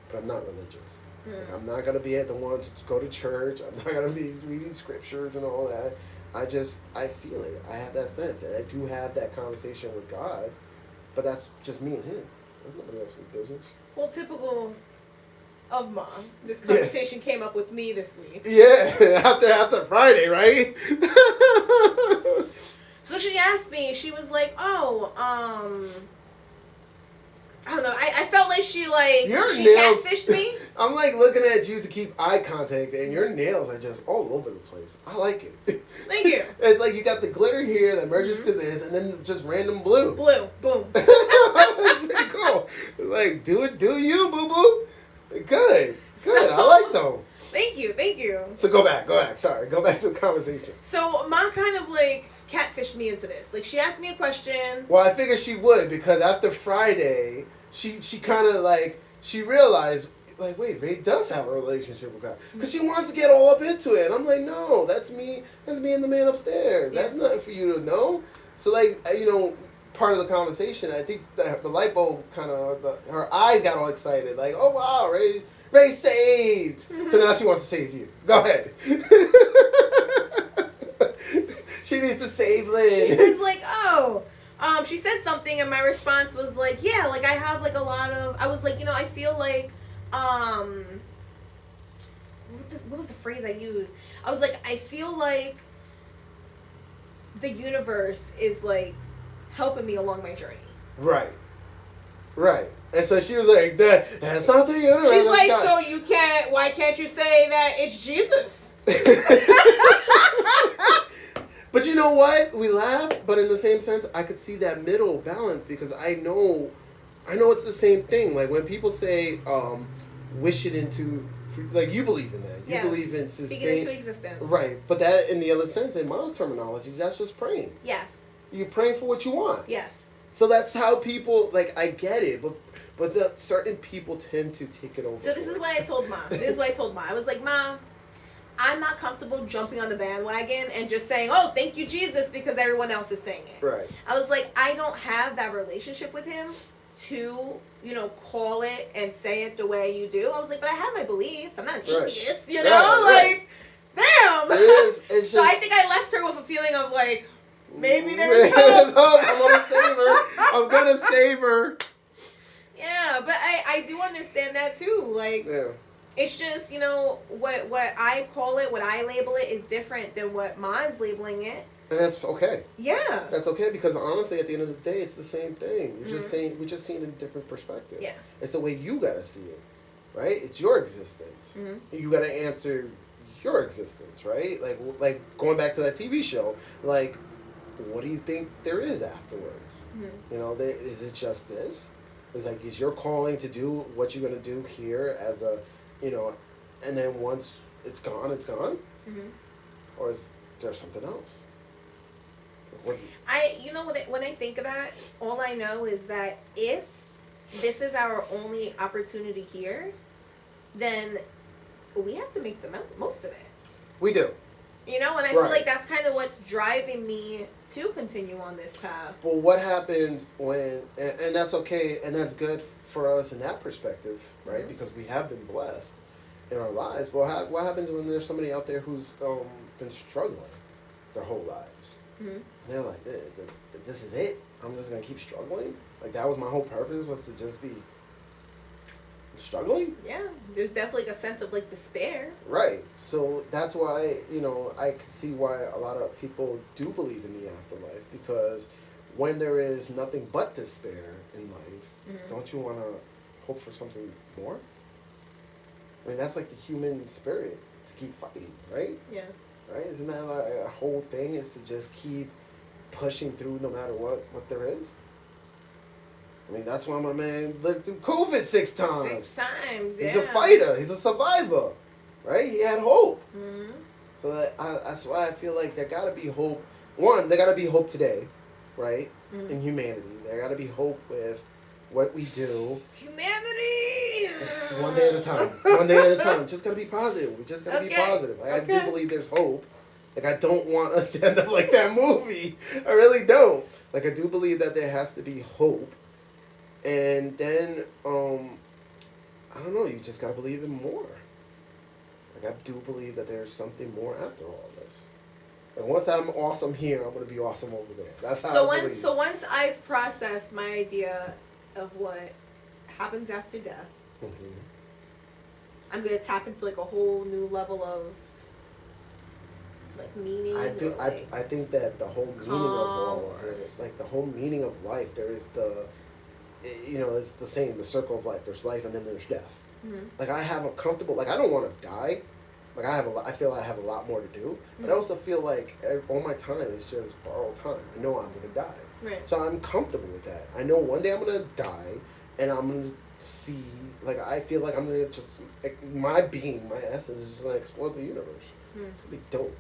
but I'm not religious. Like, I'm not gonna be the one to go to church. I'm not gonna be reading scriptures and all that. I feel it. I have that sense, and I do have that conversation with God, but that's just me and Him. There's nobody else's business." Well, typical of mom. This conversation came up with me this week. Yeah, after Friday, right? So she asked me. She was like, "Oh, I don't know. I felt like she catfished me." I'm like looking at you to keep eye contact, and your nails are just all over the place. I like it. Thank you. It's like you got the glitter here that merges to this, and then just random blue. Blue, boom. That's pretty cool. Like, do you, boo boo. Good. I like them. Thank you. So go back. Sorry, go back to the conversation. So mom kind of like catfished me into this. Like she asked me a question. Well, I figured she would because after Friday, she kind of like she realized like, wait, Ray does have a relationship with God because she wants to get all up into it. And I'm like, no, that's me and the man upstairs. That's nothing for you to know. So like part of the conversation, I think the light bulb kind of her eyes got all excited, like, oh wow, Ray saved. So now she wants to save you. Go ahead. She needs to save Lynn. She was like, oh. She said something and my response was like, yeah, like I have like a lot of, I was like, I feel like, what was the phrase I used? I was like, I feel like the universe is like helping me along my journey. Right. And so she was like, that's not the universe. She's like, God. So why can't you say that it's Jesus? But you know what? We laugh, but in the same sense, I could see that middle balance because I know it's the same thing. Like when people say, wish it into, like you believe in that. You believe in speaking into existence. Right. But that, in the other sense, in Mom's terminology, that's just praying. Yes. You're praying for what you want. Yes. So that's how people, like, I get it, but certain people tend to take it over. So this is what I told Mom. I was like, Mom, I'm not comfortable jumping on the bandwagon and just saying, oh, thank you, Jesus, because everyone else is saying it. Right. I was like, I don't have that relationship with him to, call it and say it the way you do. I was like, but I have my beliefs. I'm not an atheist, Damn. It's just... So I think I left her with a feeling of like, maybe there's hope. I'm gonna save her. Yeah, but I do understand that too. Like, it's just, what I call it, what I label it is different than what Ma is labeling it. And that's okay. Yeah. That's okay because honestly, at the end of the day, it's the same thing. We're just seeing it in a different perspective. Yeah. It's the way you gotta see it, right? It's your existence. You gotta answer your existence, right? Like going back to that TV show, like, what do you think there is afterwards? Is it just this? It's like, is your calling to do what you're gonna do here as a, and then once it's gone, it's gone? Or is there something else? When I think of that, all I know is that if this is our only opportunity here, then we have to make the most of it. We do. You know, and I feel like that's kind of what's driving me to continue on this path. But what happens when, and that's okay, and that's good for us in that perspective, right? Because we have been blessed in our lives. Well, what happens when there's somebody out there who's been struggling their whole lives? And they're like, this is it? I'm just going to keep struggling? Like, that was my whole purpose, was to just be struggling? Yeah, there's definitely a sense of, like, despair. Right. So that's why, I can see why a lot of people do believe in the afterlife, because when there is nothing but despair in life, don't you want to hope for something more? I mean, that's like the human spirit, to keep fighting, right? Yeah. Right? Isn't that a whole thing, is to just keep pushing through no matter what there is? I mean, that's why my man lived through COVID 6 times. 6 times, yeah. He's a fighter. He's a survivor, right? He had hope. So that's why I feel like there got to be hope. One, there got to be hope today, right? In humanity. There got to be hope with what we do. Humanity! It's one day at a time. One day at a time. Just got to be positive. We just got to be positive. Like, I do believe there's hope. Like, I don't want us to end up like that movie. I really don't. Like, I do believe that there has to be hope. And then, I don't know, you just gotta believe in more. Like, I do believe that there's something more after all this. And once I'm awesome here, I'm gonna be awesome over there. That's how I believe. So once I've processed my idea of what happens after death, I'm gonna tap into, like, a whole new level of, like, meaning. I think that the whole meaning of all, like, the whole meaning of life, there is it's the saying, the circle of life. There's life and then there's death. Like, I have a comfortable, like, I don't want to die. Like, I feel I have a lot more to do. But I also feel like all my time is just borrowed time. I know I'm going to die. Right. So I'm comfortable with that. I know one day I'm going to die, and I'm going to see, like, I feel like I'm going to just, like, my being, my essence is just going to explore the universe. It's going to be dope.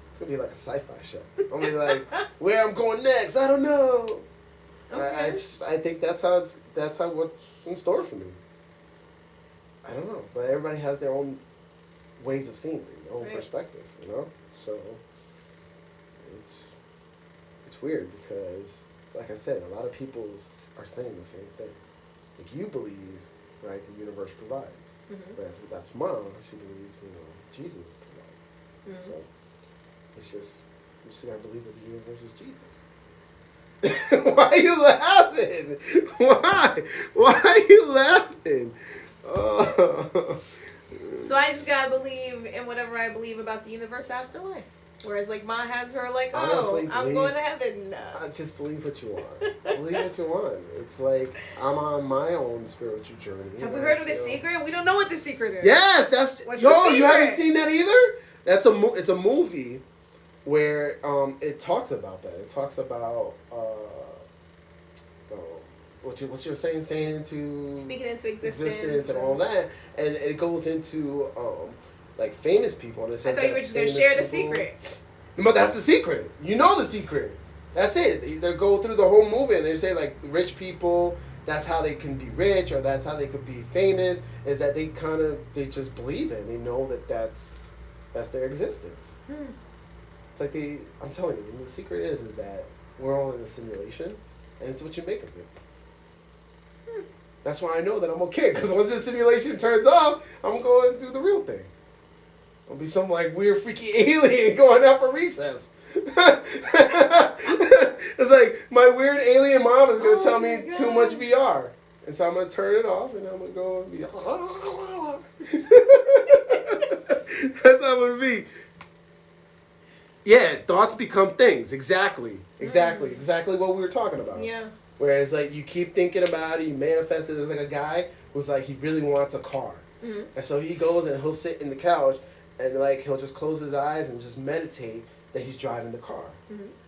It's going to be like a sci-fi show. I'm going to be like, where I'm going next, I don't know. Okay. I think that's how what's in store for me. I don't know, but everybody has their own ways of seeing things, their own perspective, So it's weird because, like I said, a lot of people are saying the same thing. Like, you believe, right, the universe provides. Whereas that's mom, she believes, Jesus provides. So it's just, you just gotta believe that the universe is Jesus. Why are you laughing? Why? Why are you laughing? Oh. So I just gotta believe in whatever I believe about the universe afterlife. Whereas, like, Ma has her, like, Honestly, I'm going to heaven. I just believe what you want. Believe what you want. It's like, I'm on my own spiritual journey. Have we heard of The Secret? We don't know what The Secret is. Yes, that's... What's you haven't seen that either? It's a movie where it talks about that. It talks about what's your saying into speaking into existence and all that, and it goes into like famous people, and it says I thought you were just gonna share the secret. But that's the secret. You know the secret. That's it. They go through the whole movie and they say, like, rich people, that's how they can be rich, or that's how they could be famous, is that they just believe it. They know that that's their existence. It's like I'm telling you, the secret is that we're all in a simulation, and it's what you make of it. That's why I know that I'm okay, because once the simulation turns off, I'm going to do the real thing. I'll be some, like, weird, freaky alien going out for recess. It's like, my weird alien mom is going to tell me too much VR. And so I'm going to turn it off, and I'm going to go and be... That's how I'm going to be. Yeah, thoughts become things. Exactly what we were talking about. Yeah. Whereas, like, you keep thinking about it, you manifest it. There's, like, a guy who's, like, he really wants a car. And so he goes and he'll sit in the couch and, like, he'll just close his eyes and just meditate that he's driving the car.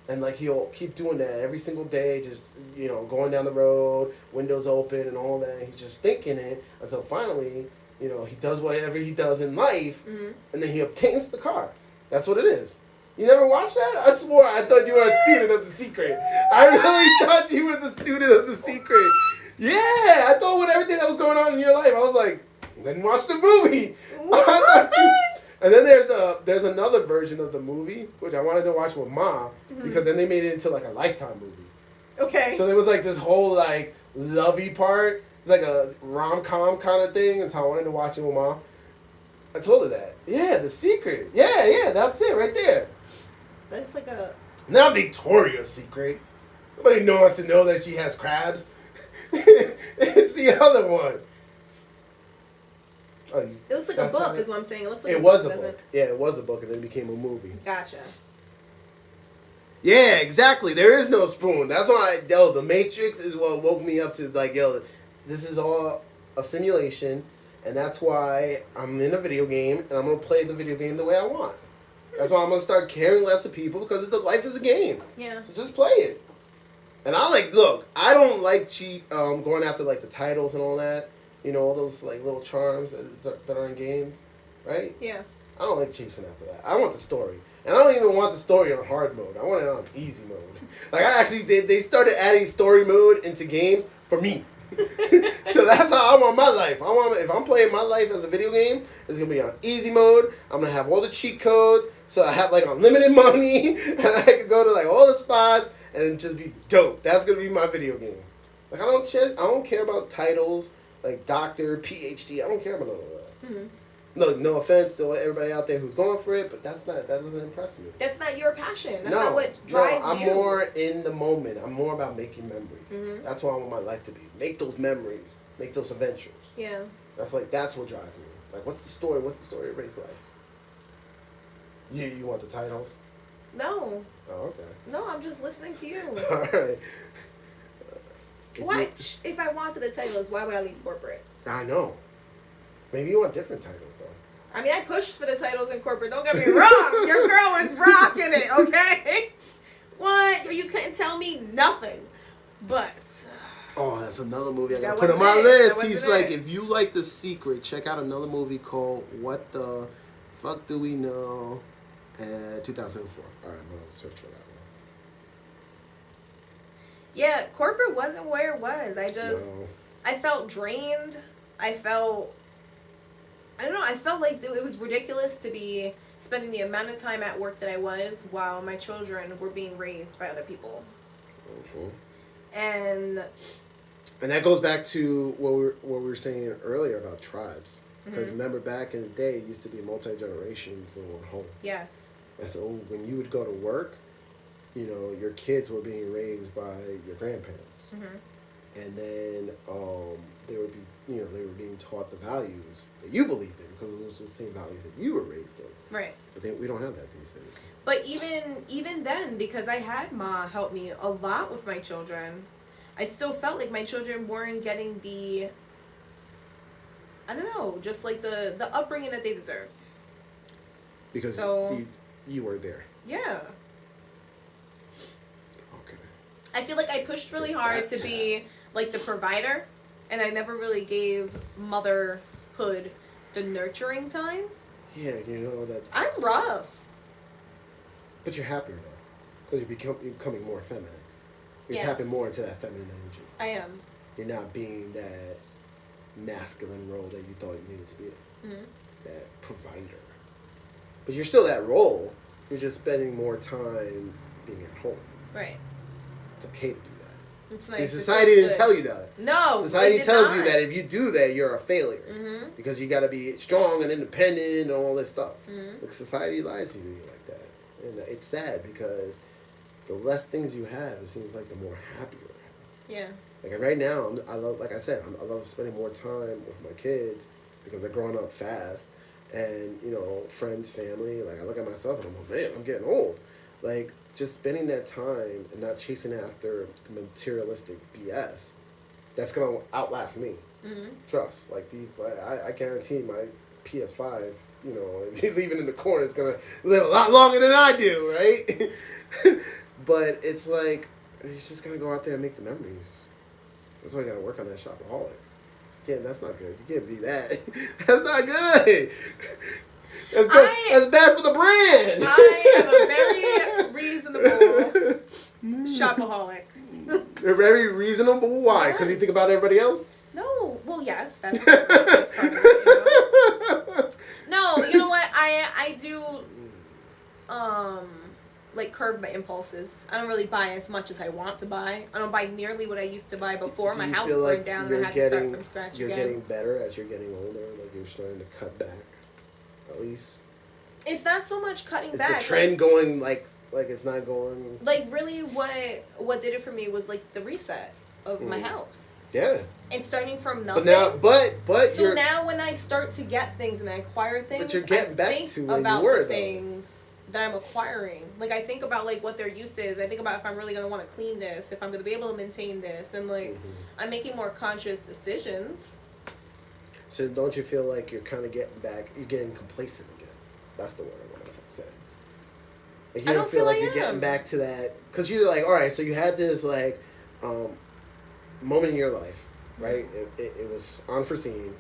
And, like, he'll keep doing that every single day, just, going down the road, windows open and all that. And he's just thinking it until finally, he does whatever he does in life, and then he obtains the car. That's what it is. You never watched that? I swore I thought you were a student of The Secret. I really thought you were the student of The Secret. Yeah, I thought with everything that was going on in your life, I was like, then watch the movie. What? And then there's another version of the movie which I wanted to watch with Ma because then they made it into like a Lifetime movie. Okay. So there was like this whole like lovey part. It's like a rom-com kind of thing. That's how I wanted to watch it with Ma. I told her that. Yeah, The Secret. Yeah, that's it right there. That's like a... Not Victoria's Secret. Nobody wants to know that she has crabs. It's the other one. Oh, It looks like a book, is what I'm saying. It looks like it a was book, a doesn't book. Yeah, it was a book, and then it became a movie. Gotcha. Yeah, exactly. There is no spoon. That's why, The Matrix is what woke me up to, like, this is all a simulation, and that's why I'm in a video game, and I'm going to play the video game the way I want. That's why I'm going to start caring less of people, because life is a game. Yeah. So just play it. And I don't like going after, like, the titles and all that. You know, all those, like, little charms that are in games, right? Yeah. I don't like chasing after that. I want the story. And I don't even want the story on hard mode. I want it on easy mode. Like, they started adding story mode into games for me. So that's how I want my life. If I'm playing my life as a video game, it's going to be on easy mode. I'm going to have all the cheat codes. So I have, like, unlimited money. And I can go to, like, all the spots and just be dope. That's going to be my video game. Like, I don't care about titles. Like doctor, PhD, I don't care about none of that. Mm-hmm. No offense to everybody out there who's going for it, but that doesn't impress me. That's not your passion. That's not what drives you. I'm more in the moment. I'm more about making memories. Mm-hmm. That's what I want my life to be. Make those memories. Make those adventures. Yeah. That's what drives me. Like, what's the story? What's the story of Ray's life? You want the titles? No. Oh, okay. No, I'm just listening to you. All right. If I wanted the titles, why would I leave corporate? I know. Maybe you want different titles, though. I mean, I pushed for the titles in corporate. Don't get me wrong. Your girl was rocking it, okay? What? You couldn't tell me nothing. But... Oh, that's another movie I gotta put on my list. He's like, if you like The Secret, check out another movie called What the Fuck Do We Know? 2004. All right, I'm gonna search for that one. Yeah, corporate wasn't where it was. I felt drained. I felt like it was ridiculous to be spending the amount of time at work that I was while my children were being raised by other people. Mm-hmm. And that goes back to what we were saying earlier about tribes. Because remember, back in the day, it used to be multi-generations in one home. Yes. And so when you would go to work, you know, your kids were being raised by your grandparents. Mm-hmm. And then they were being taught the values that you believed in because it was the same values that you were raised in. Right. But we don't have that these days. But even then, because I had Ma help me a lot with my children, I still felt like my children weren't getting the, I don't know, just like the upbringing that they deserved. Because you were there. Yeah. I feel like I pushed really hard to be like the provider, and I never really gave motherhood the nurturing time. Yeah, you know that. I'm rough. But you're happier now, because you're becoming more feminine. You're tapping more into that feminine energy. I am. You're not being that masculine role that you thought you needed to be in. Mm-hmm. That provider. But you're still that role. You're just spending more time being at home. Right. It's okay to do that. It's nice. See, society didn't tell you that. No, society tells you that if you do that, you're a failure. Mm-hmm. Because you got to be strong and independent and all this stuff. Mm-hmm. Like, society lies to you like that. And it's sad because the less things you have, it seems like the more happy you are. Yeah. Like right now, I love spending more time with my kids because they're growing up fast. And, you know, friends, family, like I look at myself and I'm like, man, I'm getting old. Like, just spending that time and not chasing after the materialistic BS, that's going to outlast me. Mm-hmm. Trust. Like, I guarantee my PS5, you know, if you leave it in the corner, it's going to live a lot longer than I do, right? But it's like, he's just going to go out there and make the memories. That's why you got to work on that shopaholic. Yeah, that's not good. You can't be that. That's not good. That's good. That's bad for the brand. I am a very reasonable shopaholic. You're very reasonable? Why? Because you think about everybody else? No. Well, yes. That's part of it, you know? No, you know what? like curb my impulses. I don't really buy as much as I want to buy. I don't buy nearly what I used to buy before. Do My you house feel burned like down and you're I had to start from scratch You're again. getting better as you're getting older. Like you're starting to cut back, at least. It's not so much cutting Is back. the trend going like it's not going? Like really, what did it for me was like the reset of my house. Yeah. And starting from nothing. But so you're, now when I start to get things and I acquire things, but you're getting I back think to where about you were, the though. things that I'm acquiring. Like I think about like what their use is. I think about if I'm really gonna want to clean this, if I'm gonna be able to maintain this, and like I'm making more conscious decisions. So don't you feel like you're kind of getting back? You're getting complacent again. That's the word I want to say. Like you I don't feel like I you're am. getting back to that because you're like, all right. So you had this like moment in your life, right? It was unforeseen,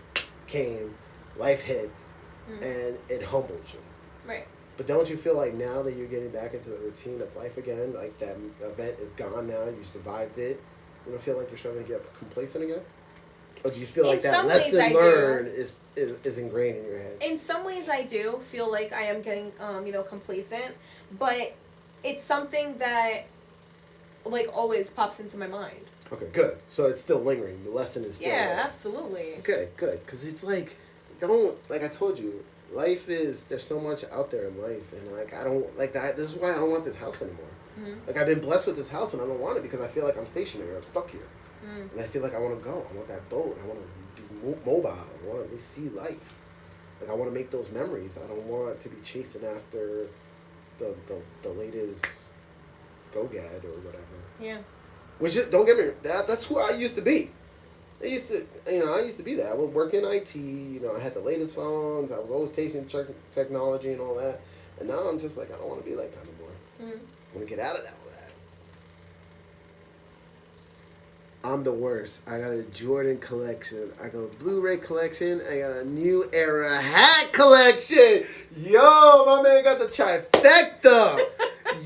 came, life hits, and it humbled you. Right. But don't you feel like now that you're getting back into the routine of life again, like that event is gone now, you survived it, you don't feel like you're starting to get complacent again? Or do you feel like that lesson learned is ingrained in your head? In some ways I do feel like I am getting, complacent, but it's something that, like, always pops into my mind. Okay, good. So it's still lingering. The lesson is still there. Absolutely. Okay, good. Because it's like, like I told you, life is, there's so much out there in life. And, like, I don't, like, that. This is why I don't want this house anymore. Mm-hmm. Like, I've been blessed with this house and I don't want it because I feel like I'm stationary. I'm stuck here. And I feel like I want to go. I want that boat. I want to be mobile. I want to at least see life. Like, I want to make those memories. I don't want to be chasing after the latest go-gad or whatever. Yeah. Which, don't get me, that's who I used to be. I used to be that. I would work in IT. I had the latest phones. I was always tasting technology and all that. And now I'm just like, I don't want to be like that anymore. I want to get out of that. I'm the worst. I got a Jordan collection. I got a Blu-ray collection. I got a New Era hat collection. Yo, my man got the trifecta.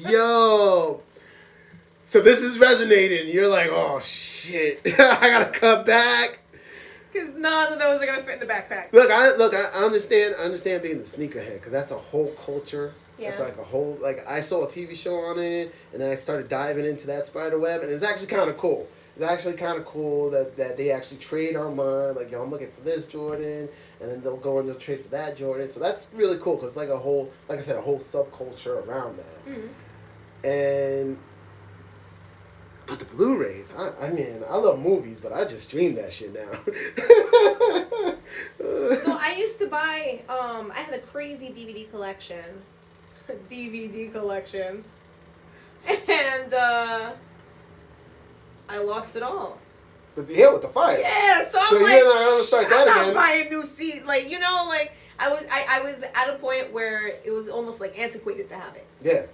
Yo. So this is resonating. You're like, oh, shit. I got to cut back. Because none of those are going to fit in the backpack. Look, I understand being the sneakerhead because that's a whole culture. Yeah. It's like a whole, like, I saw a TV show on it, and then I started diving into that spider web, and it's actually kind of cool. It's actually kind of cool that they actually trade online. Like, yo, I'm looking for this Jordan, and then they'll go and they'll trade for that Jordan. So that's really cool because it's like a whole, like I said, a whole subculture around that. And, but the Blu-rays, I mean, I love movies, but I just stream that shit now. So I used to buy, I had a crazy DVD collection. And, I lost it all. But yeah, with the fire. Yeah, so I'm like, I'm not buying new seat. Like, like I was at a point where it was almost like antiquated to have it. Yeah.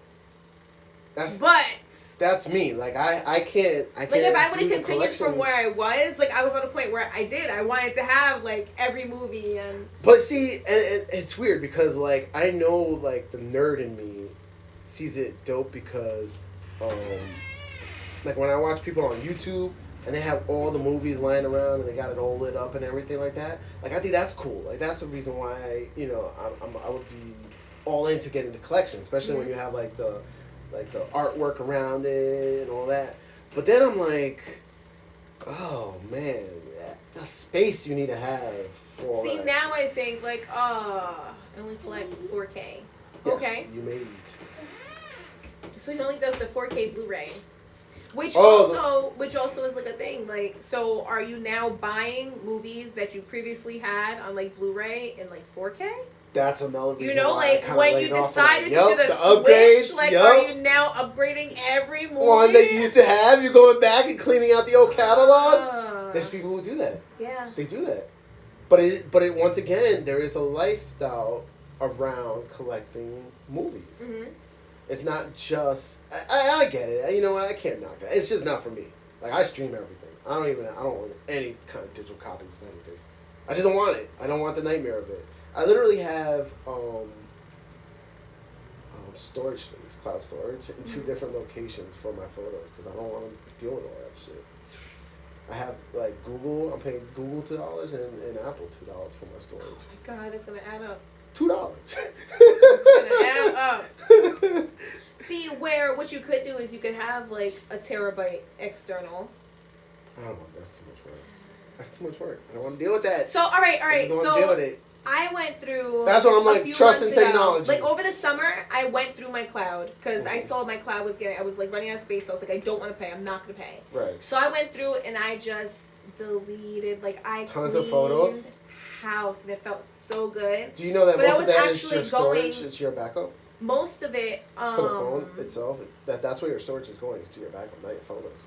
That's me. Like I can't. Like if I would have continued from where I was, like I was at a point where I wanted to have like every movie and. But see, and it's weird because like I know like the nerd in me sees it dope because, like when I watch people on YouTube and they have all the movies lying around and they got it all lit up and everything like that. Like I think that's cool. Like that's the reason why I would be all into getting the collection, especially when you have like the artwork around it and all that. But then I'm like, oh man, the space you need to have for all that. Now I think like, I only collect 4K. Yes, okay. You made it. So he only does the 4K Blu-ray. Which also is like a thing. Like, so are you now buying movies that you previously had on like Blu-ray in like 4K? That's another reason. Like when you decided to do the Switch, like are you now upgrading every movie? One that you used to have, you're going back and cleaning out the old catalog. There's people who do that. Yeah. They do that. But it once again, there is a lifestyle around collecting movies. Mm-hmm. It's not just I get it. You know what? I can't knock it. It's just not for me. Like I stream everything. I don't want any kind of digital copies of anything. I just don't want it. I don't want the nightmare of it. I literally have storage space, cloud storage, in 2 different locations for my photos because I don't want to deal with all that shit. I have like Google. I'm paying Google $2 and Apple $2 for my storage. Oh my God, it's gonna add up. $2. It's gonna add up. See, what you could do is you could have like a terabyte external. I don't want. That's too much work. That's too much work. I don't want to deal with that. So all right. I just don't want to deal with it. I went through. That's what I'm a like. few Trust in months ago, technology. Like over the summer, I went through my cloud because I saw my cloud was getting. I was like running out of space. So I was like, I don't want to pay. I'm not gonna pay. Right. So I went through and I just deleted Tons of photos. House and it felt so good. Do you know that But most I of was that is actually your storage? going- It's your backup Most of it. for the phone itself. That's where your storage is going. Is to your backup, not your photos.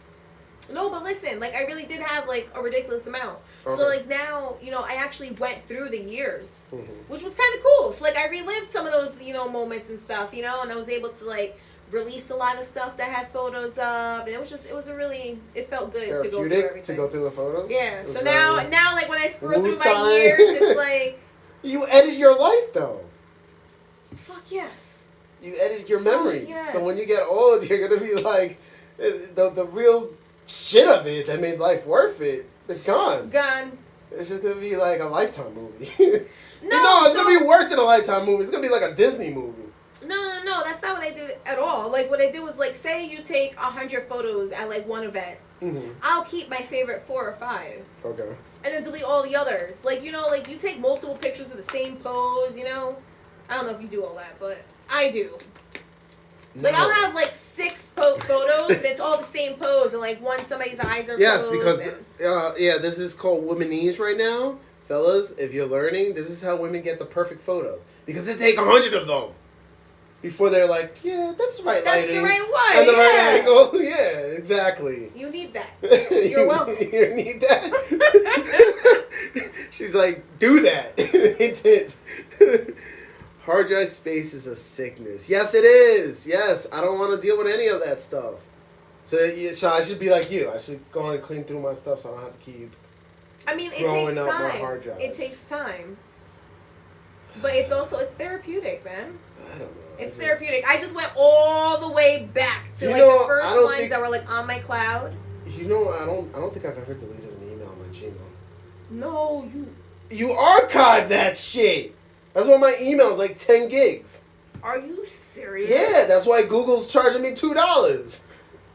No, but listen, like I really did have like a ridiculous amount. Okay. So like now, I actually went through the years, Mm-hmm. which was kind of cool. So like I relived some of those, moments and stuff, and I was able to like release a lot of stuff that had photos of, and it felt good to go through everything. To go through the photos. Yeah. It was So now like when I scroll through my Woosah. years, it's like, you edit your life though. fuck yes. You edit your memories. yes. So when you get old, you're gonna be like, the real shit of it that made life worth it is gone. Gone. It's just gonna be like a Lifetime movie. No, it's gonna be worse than a Lifetime movie. It's gonna be like a Disney movie. No, that's not what I did at all. Like, what I did was, like, say you take 100 photos at, like, one event. Mm-hmm. I'll keep my favorite 4 or 5. Okay. And then delete all the others. Like, you take multiple pictures of the same pose, I don't know if you do all that, but I do. Like, No. I'll have, like, 6 photos, and it's all the same pose, and, like, somebody's eyes are Yes, closed. because this is called womanese right now, fellas. If you're learning, this is how women get the perfect photos because they take 100 of them before they're like, yeah, that's the right That's lighting the right one, and the right yeah. angle. Yeah, exactly. You need that. You're welcome. You need that. She's like, do that. Intent. Hard drive space is a sickness. Yes, it is. Yes, I don't want to deal with any of that stuff. So I should be like you. I should go on and clean through my stuff so I don't have to keep. I mean, it growing takes up more time. hard drives. It takes time. But it's therapeutic, man. I don't know. It's therapeutic. I just went all the way back to You like know, the first I don't ones think- that were like on my cloud. I don't think I've ever deleted an email on my Gmail. No, You archive that shit. That's why my email is like 10 gigs. are you serious? Yeah, that's why Google's charging me $2.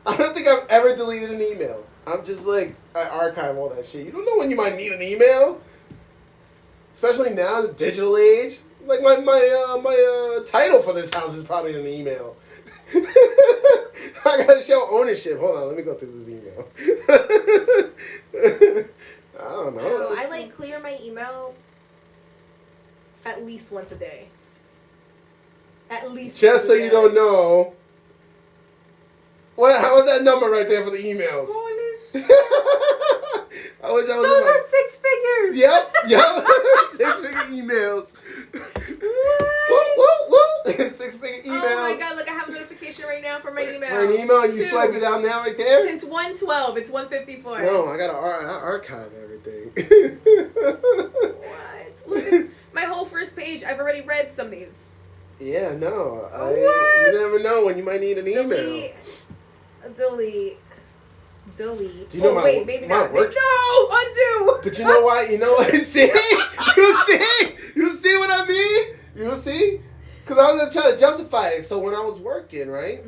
I don't think I've ever deleted an email. I'm just like, I archive all that shit. You don't know when you might need an email. Especially now, the digital age. Like my title for this house is probably an email. I gotta show ownership. Hold on, let me go through this email. I don't know. No, I like clear my email at least once a day. At least. Just so once a you day. don't know. How was that number right there for the emails? Holy shit. I wish I was. Those are 6 figures. Yep. 6-figure emails. What? Woo. 6-figure emails. Oh my god! Look, I have a notification right now for my email. For an email, you 2. swipe it down now right there. Since 112, it's 154. No, I gotta archive everything. What? Look at my whole first page. I've already read some of these. Yeah, no. What? You never know when you might need an email. Delete. Do you know my wait, maybe my not. work? No, undo. But you know why? You know what? See? You see what I mean? You see? Because I was gonna try to justify it. So when I was working, right,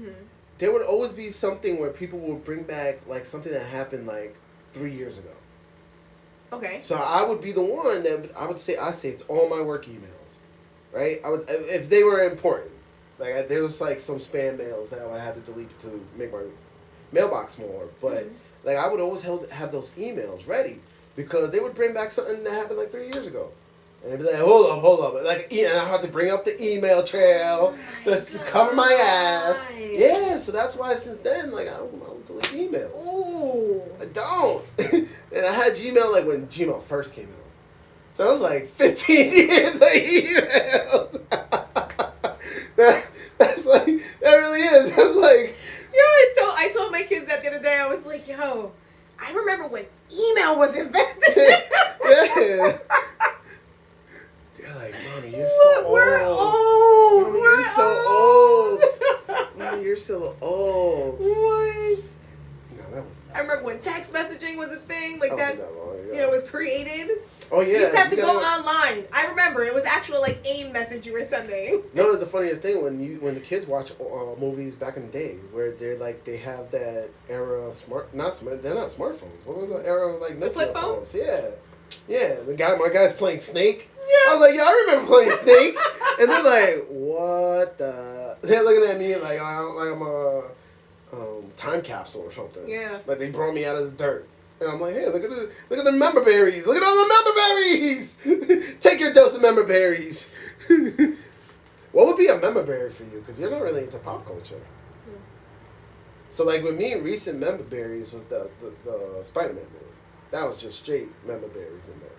there would always be something where people would bring back like something that happened like 3 years ago. Okay. So I would be the one that I saved all my work emails, right? I would if they were important. Like there was like some spam mails that I would have to delete to make my mailbox more, but like I would always have those emails ready because they would bring back something that happened like 3 years ago, and they'd be like, hold up, like and I have to bring up the email trail to cover my ass. Yeah, so that's why since then, like I don't delete emails. Ooh. I don't, and I had Gmail like when Gmail first came out, so it was like 15 years of emails. That's like that really is. That's like. I told my kids that the other day. I was like, yo, I remember when email was invented. Yeah. They're like, Mommy, you're so old. We're old. Mommy, We're you're so old. Mommy, you're so old. What? No, that was. I remember when text messaging was a thing, like That that. wasn't that long ago. Was created. Oh yeah. You just have to go online. I remember it was actually like AIM message you were sending. No, it's the funniest thing when the kids watch movies back in the day where they have that era of they're not smartphones. What was the era of like The flip phones? Yeah. My guy's playing Snake. Yeah. I was like, yo, I remember playing Snake, and they're like, what the? They're looking at me like I'm a time capsule or something. Yeah. Like they brought me out of the dirt. And I'm like, hey, look at the member berries. Look at all the member berries. Take your dose of member berries. What would be a member berry for you? Because you're not really into pop culture. Yeah. So like with me, recent member berries was the Spider-Man movie. That was just straight member berries in there.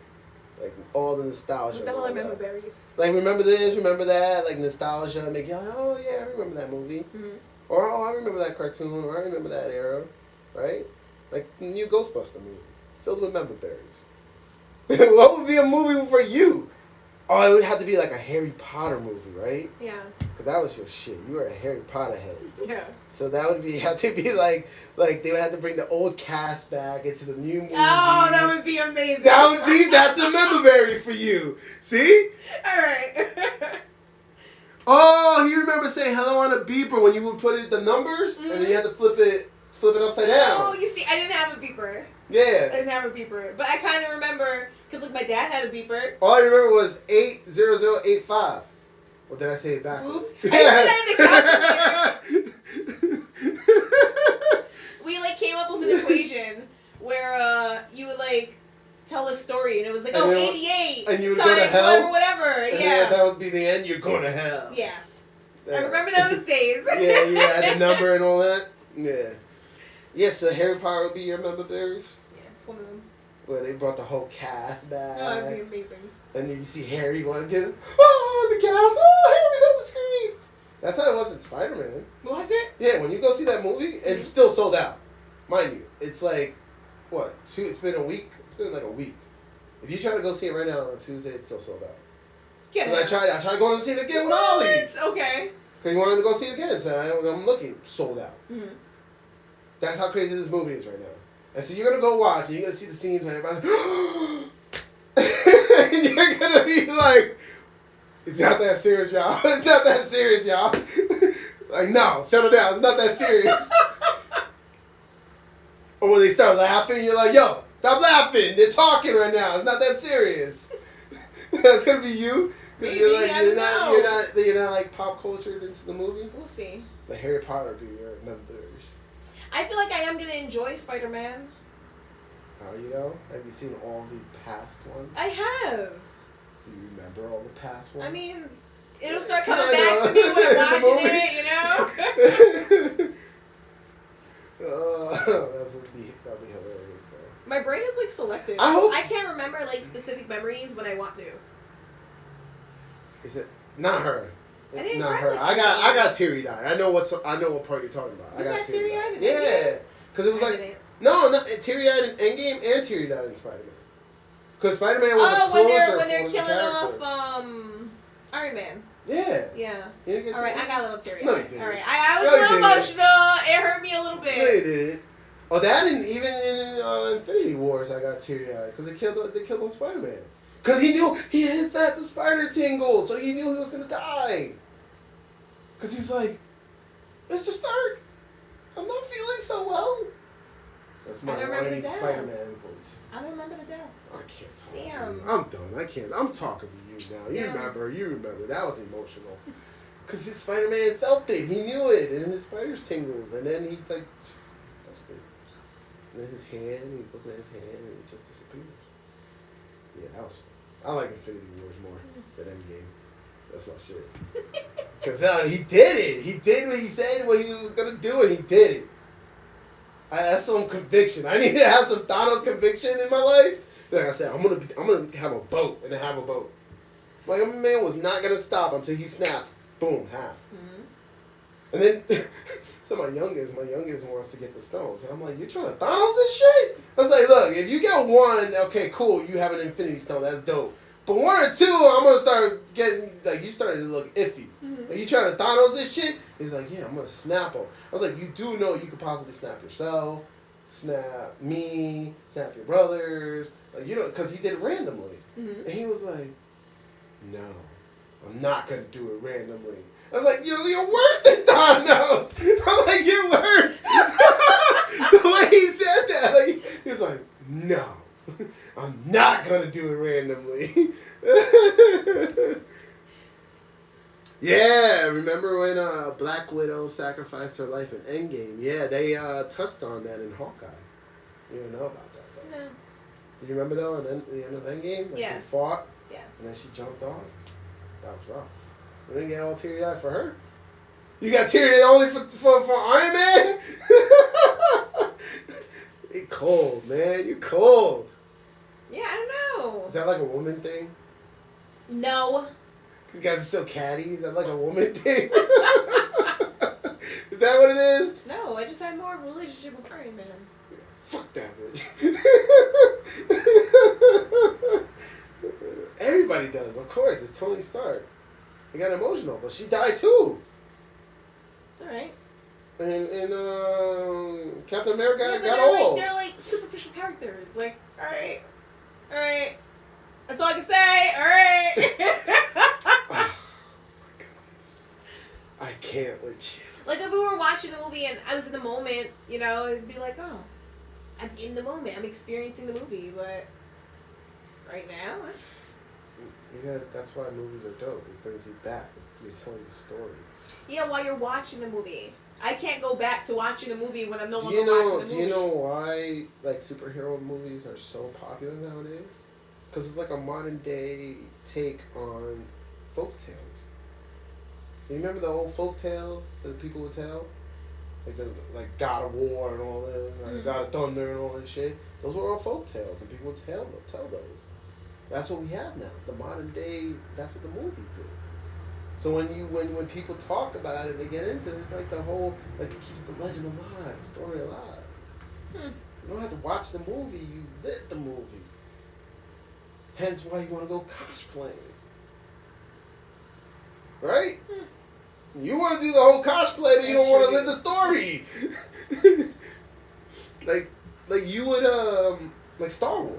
Like all the nostalgia. What the hell are member berries? Like remember this, remember that, like nostalgia, make you like, oh yeah, I remember that movie. Mm-hmm. Or oh, I remember that cartoon, or I remember that era, right? Like the new Ghostbuster movie, filled with member berries. What would be a movie for you? Oh, it would have to be like a Harry Potter movie, right? Yeah. Because that was your shit. You were a Harry Potter head. Yeah. So that would have to be like they would have to bring the old cast back into the new movie. Oh, that would be amazing. That's a member berry for you. See? All right. Oh, he remembers saying hello on a beeper when you would put it the numbers, and then you had to flip it upside down. Oh, you see, I didn't have a beeper. Yeah. I didn't have a beeper. But I kind of remember, because look, my dad had a beeper. All I remember was 80085. Or did I say it backwards? Oops. I put that in the calculator. We, like, came up with an equation where you would, like, tell a story, and it was like, 88 and you would go to hell? whatever. And yeah. That would be the end. You're going to hell. Yeah. I remember those days. Yeah, you had the number and all that. Yeah. Yes, so Harry Potter would be your member berries? Yeah, it's one of them. Where they brought the whole cast back. Oh, that'd be amazing. And then you see Harry going to get, the cast, Harry's on the screen. That's how it was in Spider-Man. Was it? Yeah, when you go see that movie, it's still sold out. Mind you, it's like, what, it's been a week? It's been like a week. If you try to go see it right now on Tuesday, it's still sold out. Yeah. I tried going to see it again with Ollie. Okay. Because he wanted to go see it again, so I'm looking, sold out. Mm-hmm. That's how crazy this movie is right now. And so you're going to go watch it, you're going to see the scenes where everybody's and you're going to be like, it's not that serious, y'all. It's not that serious, y'all. Like, no, settle down. It's not that serious. Or when they start laughing, you're like, yo, stop laughing. They're talking right now. It's not that serious. That's going to be you. Maybe, you're like, I don't know. You're not like pop cultured into the movie. We'll see. But Harry Potter would be your members. I feel like I am gonna enjoy Spider-Man. Oh, you know? Have you seen all the past ones? I have. Do you remember all the past ones? I mean, it'll start coming back to me when I'm watching it, you know? That'd be hilarious though. My brain is like selective. I can't remember like specific memories when I want to. Is it not her? Not her. Like I got teary eyed. I know what part you're talking about. I got teary eyed. Yeah, because it was like not teary eyed in Endgame and teary eyed in Spider-Man. Because Spider-Man was a closer when they're for killing the off Iron Man. Yeah. Yeah. All right, I got a little teary. No, you didn't. All right, I was a little emotional. It hurt me a little bit. No, you didn't. Oh, that and even in Infinity Wars, I got teary eyed because they killed on Spider-Man. Because he knew he hits at the spider tingle, so he knew he was gonna die. Because he was like, Mr. Stark, I'm not feeling so well. That's my whiny Spider-Man voice. I don't remember the death. I can't talk to you. I'm done. I can't. I'm talking to you now. You remember. That was emotional. Because his Spider-Man felt it. He knew it. And his spider's tingles. And then he like, that's good. And then his hand, he's looking at his hand and it just disappears. Yeah, that was, I like Infinity Wars more than Endgame. That's my shit. Because he did it. He did what he said, what he was going to do, and he did it. That's some conviction. I need to have some Thanos conviction in my life. Like I said, I'm gonna have a boat and have a boat. Like a man was not gonna stop until he snapped. Boom, half. Mm-hmm. And then so my youngest wants to get the stones, and I'm like, you're trying to Thanos this shit? I was like, look, if you get one, okay, cool, you have an Infinity Stone, that's dope. But 1 or 2, I'm gonna start getting like you started to look iffy. Mm-hmm. Like you trying to Thanos this shit? He's like, yeah, I'm gonna snap him. I was like, you do know you could possibly snap yourself, snap me, snap your brothers, Like, you know, because he did it randomly. Mm-hmm. And he was like, no, I'm not going to do it randomly. I was like, you're worse than Thanos. I'm like, you're worse. The way he said that, like, he was like, no, I'm not going to do it randomly. Yeah, remember when Black Widow sacrificed her life in Endgame? Yeah, they touched on that in Hawkeye. You don't know about that, though. No. Did you remember, though, at the end of Endgame? Like, Yes. they fought, Yes. and then she jumped off? That was rough. You didn't get all teary-eyed for her? You got teary-eyed only for Iron Man? You cold, man. You cold. Yeah, I don't know. Is that like a woman thing? No. You guys are so catty. Is that like a woman thing? Is that what it is? No, I just had more of a relationship with Iron Man. Fuck that bitch. Everybody does, of course. It's Tony Stark. He got emotional, but she died too. Alright. And Captain America Yeah, got they're old. Like, they're like superficial characters. Like, alright. Alright. That's all I can say. Alright. Oh my goodness. I can't with you. Like if we were watching the movie and I was in the moment, you know, it'd be like, oh, I'm in the moment. I'm experiencing the movie, but right now, Yeah, that's why movies are dope. It brings you back. You're telling the stories. yeah, while you're watching the movie. I can't go back to watching the movie when I'm no longer Do watching the movie. you know why like superhero movies are so popular nowadays? Because it's like a modern day take on folk tales. You remember the old folk tales that people would tell? Like God of War and all that, like God of Thunder and all that shit. Those were all folk tales, and people would tell those. That's what we have now. The modern day. That's what the movies is. So when people talk about it, they get into it. It's like the whole it keeps the legend alive, the story alive. You don't have to watch the movie. You live the movie. Hence why you want to go cosplaying. Right? You want to do the whole cosplay, but you don't want to live the story. like you would like Star Wars.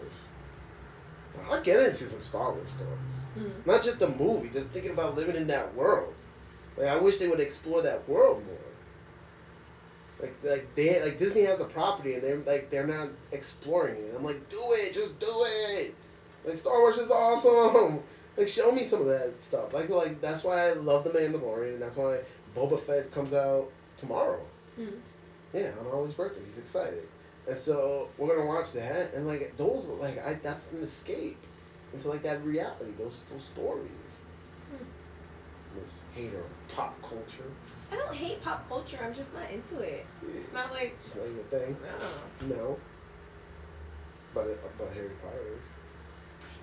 I'll get into some Star Wars stories. Not just the movie, just thinking about living in that world. Like I wish they would explore that world more. Like Disney has the property and they're not exploring it. I'm like, do it, just do it. Like Star Wars is awesome. Like show me some of that stuff. Like that's why I love The Mandalorian, and that's why Boba Fett comes out tomorrow. Yeah, on Ollie's birthday. He's excited. And so we're gonna watch that, and like those, that's an escape into like that reality, those stories. This hater of pop culture. I don't hate pop culture. I'm just not into it. It's not like. It's not your thing. No. But Harry Potter is.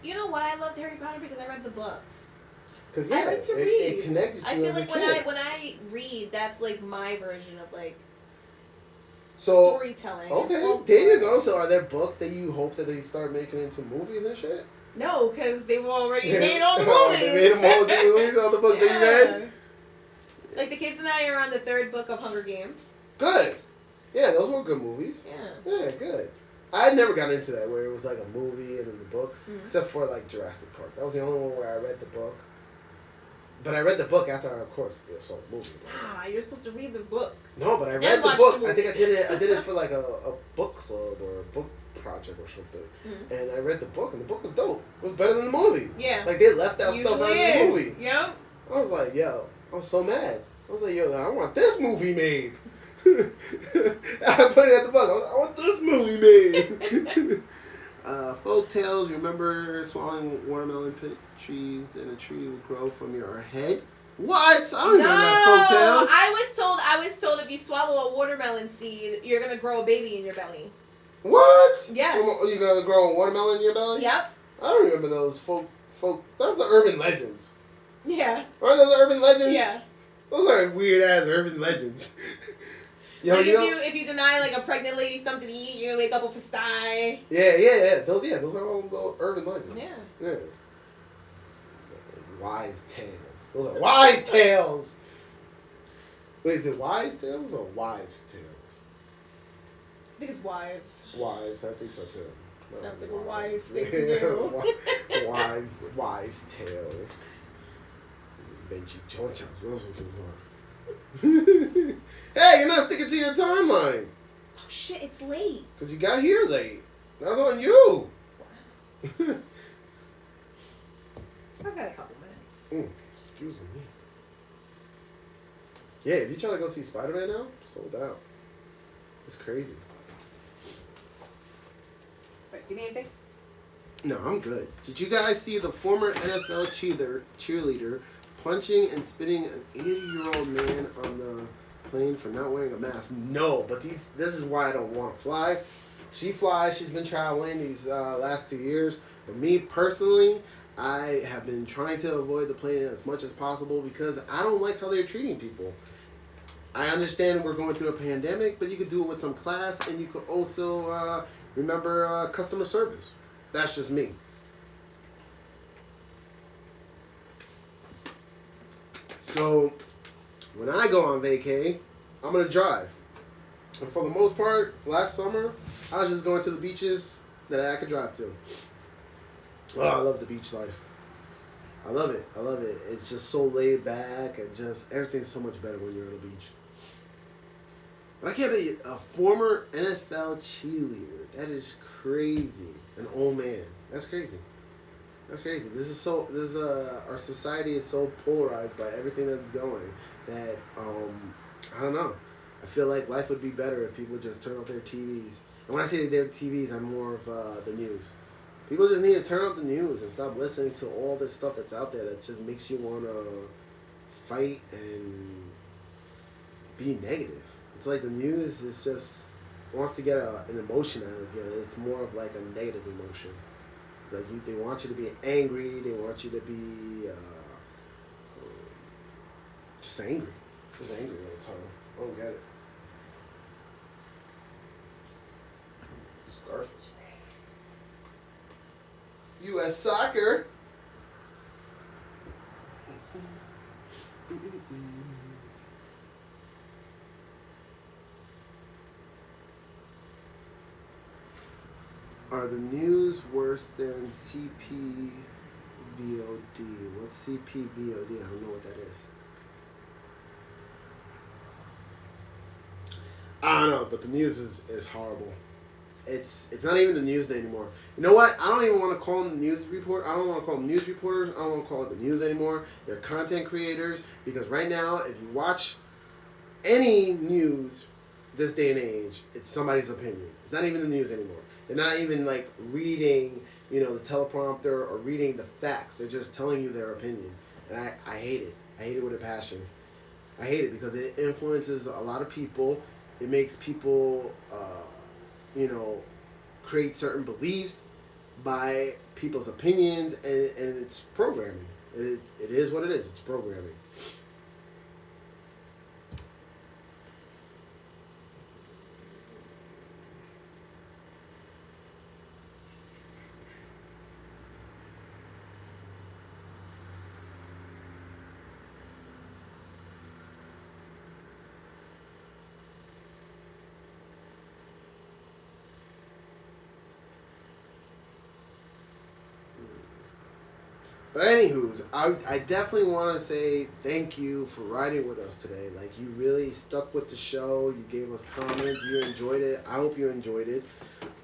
You know why I loved Harry Potter? Because I read the books. Because I like to read. It connected you I feel as like a kid. when I read, that's like my version of like. So, storytelling. Okay, there you go. So are there books that you hope that they start making into movies and shit? No, because they've already made all the movies. They made them all into movies, all the books that you read? Like the kids and I are on the 3rd book of Hunger Games. Good. Yeah, those were good movies. Yeah. Yeah, good. I never got into that where it was like a movie and then the book, except for like Jurassic Park. That was the only one where I read the book. But I read the book after I, of course, saw the movie. Ah, you're supposed to read the book. No, but I read the book. I think I did it for like a book club or a book project or something. And I read the book, and the book was dope. It was better than the movie. Yeah. Like they left out stuff out of the movie. Yep. I was like, yo, I was so mad. I was like, yo, I want this movie made. I put it at the book. I want this movie made. Folk tales. You remember swallowing watermelon trees and a tree would grow from your head? What? I don't remember that folk tales. I was told if you swallow a watermelon seed, you're gonna grow a baby in your belly. What? Yes. You gonna grow a watermelon in your belly? Yep. I don't remember those folk. Those are urban legends. Yeah. Aren't those urban legends? Yeah. Those are weird ass urban legends. Yo, like if you deny like a pregnant lady something to eat, you're gonna wake up with a sty. Yeah. Those are all little urban legends. Yeah. Wise tales. Those are wise tales. Wait, is it wise tales or wives tales? I think it's wives. Wives, I think so too. Sounds like a wise thing to do. Wives' tales. Hey, you're not sticking to your timeline. Oh shit, it's late. Because you got here late. That's on you. I've got a couple minutes. Excuse me. Yeah, if you trying to go see Spider-Man now, sold out. It's crazy. Wait, do you need anything? No, I'm good. Did you guys see the former NFL cheerleader punching and spitting an 80-year-old man on the plane for not wearing a mask? No, but this is why I don't want to fly. She flies. She's been traveling these last 2 years. But me personally, I have been trying to avoid the plane as much as possible because I don't like how they're treating people. I understand we're going through a pandemic, but you could do it with some class, and you could also remember customer service. That's just me. So, when I go on vacay, I'm going to drive. And for the most part, last summer, I was just going to the beaches that I could drive to. Oh, I love the beach life. I love it. I love it. It's just so laid back and just everything's so much better when you're on the beach. But I can't believe a former NFL cheerleader. That is crazy. An old man. That's crazy. That's crazy. Our society is so polarized by everything that's going that I don't know. I feel like life would be better if people would just turn off their TVs. And when I say their TVs, I'm more of the news. People just need to turn off the news and stop listening to all this stuff that's out there that just makes you want to fight and be negative. It's like the news is just wants to get an emotion out of you. It's more of like a negative emotion. It's like they want you to be angry. They want you to be just angry. Just angry all the time. I don't get it. Scarface. U.S. Soccer. Are the news worse than CPVOD? What's CPVOD? I don't know what that is. I don't know, but the news is horrible. It's not even the news anymore. You know what? I don't even want to call them news report. I don't want to call them news reporters. I don't want to call it the news anymore. They're content creators because right now, if you watch any news this day and age, it's somebody's opinion. It's not even the news anymore. They're not even like reading, the teleprompter or reading the facts. They're just telling you their opinion, and I hate it. I hate it with a passion. I hate it because it influences a lot of people. It makes people, create certain beliefs by people's opinions, and it's programming. It is what it is. It's programming. But anywho's, I definitely want to say thank you for riding with us today. Like, you really stuck with the show. You gave us comments. You enjoyed it. I hope you enjoyed it.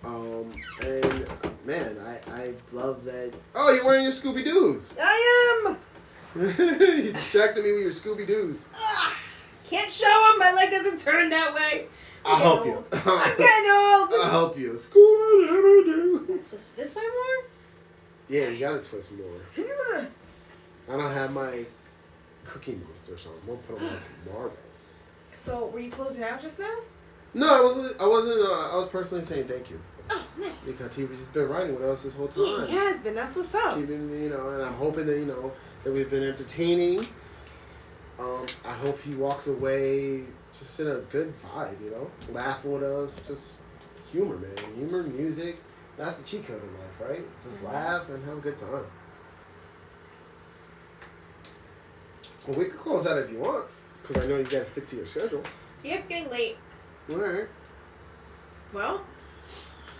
And, man, I love that. Oh, you're wearing your Scooby-Doos. I am! You distracted me with your Scooby-Doos. Can't show them. My leg doesn't turn that way. I'll help you. I'm getting old. I'll help you. Scooby-Doo. Twist this way more? Yeah, you gotta twist more. I don't have my Cookie Monster, so I'm gonna put them on tomorrow. So, were you closing out just now? No, I wasn't. I was personally saying thank you. Oh, nice. Because he's been riding with us this whole time. He has been. That's what's up. Keeping, and I'm hoping that that we've been entertaining. I hope he walks away just in a good vibe. Laughing with us, just humor, man. Humor, music. That's the cheat code of life, right? Just laugh and have a good time. Well, we could close out if you want, because I know you got to stick to your schedule. Yeah, it's getting late. All right. Well,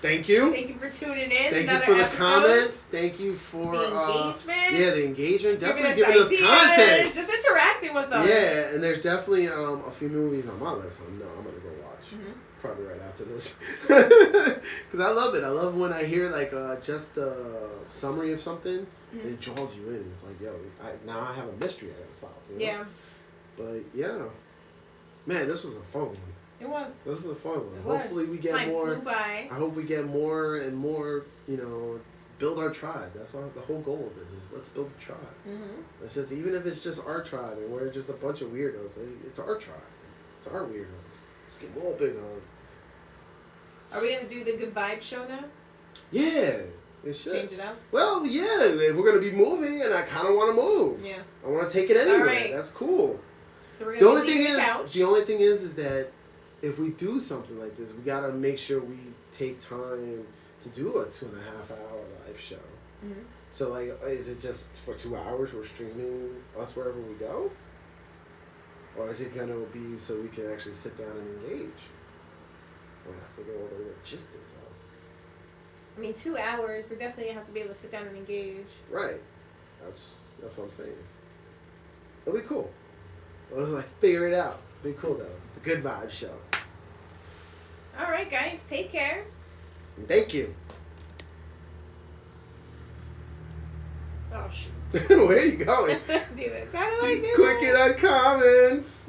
Thank you. Thank you for tuning in. Thank you Another for the episode. comments. Thank you for The engagement. Yeah, the engagement. Definitely giving giving us ideas, content. Just interacting with us. Yeah, and there's definitely a few movies on my list. I'm gonna go watch. Mm-hmm. Probably right after this. Because I love it. I love when I hear like just a summary of something. And it draws you in. It's like, yo, now I have a mystery I gotta solve. You know? Yeah. But yeah, man, this was a fun one. It was. This is a fun one. It Hopefully was. we get Time more. flew by. I hope we get more and more. Build our tribe. That's what the whole goal of this is. Let's build a tribe. Mm-hmm. Let's just, even if it's just our tribe and we're just a bunch of weirdos, it's our tribe. It's our weirdos. Let's get all big on. Are we gonna do the good vibe show now? Yeah, it should. Change it up. Well, yeah. If we're gonna be moving, and I kind of want to move. Yeah. I want to take it anywhere. Right. That's cool. So we're The gonna only be thing leaving the is, couch. that if we do something like this, we gotta make sure we take time to do a 2.5 hour live show. Mm-hmm. So like, is it just for 2 hours we're streaming us wherever we go, or is it gonna be so we can actually sit down and engage? We're gonna figure all the logistics out. I mean, 2 hours. We're definitely gonna have to be able to sit down and engage. Right. That's what I'm saying. It'll be cool. Let's like figure it out. It'll be cool though. The Good Vibe Show. All right, guys. Take care. Thank you. Oh shoot. Where are you going? Do this. How do I do Click it? it on comments.